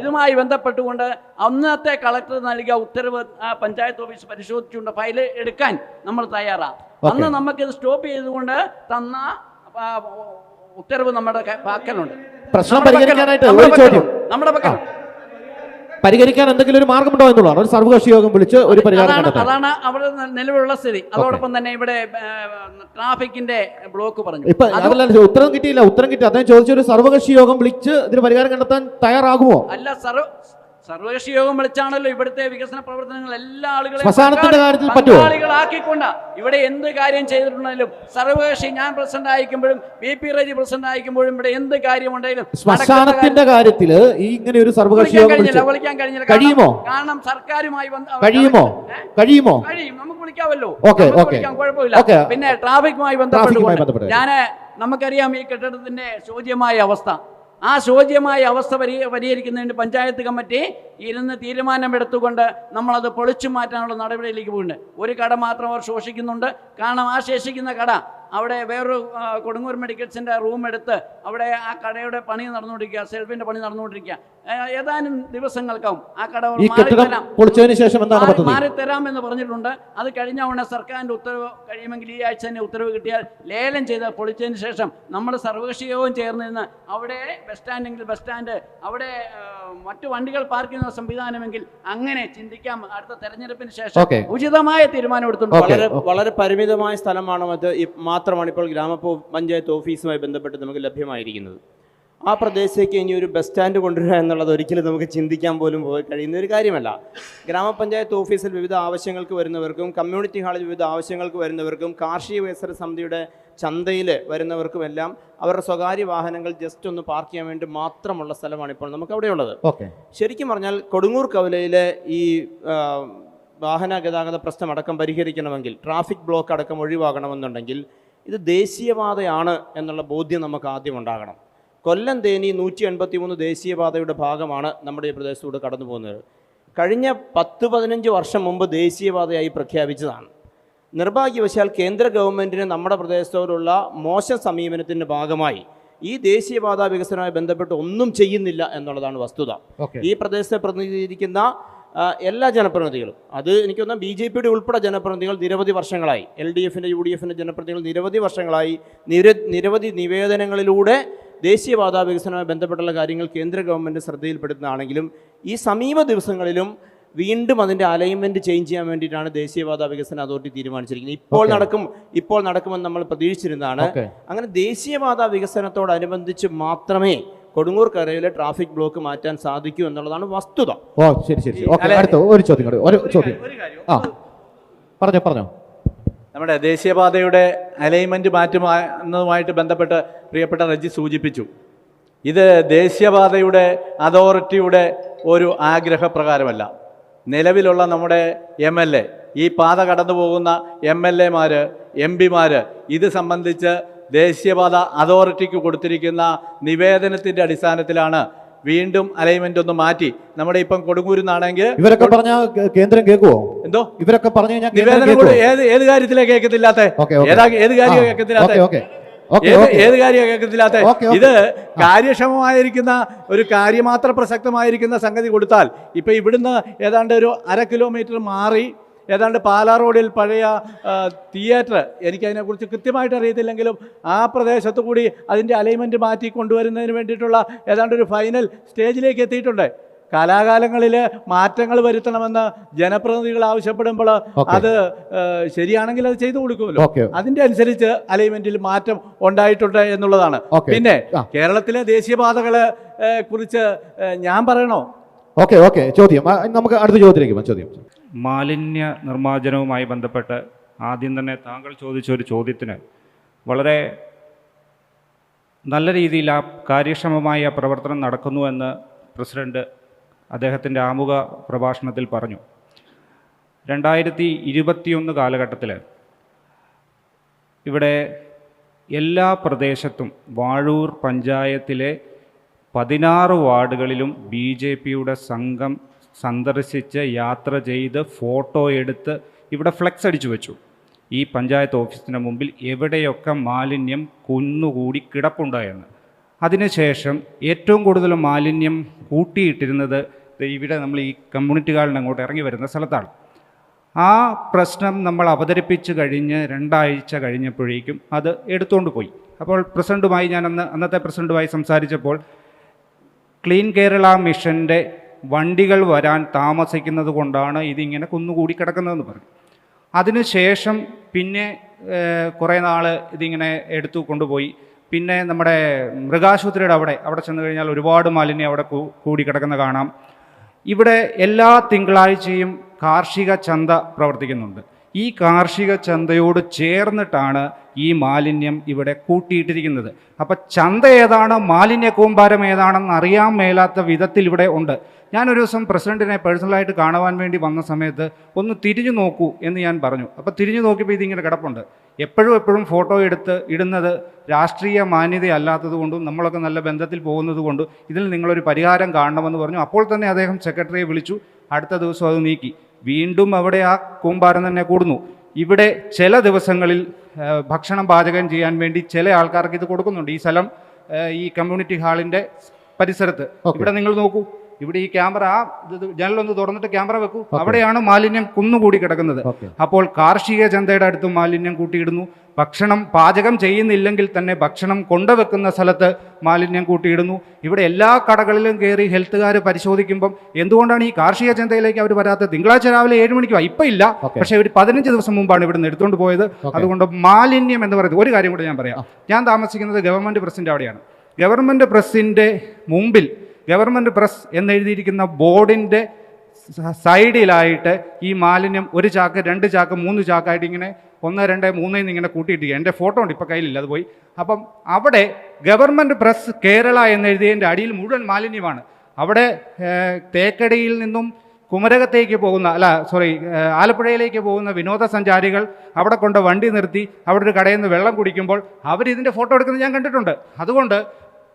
ഇതുമായി ബന്ധപ്പെട്ടുകൊണ്ട് അന്നത്തെ കളക്ടർ നൽകിയ ഉത്തരവ് പഞ്ചായത്ത് ഓഫീസ് പരിശോധിച്ചുകൊണ്ട് ഫയൽ എടുക്കാൻ നമ്മൾ തയ്യാറാണ്. അന്ന് നമുക്കിത് സ്റ്റോപ്പ് ചെയ്തുകൊണ്ട് തന്ന ഉത്തരവ് നമ്മുടെ പക്കലുണ്ട്. നമ്മുടെ പക്കൽ പരിഹരിക്കാൻ എന്തെങ്കിലും ഒരു മാർഗമുണ്ടോ എന്നുള്ളതാണ്. ഒരു സർവകക്ഷി യോഗം വിളിച്ച് ഒരു പരിഹാരം. അതാണ് അവിടെ നിലവിലുള്ള സ്ഥിതി. അതോടൊപ്പം തന്നെ ഇവിടെ ട്രാഫിക്കിന്റെ ബ്ലോക്ക് പറഞ്ഞു. ഇപ്പൊ അതല്ല, ഉത്തരം കിട്ടിയില്ല. ഉത്തരം കിട്ടി. അദ്ദേഹം ചോദിച്ചൊരു സർവകക്ഷി യോഗം വിളിച്ച് ഇതിന് പരിഹാരം കണ്ടെത്താൻ തയ്യാറാകുമോ? അല്ല, സർവകക്ഷി യോഗം വിളിച്ചാണല്ലോ ഇവിടുത്തെ വികസന പ്രവർത്തനങ്ങൾ എല്ലാ ആളുകളെയും പങ്കാളികളാക്കിക്കൊണ്ട് ഇവിടെ എന്ത് കാര്യം ചെയ്തിട്ടുണ്ടെങ്കിലും സർവകക്ഷി, ഞാൻ പ്രസിഡന്റ് ആയിരിക്കുമ്പോഴും BP റജി പ്രസിഡന്റ് ആയിരിക്കുമ്പോഴും ഇവിടെ എന്ത് കാര്യം ഉണ്ടെങ്കിലും ശ്മശാനത്തിന്റെ കാര്യത്തിൽ ഇങ്ങനെ ഒരു സർവകക്ഷി യോഗം വിളിക്കാൻ കഴിഞ്ഞില്ല. കഴിയുമോ? കാരണം സർക്കാരുമായി കഴിയുമോ? കഴിയും, നമുക്ക് വിളിക്കാമല്ലോ, കുഴപ്പമില്ല. പിന്നെ ട്രാഫിക്കുമായി ബന്ധപ്പെട്ട് നമുക്കറിയാം ഈ കെട്ടിടത്തിന്റെ ശോച്യമായ അവസ്ഥ. ആ ശോച്യമായ അവസ്ഥ പരിഹരിക്കുന്നതിന് പഞ്ചായത്ത് കമ്മിറ്റി ഇരുന്ന് തീരുമാനമെടുത്തുകൊണ്ട് നമ്മളത് പൊളിച്ചു മാറ്റാനുള്ള നടപടിയിലേക്ക് പോകുന്നുണ്ട്. ഒരു കട മാത്രം അവർ ശോഷിക്കുന്നുണ്ട്. കാരണം ആ ശേഷിക്കുന്ന കട അവിടെ വേറൊരു കൊടുങ്ങൂർ മെഡിക്കൽസിൻ്റെ റൂം എടുത്ത് അവിടെ ആ കടയുടെ പണി നടന്നുകൊണ്ടിരിക്കുക, സെൽഫിൻ്റെ പണി നടന്നുകൊണ്ടിരിക്കുക. ഏതാനും ദിവസങ്ങൾക്കാവും ആ കട മാറിത്തരാമെന്ന് പറഞ്ഞിട്ടുണ്ട്. അത് കഴിഞ്ഞ ഉടനെ സർക്കാരിൻ്റെ ഉത്തരവ് കഴിയുമെങ്കിൽ ഈ ആഴ്ച തന്നെ ഉത്തരവ് കിട്ടിയാൽ ലേലം ചെയ്ത് പൊളിച്ചതിന് ശേഷം നമ്മൾ സർവകക്ഷി യോഗം ചേർന്ന് നിന്ന് അവിടെ ബസ് സ്റ്റാൻഡെങ്കിൽ ബസ് സ്റ്റാൻഡ്, അവിടെ മറ്റു വണ്ടികൾ പാർക്ക് ചെയ്യുന്ന സംവിധാനമെങ്കിൽ അങ്ങനെ ചിന്തിക്കാം. അടുത്ത തെരഞ്ഞെടുപ്പിന് ശേഷം ഉചിതമായ തീരുമാനം എടുത്തിട്ടുണ്ട്. വളരെ പരിമിതമായ സ്ഥലമാണ് മാത്രമാണ് ഇപ്പോൾ ഗ്രാമപഞ്ചായത്ത് ഓഫീസുമായി ബന്ധപ്പെട്ട് നമുക്ക് ലഭ്യമായിരിക്കുന്നത്. ആ പ്രദേശത്തേക്ക് ഇനി ഒരു ബസ് സ്റ്റാൻഡ് കൊണ്ടുവരിക എന്നുള്ളത് ഒരിക്കലും നമുക്ക് ചിന്തിക്കാൻ പോലും കഴിയുന്ന ഒരു കാര്യമല്ല. ഗ്രാമപഞ്ചായത്ത് ഓഫീസിൽ വിവിധ ആവശ്യങ്ങൾക്ക് വരുന്നവർക്കും, കമ്മ്യൂണിറ്റി ഹാളിൽ വിവിധ ആവശ്യങ്ങൾക്ക് വരുന്നവർക്കും, കാർഷിക വികസന സമിതിയുടെ ചന്തയിൽ വരുന്നവർക്കുമെല്ലാം അവരുടെ സ്വകാര്യ വാഹനങ്ങൾ ജസ്റ്റ് ഒന്ന് പാർക്ക് ചെയ്യാൻ വേണ്ടി മാത്രമുള്ള സ്ഥലമാണ് ഇപ്പോൾ നമുക്ക് അവിടെയുള്ളത്. ശരിക്കും പറഞ്ഞാൽ കൊടുങ്ങൂർ കവലയിലെ ഈ വാഹന ഗതാഗത പ്രശ്നമടക്കം പരിഹരിക്കണമെങ്കിൽ, ട്രാഫിക് ബ്ലോക്ക് അടക്കം ഒഴിവാകണമെന്നുണ്ടെങ്കിൽ ഇത് ദേശീയപാതയാണ് എന്നുള്ള ബോധ്യം നമുക്ക് ആദ്യം ഉണ്ടാകണം. കൊല്ലം തേനി 183 ദേശീയപാതയുടെ ഭാഗമാണ് നമ്മുടെ ഈ പ്രദേശത്തൂടെ കടന്നു പോകുന്നത്. കഴിഞ്ഞ 10-15 വർഷം മുമ്പ് ദേശീയപാതയായി പ്രഖ്യാപിച്ചതാണ്. നിർഭാഗ്യവശാൽ കേന്ദ്ര ഗവൺമെൻറ്റിന് നമ്മുടെ പ്രദേശത്തോടുള്ള മോശം സമീപനത്തിൻ്റെ ഭാഗമായി ഈ ദേശീയപാത വികസനവുമായി ബന്ധപ്പെട്ട് ഒന്നും ചെയ്യുന്നില്ല എന്നുള്ളതാണ് വസ്തുത. ഈ പ്രദേശത്തെ പ്രതിനിധീകരിക്കുന്ന എല്ലാ ജനപ്രതിനിധികളും, അത് എനിക്ക് തോന്നുന്നു BJPയുടെ ഉൾപ്പെടെ ജനപ്രതിനിധികൾ നിരവധി വർഷങ്ങളായി, LDFൻ്റെ UDFൻ്റെ ജനപ്രതിനിധികൾ നിരവധി വർഷങ്ങളായി നിരവധി നിവേദനങ്ങളിലൂടെ ദേശീയപാത വികസനവുമായി ബന്ധപ്പെട്ടുള്ള കാര്യങ്ങൾ കേന്ദ്ര ഗവൺമെൻറ് ശ്രദ്ധയിൽപ്പെടുത്തുന്നതാണെങ്കിലും ഈ സമീപ ദിവസങ്ങളിലും വീണ്ടും അതിൻ്റെ അലൈൻമെൻറ്റ് ചേഞ്ച് ചെയ്യാൻ വേണ്ടിയിട്ടാണ് ദേശീയപാത വികസന അതോറിറ്റി തീരുമാനിച്ചിരിക്കുന്നത്. ഇപ്പോൾ നടക്കുമെന്ന് നമ്മൾ പ്രതീക്ഷിച്ചിരുന്നതാണ്. അങ്ങനെ ദേശീയപാത വികസനത്തോടനുബന്ധിച്ച് മാത്രമേ കൊടുങ്ങൂർ കരയിലെ ട്രാഫിക് ബ്ലോക്ക് മാറ്റാൻ സാധിക്കൂ എന്നുള്ളതാണ് വസ്തുത. പറഞ്ഞോ. നമ്മുടെ ദേശീയപാതയുടെ അലൈൻമെൻറ്റ് മാറ്റുന്നതുമായിട്ട് ബന്ധപ്പെട്ട് പ്രിയപ്പെട്ട റജി സൂചിപ്പിച്ചു. ഇത് ദേശീയപാതയുടെ അതോറിറ്റിയുടെ ഒരു ആഗ്രഹപ്രകാരമല്ല. നിലവിലുള്ള നമ്മുടെ MLA, ഈ പാത കടന്നു പോകുന്ന MLAമാർ, MP മാർ ഇത് സംബന്ധിച്ച് ദേശീയപാത അതോറിറ്റിക്ക് കൊടുത്തിരിക്കുന്ന നിവേദനത്തിൻ്റെ അടിസ്ഥാനത്തിലാണ് വീണ്ടും അലൈൻമെന്റ് ഒന്ന് മാറ്റി. നമ്മുടെ ഇപ്പം കൊടുങ്ങൂരിൽ നിന്നാണെങ്കിൽ ഇവരൊക്കെ പറഞ്ഞ കേന്ദ്രം കേൾക്കുവോ? എന്തോ ഇവരൊക്കെ പറഞ്ഞു കഴിഞ്ഞാൽ നിവേദനം ഏത് കാര്യത്തിലേ കേൾക്കത്തില്ലാത്ത? ഏത് കാര്യം കേൾക്കത്തില്ലാത്ത? ഏത് കാര്യം കേൾക്കത്തില്ലാത്ത? ഇത് കാര്യക്ഷമമായിരിക്കുന്ന ഒരു കാര്യമാത്ര പ്രസക്തമായിരിക്കുന്ന സംഗതി കൊടുത്താൽ, ഇപ്പം ഇവിടുന്ന് ഏതാണ്ട് ഒരു 1/2 കിലോമീറ്റർ മാറി ഏതാണ്ട് പാലാ റോഡിൽ പഴയ തിയേറ്റർ, എനിക്കതിനെക്കുറിച്ച് കൃത്യമായിട്ട് അറിയത്തില്ലെങ്കിലും ആ പ്രദേശത്തു കൂടി അതിൻ്റെ അലൈൻമെൻറ്റ് മാറ്റി കൊണ്ടുവരുന്നതിന് വേണ്ടിയിട്ടുള്ള ഏതാണ്ട് ഒരു ഫൈനൽ സ്റ്റേജിലേക്ക് എത്തിയിട്ടുണ്ട്. കാലാകാലങ്ങളിൽ മാറ്റങ്ങൾ വരുത്തണമെന്ന് ജനപ്രതിനിധികൾ ആവശ്യപ്പെടുമ്പോൾ അത് ശരിയാണെങ്കിൽ അത് ചെയ്തു കൊടുക്കുമല്ലോ. അതിൻ്റെ അനുസരിച്ച് അലൈൻമെൻറ്റിൽ മാറ്റം ഉണ്ടായിട്ടുണ്ട് എന്നുള്ളതാണ്. പിന്നെ കേരളത്തിലെ ദേശീയപാതകളെ കുറിച്ച് ഞാൻ പറയണോ? ചോദ്യം നമുക്ക് അടുത്ത ചോദ്യം. മാലിന്യ നിർമ്മാർജ്ജനവുമായി ബന്ധപ്പെട്ട് ആദ്യം തന്നെ താങ്കൾ ചോദിച്ച ഒരു ചോദ്യത്തിന് വളരെ നല്ല രീതിയിൽ കാര്യക്ഷമമായ പ്രവർത്തനം നടക്കുന്നുവെന്ന് പ്രസിഡന്റ് അദ്ദേഹത്തിൻ്റെ ആമുഖ പ്രഭാഷണത്തിൽ പറഞ്ഞു. 2021 കാലഘട്ടത്തിൽ ഇവിടെ എല്ലാ പ്രദേശത്തും വാഴൂർ പഞ്ചായത്തിലെ 16 വാർഡുകളിലും BJPയുടെ സംഘം സന്ദർശിച്ച് യാത്ര ചെയ്ത് ഫോട്ടോ എടുത്ത് ഇവിടെ ഫ്ലെക്സ് അടിച്ചു വെച്ചു. ഈ പഞ്ചായത്ത് ഓഫീസിന് മുമ്പിൽ എവിടെയൊക്കെ മാലിന്യം കുന്നുകൂടി കിടപ്പുണ്ടായെന്ന്. അതിനുശേഷം ഏറ്റവും കൂടുതൽ മാലിന്യം കൂട്ടിയിട്ടിരുന്നത് ഇവിടെ നമ്മൾ ഈ കമ്മ്യൂണിറ്റി ഹാളിന് അങ്ങോട്ട് ഇറങ്ങി വരുന്ന സ്ഥലത്താണ്. ആ പ്രശ്നം നമ്മൾ അവതരിപ്പിച്ച് കഴിഞ്ഞ് 2 ആഴ്ച കഴിഞ്ഞപ്പോഴേക്കും അത് എടുത്തുകൊണ്ട് പോയി. അപ്പോൾ പ്രസിഡൻറ്റുമായി അന്നത്തെ പ്രസിഡൻറ്റുമായി സംസാരിച്ചപ്പോൾ ക്ലീൻ കേരള മിഷൻ്റെ വണ്ടികൾ വരാൻ താമസിക്കുന്നത് കൊണ്ടാണ് ഇതിങ്ങനെ കുന്നുകൂടി കിടക്കുന്നതെന്ന് പറഞ്ഞു. അതിനുശേഷം പിന്നെ കുറേ നാൾ ഇതിങ്ങനെ എടുത്തു കൊണ്ടുപോയി. പിന്നെ നമ്മുടെ മൃഗാശുപത്രിയുടെ അവിടെ ചെന്ന് കഴിഞ്ഞാൽ ഒരുപാട് മാലിന്യം അവിടെ കൂടി കിടക്കുന്ന കാണാം. ഇവിടെ എല്ലാ തിങ്കളാഴ്ചയും കാർഷിക ചന്ത പ്രവർത്തിക്കുന്നുണ്ട്. ഈ കാർഷിക ചന്തയോട് ചേർന്നിട്ടാണ് ഈ മാലിന്യം ഇവിടെ കൂട്ടിയിട്ടിരിക്കുന്നത്. അപ്പം ചന്ത ഏതാണ്, മാലിന്യ കൂമ്പാരം ഏതാണെന്ന് അറിയാൻ മേലാത്ത വിധത്തിൽ ഇവിടെ ഉണ്ട്. ഞാനൊരു ദിവസം പ്രസിഡൻറ്റിനെ പേഴ്സണലായിട്ട് കാണുവാൻ വേണ്ടി വന്ന സമയത്ത് ഒന്ന് തിരിഞ്ഞു നോക്കൂ എന്ന് ഞാൻ പറഞ്ഞു. അപ്പോൾ തിരിഞ്ഞു നോക്കിയപ്പോൾ ഇതിങ്ങനെ കിടപ്പുണ്ട്. എപ്പോഴും ഫോട്ടോ എടുത്ത് ഇടുന്നത് രാഷ്ട്രീയ മാന്യതയല്ലാത്തത് കൊണ്ടും നമ്മളൊക്കെ നല്ല ബന്ധത്തിൽ പോകുന്നത് കൊണ്ടും ഇതിൽ നിങ്ങളൊരു പരിഹാരം കാണണമെന്ന് പറഞ്ഞു. അപ്പോൾ തന്നെ അദ്ദേഹം സെക്രട്ടറിയെ വിളിച്ചു. അടുത്ത ദിവസം അത് നീക്കി. വീണ്ടും അവിടെ ആ കൂമ്പാരം തന്നെ കൂടുന്നു. ഇവിടെ ചില ദിവസങ്ങളിൽ ഭക്ഷണം പാചകം ചെയ്യാൻ വേണ്ടി ചില ആൾക്കാർക്ക് ഇത് കൊടുക്കുന്നുണ്ട്. ഈ സ്ഥലം ഈ കമ്മ്യൂണിറ്റി ഹാളിൻ്റെ പരിസരത്ത്. ഇവിടെ നിങ്ങൾ നോക്കൂ, ഇവിടെ ഈ ക്യാമറ ജനലൊന്ന് തുറന്നിട്ട് ക്യാമറ വെക്കൂ, അവിടെയാണ് മാലിന്യം കുന്നുകൂടി കിടക്കുന്നത്. അപ്പോൾ കാർഷിക ചന്തയുടെ അടുത്ത് മാലിന്യം കൂട്ടിയിടുന്നു. ഭക്ഷണം പാചകം ചെയ്യുന്നില്ലെങ്കിൽ തന്നെ ഭക്ഷണം കൊണ്ടുവെക്കുന്ന സ്ഥലത്ത് മാലിന്യം കൂട്ടിയിടുന്നു. ഇവിടെ എല്ലാ കടകളിലും കയറി ഹെൽത്തുകാർ പരിശോധിക്കുമ്പം എന്തുകൊണ്ടാണ് ഈ കാർഷിക ചന്തയിലേക്ക് അവർ വരാത്തത്? തിങ്കളാഴ്ച രാവിലെ 7 മണിക്ക് ഇപ്പം ഇല്ല, പക്ഷേ ഒരു 15 ദിവസം മുമ്പാണ് ഇവിടെ നിന്ന് എടുത്തുകൊണ്ട് പോയത്. അതുകൊണ്ട് മാലിന്യം എന്ന് പറയുന്നത് ഒരു കാര്യം കൂടെ ഞാൻ പറയാം. ഞാൻ താമസിക്കുന്നത് ഗവൺമെൻറ് പ്രസിൻ്റെ അവിടെയാണ്. ഗവൺമെൻറ് പ്രസിൻ്റെ മുമ്പിൽ ഗവൺമെൻറ് പ്രസ് എന്നെഴുതിയിരിക്കുന്ന ബോർഡിൻ്റെ സൈഡിലായിട്ട് ഈ മാലിന്യം 1 ചാക്ക് 2 ചാക്ക് 3 ചാക്കായിട്ട് ഇങ്ങനെ 1 2 3 ഇങ്ങനെ കൂട്ടിയിട്ടിരിക്കുക. എൻ്റെ ഫോട്ടോ ഉണ്ട്, ഇപ്പോൾ കയ്യിലില്ല, അത് പോയി. അപ്പം അവിടെ ഗവൺമെൻറ് പ്രസ് കേരള എന്നെഴുതിയതിൻ്റെ അടിയിൽ മുഴുവൻ മാലിന്യമാണ്. അവിടെ തേക്കടിയിൽ നിന്നും കുമരകത്തേക്ക് പോകുന്ന ആലപ്പുഴയിലേക്ക് പോകുന്ന വിനോദസഞ്ചാരികൾ അവിടെ കൊണ്ട് വണ്ടി നിർത്തി അവിടെ ഒരു കടയിൽ നിന്ന് വെള്ളം കുടിക്കുമ്പോൾ അവരിതിൻ്റെ ഫോട്ടോ എടുക്കുന്നത് ഞാൻ കണ്ടിട്ടുണ്ട്. അതുകൊണ്ട്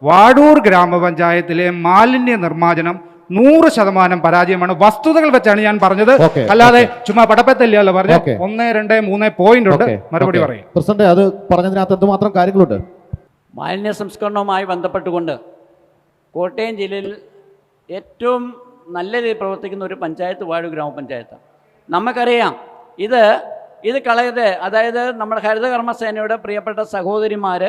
വാഴൂർ ഗ്രാമപഞ്ചായത്തിലെ മാലിന്യ നിർമ്മാർജ്ജനം 100% പരാജയമാണ്. വസ്തുതകൾ വെച്ചാണ് ഞാൻ പറഞ്ഞത്, അല്ലാതെ ചുമ്മാ പടപ്പത്തല്ലല്ലോ പറഞ്ഞ 1 2 3 പോയിന്റ് ഉണ്ട്. മറുപടി പറയും പ്രസിഡന്റ്. അത് പറഞ്ഞതിനകത്ത് എന്തുമാത്രം കാര്യങ്ങളുണ്ട്. മാലിന്യ സംസ്കരണവുമായി ബന്ധപ്പെട്ടുകൊണ്ട് കോട്ടയം ജില്ലയിൽ ഏറ്റവും നല്ല രീതിയിൽ പ്രവർത്തിക്കുന്ന ഒരു പഞ്ചായത്ത് വാഴൂർ ഗ്രാമപഞ്ചായത്താണ്. നമുക്കറിയാം ഇത് കളയത്, അതായത് നമ്മുടെ ഹരിതകർമ്മസേനയുടെ പ്രിയപ്പെട്ട സഹോദരിമാർ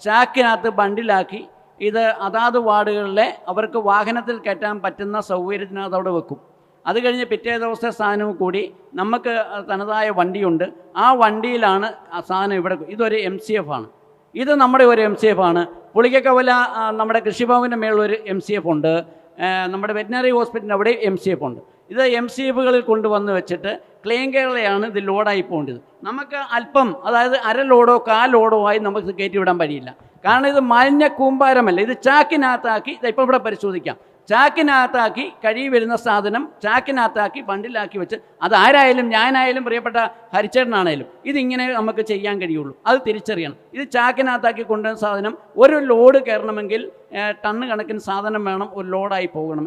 ചാക്കിനകത്ത് ബണ്ടിലാക്കി ഇത് അതാത് വാർഡുകളിലെ അവർക്ക് വാഹനത്തിൽ കയറ്റാൻ പറ്റുന്ന സൗകര്യത്തിനകത്ത് അവിടെ വെക്കും. അത് കഴിഞ്ഞ് പിറ്റേ ദിവസത്തെ സാധനവും കൂടി നമുക്ക് തനതായ വണ്ടിയുണ്ട്, ആ വണ്ടിയിലാണ് ആ സാധനം ഇവിടെ. ഇതൊരു MCF ആണ്, ഇത് നമ്മുടെ ഒരു MCF ആണ്. പുളിക്കക്കവല നമ്മുടെ കൃഷിഭവൻ്റെ മേളൊരു MCF ഉണ്ട്, നമ്മുടെ വെറ്റിനറി ഹോസ്പിറ്റലിൻ്റെ അവിടെ MCF ഉണ്ട്. ഇത് MCFകളിൽ കൊണ്ടുവന്ന് വെച്ചിട്ട് ക്ലീൻ കേരളയാണ് ഇത് ലോഡായി പോകേണ്ടത്. നമുക്ക് അല്പം, അതായത് 1/2 ലോഡോ 1/4 ലോഡോ ആയി നമുക്ക് കയറ്റി വിടാൻ കഴിയില്ല. കാരണം ഇത് മാലിന്യ കൂമ്പാരമല്ല, ഇത് ചാക്കിനകത്താക്കി, ഇപ്പം ഇവിടെ പരിശോധിക്കാം, ചാക്കിനകത്താക്കി കഴുകി വരുന്ന സാധനം ചാക്കിനകത്താക്കി ബണ്ടിലാക്കി വെച്ച്, അതാരായാലും ഞാനായാലും പ്രിയപ്പെട്ട ഹരിച്ചേട്ടനാണേലും ഇതിങ്ങനെ നമുക്ക് ചെയ്യാൻ കഴിയുള്ളൂ. അത് തിരിച്ചറിയണം. ഇത് ചാക്കിനകത്താക്കി കൊണ്ടുവരുന്ന സാധനം ഒരു ലോഡ് കയറണമെങ്കിൽ ടണ്ണ് കണക്കിന് സാധനം വേണം, ഒരു ലോഡായി പോകണം.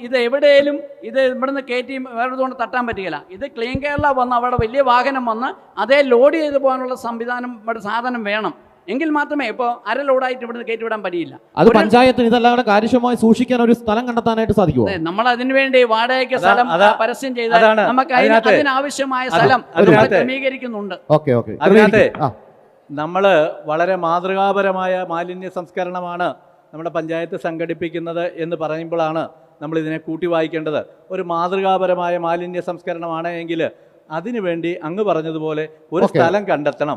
ഇത് എവിടെയും ഇത് ഇവിടുന്ന് കയറ്റി വേറെ കൊണ്ട് തട്ടാൻ പറ്റുകയില്ല. ഇത് ക്ലീൻ കേരള വന്ന് അവിടെ വലിയ വാഹനം വന്ന് അതേ ലോഡ് ചെയ്ത് പോകാനുള്ള സംവിധാനം ഇവിടെ സാധനം വേണം. എങ്കിൽ മാത്രമേ ഇപ്പോൾ 1/2 ലോഡായിട്ട് ഇവിടുന്ന് കയറ്റിവിടാൻ പറ്റിയില്ല. അത് പഞ്ചായത്തിന് ഇതെല്ലാം കാര്യക്ഷമമായി സൂക്ഷിക്കാൻ ഒരു സ്ഥലം കണ്ടെത്താനായിട്ട് സാധിക്കുമോ? നമ്മൾ അതിനുവേണ്ടി വാടകയ്ക്ക് സ്ഥലം പരസ്യം ചെയ്താൽ നമുക്ക് അതിനാവശ്യമായ സ്ഥലം ക്രമീകരിക്കുന്നുണ്ട്. അതിനകത്ത് നമ്മൾ വളരെ മാതൃകാപരമായ മാലിന്യ സംസ്കരണമാണ് നമ്മുടെ പഞ്ചായത്ത് സംഘടിപ്പിക്കുന്നത് എന്ന് പറയുമ്പോഴാണ് നമ്മൾ ഇതിനെ കൂട്ടി വായിക്കേണ്ടത്. ഒരു മാതൃകാപരമായ മാലിന്യ സംസ്കരണമാണ് എങ്കിൽ അതിനുവേണ്ടി അങ്ങ് പറഞ്ഞതുപോലെ ഒരു സ്ഥലം കണ്ടെത്തണം.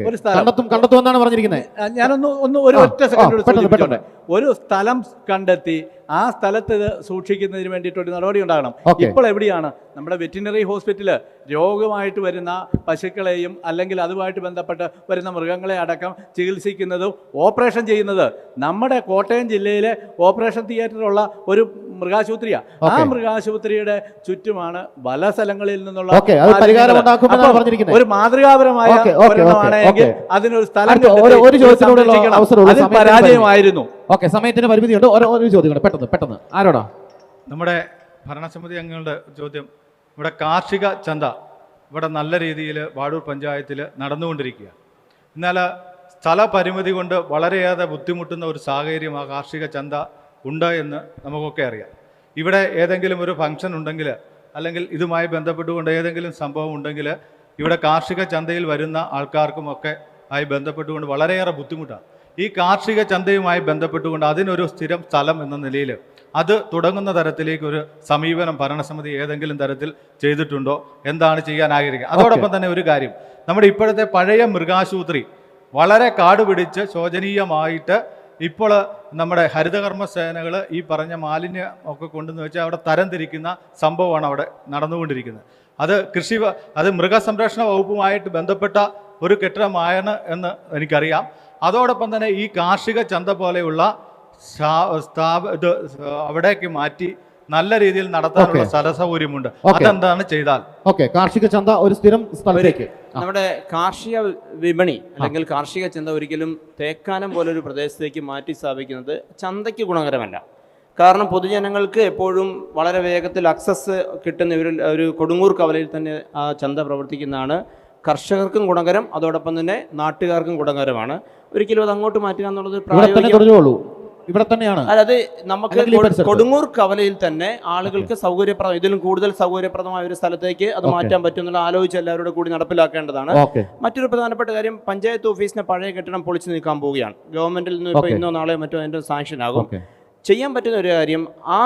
ഒരു സ്ഥലം കണ്ടെത്തുമെന്നാണ് പറഞ്ഞിരിക്കുന്നത്. ഞാനൊന്ന് ഒരു ഒറ്റ സെക്കൻഡ് ഒരു സ്ഥലം കണ്ടെത്തി ആ സ്ഥലത്ത് ഇത് സൂക്ഷിക്കുന്നതിന് വേണ്ടിയിട്ടൊരു നടപടി ഉണ്ടാകണം. ഇപ്പോൾ എവിടെയാണ് നമ്മുടെ വെറ്റിനറി ഹോസ്പിറ്റല് രോഗമായിട്ട് വരുന്ന പശുക്കളെയും അല്ലെങ്കിൽ അതുമായിട്ട് ബന്ധപ്പെട്ട് വരുന്ന മൃഗങ്ങളെ അടക്കം ചികിത്സിക്കുന്നതും ഓപ്പറേഷൻ ചെയ്യുന്നത് നമ്മുടെ കോട്ടയം ജില്ലയിലെ ഓപ്പറേഷൻ തിയേറ്ററുള്ള ഒരു മൃഗാശുപത്രിയാണ്. ആ മൃഗാശുപത്രിയുടെ ചുറ്റുമാണ് പല സ്ഥലങ്ങളിൽ നിന്നുള്ള ഒരു മാതൃകാപരമായ ഒരെണ്ണമാണെങ്കിൽ അതിനൊരു സ്ഥലം പരാജയമായിരുന്നു. സമയത്തിന് പരിമിതിയുണ്ട്. ഓരോ ചോദ്യങ്ങൾ പെട്ടെന്ന് ആരോടാ? നമ്മുടെ ഭരണസമിതി അംഗങ്ങളുടെ ചോദ്യം. ഇവിടെ കാർഷിക ചന്ത ഇവിടെ നല്ല രീതിയിൽ വാഴൂർ പഞ്ചായത്തിൽ നടന്നുകൊണ്ടിരിക്കുക. എന്നാൽ സ്ഥലപരിമിതി കൊണ്ട് വളരെയേറെ ബുദ്ധിമുട്ടുന്ന ഒരു സാഹചര്യം ആ കാർഷിക ചന്ത ഉണ്ട് എന്ന് നമുക്കൊക്കെ അറിയാം. ഇവിടെ ഏതെങ്കിലും ഒരു ഫംഗ്ഷൻ ഉണ്ടെങ്കിൽ അല്ലെങ്കിൽ ഇതുമായി ബന്ധപ്പെട്ടുകൊണ്ട് ഏതെങ്കിലും സംഭവം ഉണ്ടെങ്കിൽ ഇവിടെ കാർഷിക ചന്തയിൽ വരുന്ന ആൾക്കാർക്കുമൊക്കെ ആയി ബന്ധപ്പെട്ടുകൊണ്ട് വളരെയേറെ ബുദ്ധിമുട്ടാണ്. ഈ കാർഷിക ചന്തയുമായി ബന്ധപ്പെട്ടുകൊണ്ട് അതിനൊരു സ്ഥിരം സ്ഥലം എന്ന നിലയിൽ അത് തുടങ്ങുന്ന തരത്തിലേക്ക് ഒരു സമീപനം ഭരണസമിതി ഏതെങ്കിലും തരത്തിൽ ചെയ്തിട്ടുണ്ടോ? എന്താണ് ചെയ്യാൻ ആഗ്രഹിക്കുക? അതോടൊപ്പം തന്നെ ഒരു കാര്യം, നമ്മുടെ ഇപ്പോഴത്തെ പഴയ മൃഗാശുപത്രി വളരെ കാടുപിടിച്ച് ശോചനീയമായിട്ട് ഇപ്പോൾ നമ്മുടെ ഹരിതകർമ്മസേനകൾ ഈ പറഞ്ഞ മാലിന്യം ഒക്കെ കൊണ്ടുവന്ന് വെച്ചാൽ അവിടെ തരംതിരിക്കുന്ന സംഭവമാണ് അവിടെ നടന്നുകൊണ്ടിരിക്കുന്നത്. അത് മൃഗസംരക്ഷണ വകുപ്പുമായിട്ട് ബന്ധപ്പെട്ട ഒരു കെട്ടിടമാണ് എന്ന് എനിക്കറിയാം. അതോടൊപ്പം തന്നെ ഈ കാർഷിക ചന്ത പോലെയുള്ള അവിടേക്ക് മാറ്റി നല്ല രീതിയിൽ നടത്താനുള്ള സ്ഥല സൗകര്യമുണ്ട്. അതെന്താണ് ചെയ്താൽ? കാർഷിക ചന്ത ഒരു സ്ഥിരം സ്ഥലത്തേക്ക്. നമ്മുടെ കാർഷിക വിപണി അല്ലെങ്കിൽ കാർഷിക ചന്ത ഒരിക്കലും തേക്കാനം പോലൊരു പ്രദേശത്തേക്ക് മാറ്റി സ്ഥാപിക്കുന്നത് ചന്തയ്ക്ക് ഗുണകരമല്ല. കാരണം പൊതുജനങ്ങൾക്ക് എപ്പോഴും വളരെ വേഗത്തിൽ അക്സസ് കിട്ടുന്ന ഒരു കൊടുങ്ങൂർ കവലയിൽ തന്നെ ആ ചന്ത പ്രവർത്തിക്കുന്നതാണ്. കർഷകർക്കും ഗുണകരം, അതോടൊപ്പം തന്നെ നാട്ടുകാർക്കും ഗുണകരമാണ്. ഒരിക്കലും അത് അങ്ങോട്ട് മാറ്റുക എന്നുള്ളത് ഇവിടെ തന്നെയാണ്. അതായത് നമുക്ക് കൊടുങ്ങൂർ കവലയിൽ തന്നെ ആളുകൾക്ക് സൗകര്യപ്രദം, ഇതിലും കൂടുതൽ സൗകര്യപ്രദമായ ഒരു സ്ഥലത്തേക്ക് അത് മാറ്റാൻ പറ്റുമെന്നുള്ള ആലോചിച്ച് എല്ലാവരുടെ കൂടി നടപ്പിലാക്കേണ്ടതാണ്. മറ്റൊരു പ്രധാനപ്പെട്ട കാര്യം, പഞ്ചായത്ത് ഓഫീസിന്റെ പഴയ കെട്ടിടം പൊളിച്ചു നീക്കാൻ പോവുകയാണ്. ഗവൺമെന്റിൽ നിന്ന് ഇപ്പോൾ ഇന്നോ നാളെയോ മറ്റോ അതിന്റെ സാങ്ഷൻ ആകും. ചെയ്യാൻ പറ്റുന്ന ഒരു കാര്യം, ആ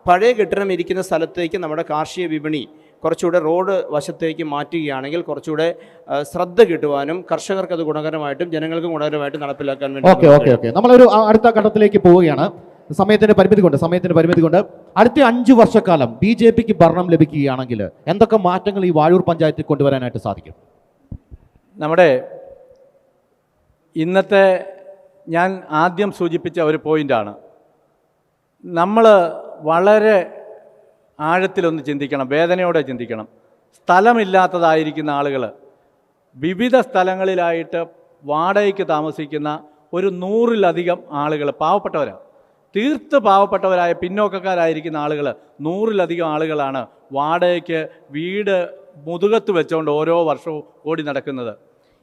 പഴയ കെട്ടിടം ഇരിക്കുന്ന സ്ഥലത്തേക്ക് നമ്മുടെ കാർഷിക വിപണി കുറച്ചുകൂടെ റോഡ് വശത്തേക്ക് മാറ്റുകയാണെങ്കിൽ കുറച്ചുകൂടെ ശ്രദ്ധ കിട്ടുവാനും കർഷകർക്ക് അത് ഗുണകരമായിട്ടും ജനങ്ങൾക്കും ഗുണകരമായിട്ടും നടപ്പിലാക്കാൻ വേണ്ടി നമ്മളൊരു അടുത്ത ഘട്ടത്തിലേക്ക് പോവുകയാണ്. സമയത്തിന്റെ പരിമിതി കൊണ്ട് അടുത്ത 5 വർഷക്കാലം BJPക്ക് ഭരണം ലഭിക്കുകയാണെങ്കിൽ എന്തൊക്കെ മാറ്റങ്ങൾ ഈ വാഴൂർ പഞ്ചായത്തിൽ കൊണ്ടുവരാനായിട്ട് സാധിക്കും? നമ്മുടെ ഇന്നത്തെ ഞാൻ ആദ്യം സൂചിപ്പിച്ച ഒരു പോയിൻ്റാണ്. നമ്മൾ വളരെ ആഴത്തിലൊന്ന് ചിന്തിക്കണം, വേദനയോടെ ചിന്തിക്കണം. സ്ഥലമില്ലാത്തതായിരിക്കുന്ന ആളുകൾ വിവിധ സ്ഥലങ്ങളിലായിട്ട് വാടകയ്ക്ക് താമസിക്കുന്ന ഒരു 100-ലധികം ആളുകൾ പാവപ്പെട്ടവരാണ്. തീർത്ത് പാവപ്പെട്ടവരായ പിന്നോക്കക്കാരായിരിക്കുന്ന ആളുകൾ 100-ലധികം ആളുകളാണ് വാടകയ്ക്ക് വീട് മുതുകത്ത് വെച്ചുകൊണ്ട് ഓരോ വർഷവും ഓടി നടക്കുന്നത്.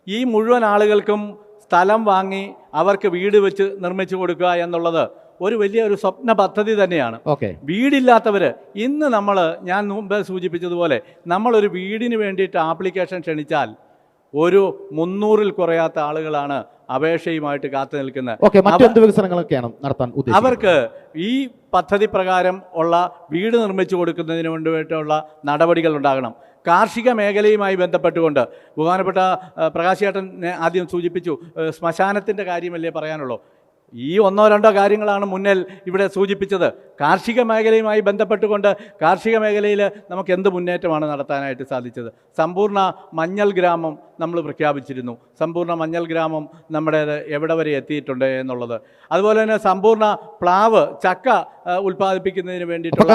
ഈ മുഴുവൻ ആളുകൾക്കും സ്ഥലം വാങ്ങി അവർക്ക് വീട് വെച്ച് നിർമ്മിച്ചു കൊടുക്കുക എന്നുള്ളത് ഒരു വലിയൊരു സ്വപ്ന പദ്ധതി തന്നെയാണ്. വീടില്ലാത്തവർ ഇന്ന് ഞാൻ മുമ്പ് സൂചിപ്പിച്ചതുപോലെ നമ്മളൊരു വീടിന് വേണ്ടിയിട്ട് ആപ്ലിക്കേഷൻ ക്ഷണിച്ചാൽ ഒരു 300-ൽ കുറയാത്ത ആളുകളാണ് അപേക്ഷയുമായിട്ട് കാത്തു നിൽക്കുന്നത്. അവർക്ക് ഈ പദ്ധതി പ്രകാരം ഉള്ള വീട് നിർമ്മിച്ചു കൊടുക്കുന്നതിന് വേണ്ടിയിട്ടുള്ള നടപടികൾ ഉണ്ടാകണം. കാർഷിക മേഖലയുമായി ബന്ധപ്പെട്ടുകൊണ്ട് ബഹുമാനപ്പെട്ട പ്രകാശ് ചേട്ടൻ ആദ്യം സൂചിപ്പിച്ചു, ശ്മശാനത്തിൻ്റെ കാര്യമല്ലേ പറയാനുള്ളൂ. ഈ 1-2 കാര്യങ്ങളാണ് മുന്നിൽ ഇവിടെ സൂചിപ്പിച്ചത്. കാർഷിക മേഖലയുമായി ബന്ധപ്പെട്ടുകൊണ്ട് കാർഷിക മേഖലയിൽ നമുക്ക് എന്ത് മുന്നേറ്റമാണ് നടത്താനായിട്ട് സാധിച്ചത്? സമ്പൂർണ്ണ മഞ്ഞൾ ഗ്രാമം നമ്മൾ പ്രഖ്യാപിച്ചിരുന്നു. സമ്പൂർണ്ണ മഞ്ഞൾ ഗ്രാമം നമ്മുടെ എവിടെ വരെ എത്തിയിട്ടുണ്ട് എന്നുള്ളത്. അതുപോലെ തന്നെ സമ്പൂർണ്ണ പ്ലാവ്, ചക്ക ഉൽപ്പാദിപ്പിക്കുന്നതിന് വേണ്ടിയിട്ടുള്ള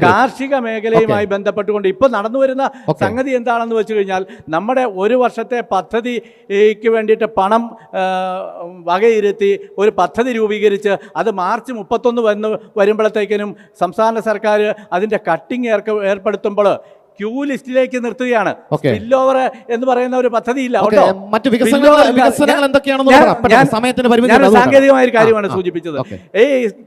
കാർഷിക മേഖലയുമായി ബന്ധപ്പെട്ടുകൊണ്ട് ഇപ്പോൾ നടന്നു വരുന്ന സംഗതി എന്താണെന്ന് വെച്ച് കഴിഞ്ഞാൽ, നമ്മുടെ ഒരു വർഷത്തെ പദ്ധതിക്ക് വേണ്ടിയിട്ട് പണം വകയിരുത്തി ഒരു പദ്ധതി രൂപീകരിച്ച് അത് മാർച്ച് 31 വരുമ്പോഴത്തേക്കിനും സംസ്ഥാന സർക്കാർ അതിൻ്റെ കട്ടിങ് ഏർപ്പെടുത്തുമ്പോൾ ക്യൂ ലിസ്റ്റിലേക്ക് നിർത്തുകയാണ്. സ്പിൽ ഓവർ എന്ന് പറയുന്ന ഒരു പദ്ധതിയില്ല. സാങ്കേതികമായ ഒരു കാര്യമാണ് സൂചിപ്പിച്ചത്. ഈ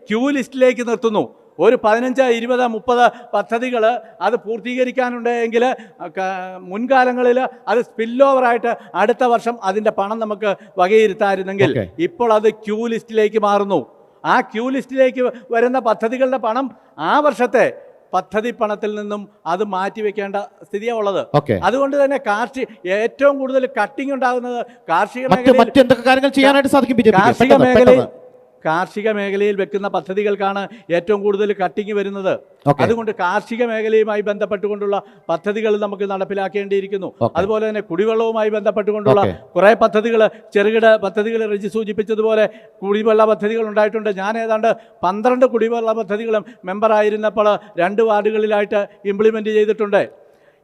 ക്യൂ ലിസ്റ്റിലേക്ക് നിർത്തുന്നു. ഒരു 15, 20, 30 പദ്ധതികൾ അത് പൂർത്തീകരിക്കാനുണ്ടെങ്കിൽ മുൻകാലങ്ങളിൽ അത് സ്പിൽ ഓവറായിട്ട് അടുത്ത വർഷം അതിൻ്റെ പണം നമുക്ക് വകയിരുത്തായിരുന്നെങ്കിൽ ഇപ്പോൾ അത് ക്യൂ ലിസ്റ്റിലേക്ക് മാറുന്നു. ആ ക്യൂ ലിസ്റ്റിലേക്ക് വരുന്ന പദ്ധതികളുടെ പണം ആ വർഷത്തെ പദ്ധതി പണത്തിൽ നിന്നും അത് മാറ്റിവെക്കേണ്ട സ്ഥിതിയാണ് ഉള്ളത്. അതുകൊണ്ട് തന്നെ ഏറ്റവും കൂടുതൽ കട്ടിങ് ഉണ്ടാകുന്നത് കാർഷിക മേഖലയിൽ വെക്കുന്ന പദ്ധതികൾക്കാണ് ഏറ്റവും കൂടുതൽ കട്ടിങ് വരുന്നത്. അതുകൊണ്ട് കാർഷിക മേഖലയുമായി ബന്ധപ്പെട്ടുകൊണ്ടുള്ള പദ്ധതികൾ നമുക്ക് നടപ്പിലാക്കേണ്ടിയിരിക്കുന്നു. അതുപോലെ തന്നെ കുടിവെള്ളവുമായി ബന്ധപ്പെട്ടുകൊണ്ടുള്ള കുറേ പദ്ധതികൾ, ചെറുകിട പദ്ധതികൾ രജി സൂചിപ്പിച്ചതുപോലെ കുടിവെള്ള പദ്ധതികൾ ഉണ്ടായിട്ടുണ്ട്. ഞാൻ ഏതാണ്ട് 12 കുടിവെള്ള പദ്ധതികളും മെമ്പറായിരുന്നപ്പോൾ 2 വാർഡുകളിലായിട്ട് ഇംപ്ലിമെൻ്റ് ചെയ്തിട്ടുണ്ട്.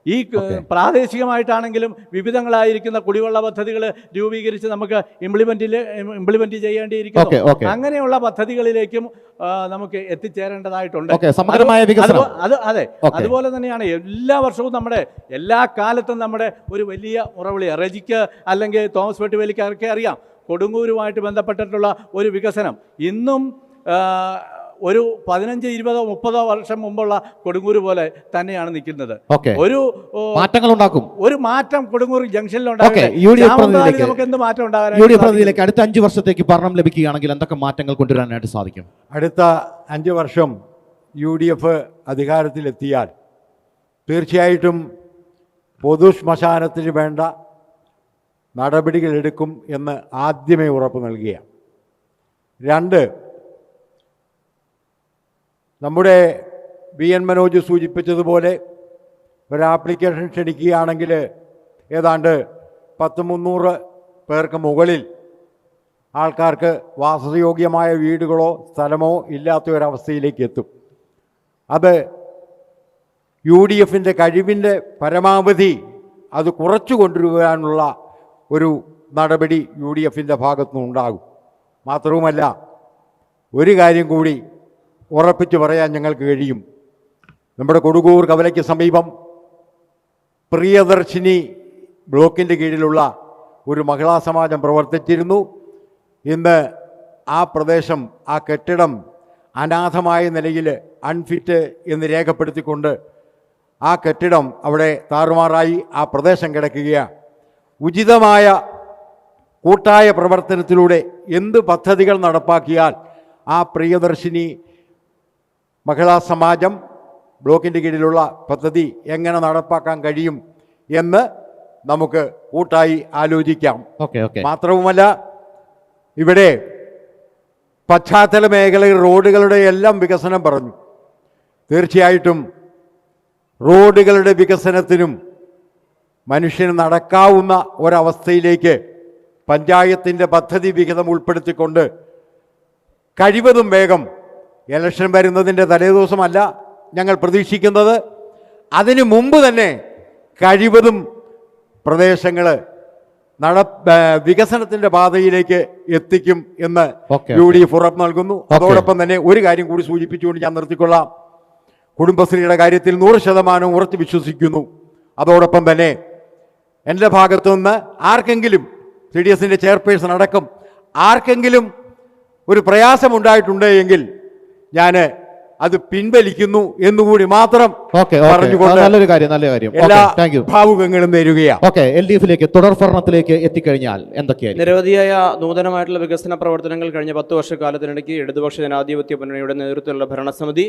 ഈ പ്രാദേശികമായിട്ടാണെങ്കിലും വിവിധങ്ങളായിരിക്കുന്ന കുടിവെള്ള പദ്ധതികൾ രൂപീകരിച്ച് നമുക്ക് ഇംപ്ലിമെന്റ് ചെയ്യേണ്ടിയിരിക്കുന്നു. അങ്ങനെയുള്ള പദ്ധതികളിലേക്കും നമുക്ക് എത്തിച്ചേരേണ്ടതായിട്ടുണ്ട്. അതെ, അതുപോലെ തന്നെയാണ് എല്ലാ വർഷവും നമ്മുടെ എല്ലാ കാലത്തും നമ്മുടെ ഒരു വലിയ മുറവിളി റജിക്ക് അല്ലെങ്കിൽ തോമസ് വെട്ടുവേലിക്കാർക്ക് അറിയാം. കൊടുങ്ങൂരുമായിട്ട് ബന്ധപ്പെട്ടിട്ടുള്ള ഒരു വികസനം ഇന്നും ഒരു 15, 20, 30 വർഷം മുമ്പുള്ള കൊടുങ്ങൂർ പോലെ തന്നെയാണ് നിൽക്കുന്നത്. ഒരു മാറ്റം കൊടുങ്ങൂർ ജംഗ്ഷനിൽ നമുക്ക് എന്ത് മാറ്റം ഉണ്ടാകാൻ അടുത്ത 5 വർഷത്തേക്ക് ഭരണം ലഭിക്കുകയാണെങ്കിൽ എന്തൊക്കെ മാറ്റങ്ങൾ കൊണ്ടുവരാനായിട്ട് സാധിക്കും? അടുത്ത 5 വർഷം UDF അധികാരത്തിലെത്തിയാൽ തീർച്ചയായിട്ടും പൊതു ശ്മശാനത്തിന് വേണ്ട നടപടികൾ എടുക്കും എന്ന് ആദ്യമേ ഉറപ്പ് നൽകുകയാണ്. 2, നമ്മുടെ BN മനോജ് സൂചിപ്പിച്ചതുപോലെ ഒരു ആപ്ലിക്കേഷൻ ക്ഷണിക്കുകയാണെങ്കിൽ ഏതാണ്ട് 100-300 പേർക്ക് മുകളിൽ ആൾക്കാർക്ക് വാസയോഗ്യമായ വീടുകളോ സ്ഥലമോ ഇല്ലാത്ത ഒരവസ്ഥയിലേക്ക് എത്തും. അത് UDFൻ്റെ കഴിവിൻ്റെ പരമാവധി അത് കുറച്ചു കൊണ്ടുവരാനുള്ള ഒരു നടപടി UDFൻ്റെ ഭാഗത്തുനിന്നുണ്ടാകും. മാത്രവുമല്ല, ഒരു കാര്യം കൂടി ഉറപ്പിച്ചു പറയാൻ ഞങ്ങൾക്ക് കഴിയും. നമ്മുടെ കൊടുകൂർ കവലയ്ക്ക് സമീപം പ്രിയദർശിനി ബ്ലോക്കിൻ്റെ കീഴിലുള്ള ഒരു മഹിളാ സമാജം പ്രവർത്തിച്ചിരുന്നു. ഇന്ന് ആ പ്രദേശം, ആ കെട്ടിടം അനാഥമായ നിലയിൽ അൺഫിറ്റ് എന്ന് രേഖപ്പെടുത്തിക്കൊണ്ട് ആ കെട്ടിടം അവിടെ താറുമാറായി ആ പ്രദേശം കിടക്കുകയാണ്. ഉചിതമായ കൂട്ടായ പ്രവർത്തനത്തിലൂടെ എന്ത് പദ്ധതികൾ നടപ്പാക്കിയാൽ ആ പ്രിയദർശിനി മഹിളാ സമാജം ബ്ലോക്കിൻ്റെ കീഴിലുള്ള പദ്ധതി എങ്ങനെ നടപ്പാക്കാൻ കഴിയും എന്ന് നമുക്ക് കൂട്ടായി ആലോചിക്കാം. മാത്രവുമല്ല, ഇവിടെ പശ്ചാത്തല മേഖലയിൽ റോഡുകളുടെ എല്ലാം വികസനം പറഞ്ഞു. തീർച്ചയായിട്ടും റോഡുകളുടെ വികസനത്തിനും മനുഷ്യന് നടക്കാവുന്ന ഒരവസ്ഥയിലേക്ക് പഞ്ചായത്തിൻ്റെ പദ്ധതി വിഹിതം ഉൾപ്പെടുത്തിക്കൊണ്ട് കഴിവതും വേഗം, ഇലക്ഷൻ വരുന്നതിൻ്റെ തലേദിവസമല്ല ഞങ്ങൾ പ്രതീക്ഷിക്കുന്നത്, അതിനു മുമ്പ് തന്നെ കഴിവതും പ്രദേശങ്ങൾ വികസനത്തിൻ്റെ പാതയിലേക്ക് എത്തിക്കും എന്ന് UDF ഉറപ്പ് നൽകുന്നു. അതോടൊപ്പം തന്നെ ഒരു കാര്യം കൂടി സൂചിപ്പിച്ചുകൊണ്ട് ഞാൻ നിർത്തിക്കൊള്ളാം. കുടുംബശ്രീയുടെ കാര്യത്തിൽ 100% ഉറച്ചു വിശ്വസിക്കുന്നു. അതോടൊപ്പം തന്നെ എൻ്റെ ഭാഗത്തുനിന്ന് ആർക്കെങ്കിലും, CDSൻ്റെ ചെയർപേഴ്സൺ അടക്കം ആർക്കെങ്കിലും ഒരു പ്രയാസമുണ്ടായിട്ടുണ്ട് എങ്കിൽ ഞാൻ അത് പിൻവലിക്കുന്നു എന്നുകൂടി മാത്രം പറഞ്ഞുകൊണ്ട് നല്ലൊരു കാര്യം എല്ലാ ഭാവുകങ്ങളും നേരുകയാണ്. LDFിലേക്ക് തുടർ ഭരണത്തിലേക്ക് എത്തിക്കഴിഞ്ഞാൽ എന്തൊക്കെയായിരിക്കും? നിരവധിയായ നൂതനമായിട്ടുള്ള വികസന പ്രവർത്തനങ്ങൾ കഴിഞ്ഞ 10 വർഷക്കാലത്തിനിടയ്ക്ക് ഇടതുപക്ഷ ജനാധിപത്യ മുന്നണിയുടെ നേതൃത്വത്തിലുള്ള ഭരണസമിതി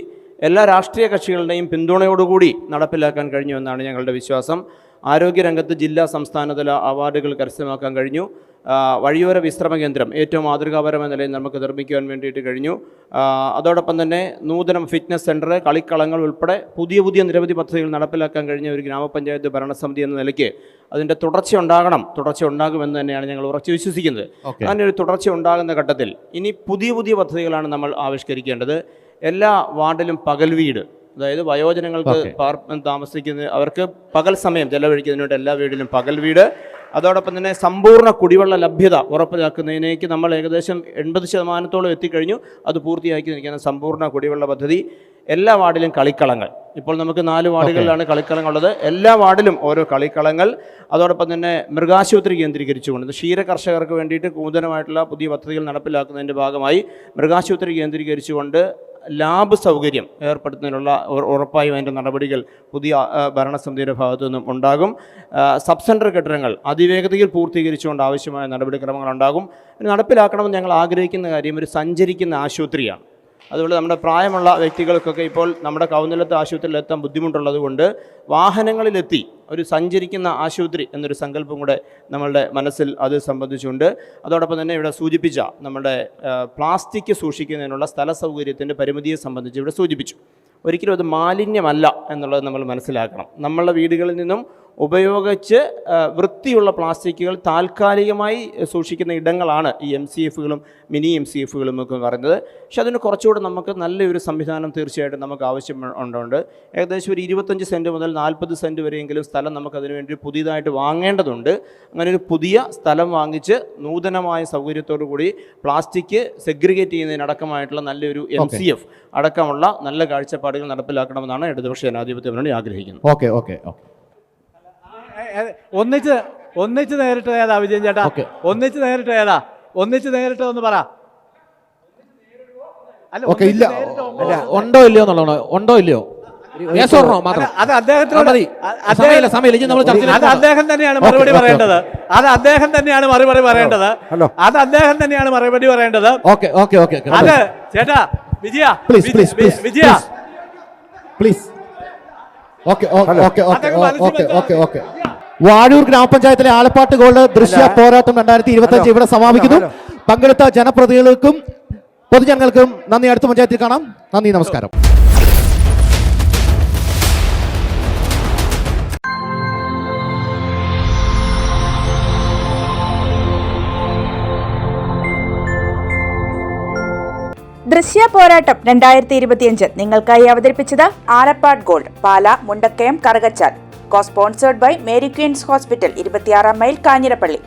എല്ലാ രാഷ്ട്രീയ കക്ഷികളുടെയും പിന്തുണയോടുകൂടി നടപ്പിലാക്കാൻ കഴിഞ്ഞു എന്നാണ് ഞങ്ങളുടെ വിശ്വാസം. ആരോഗ്യരംഗത്ത് ജില്ലാ സംസ്ഥാനതല അവാർഡുകൾ കരസ്ഥമാക്കാൻ കഴിഞ്ഞു. വഴിയോര വിശ്രമ കേന്ദ്രം ഏറ്റവും മാതൃകാപരമായ നിലയിൽ നമുക്ക് നിർമ്മിക്കുവാൻ വേണ്ടിയിട്ട് കഴിഞ്ഞു. അതോടൊപ്പം തന്നെ നൂതന ഫിറ്റ്നസ് സെൻറ്റർ, കളിക്കളങ്ങൾ ഉൾപ്പെടെ പുതിയ നിരവധി പദ്ധതികൾ നടപ്പിലാക്കാൻ കഴിഞ്ഞ ഒരു ഗ്രാമപഞ്ചായത്ത് ഭരണസമിതി എന്ന നിലയ്ക്ക് അതിൻ്റെ തുടർച്ച ഉണ്ടാകുമെന്ന് തന്നെയാണ് ഞങ്ങൾ ഉറച്ചു വിശ്വസിക്കുന്നത്. അങ്ങനെ ഒരു തുടർച്ച ഉണ്ടാകുന്ന ഘട്ടത്തിൽ ഇനി പുതിയ പദ്ധതികളാണ് നമ്മൾ ആവിഷ്കരിക്കേണ്ടത്. എല്ലാ വാർഡിലും പകൽ വീട്, അതായത് വയോജനങ്ങൾക്ക് താമസിക്കുന്ന അവർക്ക് പകൽ സമയം ചെലവഴിക്കുന്നതിന് വേണ്ടി എല്ലാ വീടിലും പകൽ വീട്. അതോടൊപ്പം തന്നെ സമ്പൂർണ്ണ കുടിവെള്ള ലഭ്യത ഉറപ്പാക്കുന്നതിനേക്ക് നമ്മൾ ഏകദേശം 80% എത്തിക്കഴിഞ്ഞു. അത് പൂർത്തിയാക്കി നിൽക്കുന്ന സമ്പൂർണ്ണ കുടിവെള്ള പദ്ധതി. എല്ലാ വാർഡിലും കളിക്കളങ്ങൾ. ഇപ്പോൾ നമുക്ക് 4 വാർഡുകളിലാണ് കളിക്കളങ്ങളുള്ളത്. എല്ലാ വാർഡിലും ഓരോ കളിക്കളങ്ങൾ. അതോടൊപ്പം തന്നെ മൃഗാശുപത്രി കേന്ദ്രീകരിച്ചുകൊണ്ട് ക്ഷീര കർഷകർക്ക് വേണ്ടിയിട്ട് നൂതനമായിട്ടുള്ള പുതിയ പദ്ധതികൾ നടപ്പിലാക്കുന്നതിൻ്റെ ഭാഗമായി മൃഗാശുപത്രി കേന്ദ്രീകരിച്ചുകൊണ്ട് ലാബ് സൗകര്യം ഏർപ്പെടുത്തുന്നതിനുള്ള ഉറപ്പായും അതിൻ്റെ നടപടികൾ പുതിയ ഭരണസമിതിയുടെ ഭാഗത്തു നിന്നും ഉണ്ടാകും. സബ് സെൻറ്റർ കെട്ടിടങ്ങൾ അതിവേഗതയിൽ പൂർത്തീകരിച്ചുകൊണ്ട് ആവശ്യമായ നടപടിക്രമങ്ങൾ ഉണ്ടാകും. നടപ്പിലാക്കണമെന്ന് ഞങ്ങൾ ആഗ്രഹിക്കുന്ന കാര്യം ഒരു സഞ്ചരിക്കുന്ന ആശുപത്രിയാണ്. അതുപോലെ നമ്മുടെ പ്രായമുള്ള വ്യക്തികൾക്കൊക്കെ ഇപ്പോൾ നമ്മുടെ കൗന്നലത്ത് ആശുപത്രിയിൽ എത്താൻ ബുദ്ധിമുട്ടുള്ളത് കൊണ്ട് വാഹനങ്ങളിലെത്തി ഒരു സഞ്ചരിക്കുന്ന ആശുപത്രി എന്നൊരു സങ്കല്പം കൂടെ നമ്മളുടെ മനസ്സിൽ അത് സംബന്ധിച്ചുണ്ട്. അതോടൊപ്പം തന്നെ ഇവിടെ സൂചിപ്പിച്ച നമ്മുടെ പ്ലാസ്റ്റിക് സൂക്ഷിക്കുന്നതിനുള്ള സ്ഥല സൗകര്യത്തിൻ്റെ പരിമിതിയെ സംബന്ധിച്ച് ഇവിടെ സൂചിപ്പിച്ചു. ഒരിക്കലും അത് മാലിന്യമല്ല എന്നുള്ളത് നമ്മൾ മനസ്സിലാക്കണം. നമ്മളുടെ വീടുകളിൽ നിന്നും ഉപയോഗിച്ച് വൃത്തിയുള്ള പ്ലാസ്റ്റിക്കുകൾ താൽക്കാലികമായി സൂക്ഷിക്കുന്ന ഇടങ്ങളാണ് ഈ MCFകളും മിനി MCFകളും ഒക്കെ പറയുന്നത്. പക്ഷെ അതിന് കുറച്ചുകൂടെ നമുക്ക് നല്ലൊരു സംവിധാനം തീർച്ചയായിട്ടും നമുക്ക് ആവശ്യമുണ്ട്. ഏകദേശം ഒരു 25 സെൻറ്റ് മുതൽ 40 സെൻറ്റ് വരെയെങ്കിലും സ്ഥലം നമുക്കതിനു വേണ്ടി പുതിയതായിട്ട് വാങ്ങേണ്ടതുണ്ട്. അങ്ങനെ ഒരു പുതിയ സ്ഥലം വാങ്ങിച്ച് നൂതനമായ സൗകര്യത്തോടു കൂടി പ്ലാസ്റ്റിക് സെഗ്രിഗേറ്റ് ചെയ്യുന്നതിനടക്കമായിട്ടുള്ള നല്ലൊരു MCF അടക്കമുള്ള നല്ല കാഴ്ചപ്പാടുകൾ നടപ്പിലാക്കണമെന്നാണ് ഇടതുപക്ഷ ജനാധിപത്യ മുന്നണി ആഗ്രഹിക്കുന്നത്. ഒന്നിച്ച് നേരിട്ട് ഏതാ വിജയൻ ചേട്ടാ? ഒന്നിച്ച് നേരിട്ട് ഏതാ? ഒന്നിച്ച് നേരിട്ട് ഒന്ന് പറ. ഉണ്ടോ ഇല്ലയോ എന്നുള്ളതാണ്. ഉണ്ടോ ഇല്ലയോ അത് അദ്ദേഹത്തിനോട് അദ്ദേഹം തന്നെയാണ് മറുപടി പറയേണ്ടത്. അത് അദ്ദേഹം തന്നെയാണ് മറുപടി പറയേണ്ടത്. അത് ചേട്ടാ വിജയ വാഴൂർ ഗ്രാമപഞ്ചായത്തിലെ ആലപ്പാട്ട് ഗോൾഡ് ദൃശ്യ പോരാട്ടം 2025 ഇവിടെ സമാപിക്കുന്നു. പങ്കെടുത്ത ജനപ്രതിനിധികൾക്കും പൊതുജനങ്ങൾക്കും നന്ദി. അടുത്ത പഞ്ചായത്തിൽ കാണാം. നന്ദി, നമസ്കാരം. ദൃശ്യ പോരാട്ടം 2025 നിങ്ങൾക്കായി അവതരിപ്പിച്ചത് Alappad gold, Pala, Mundakkayam, Karukachal. Cosponsored by Mary Queen's hospital, 26 mile, Kanjirappally.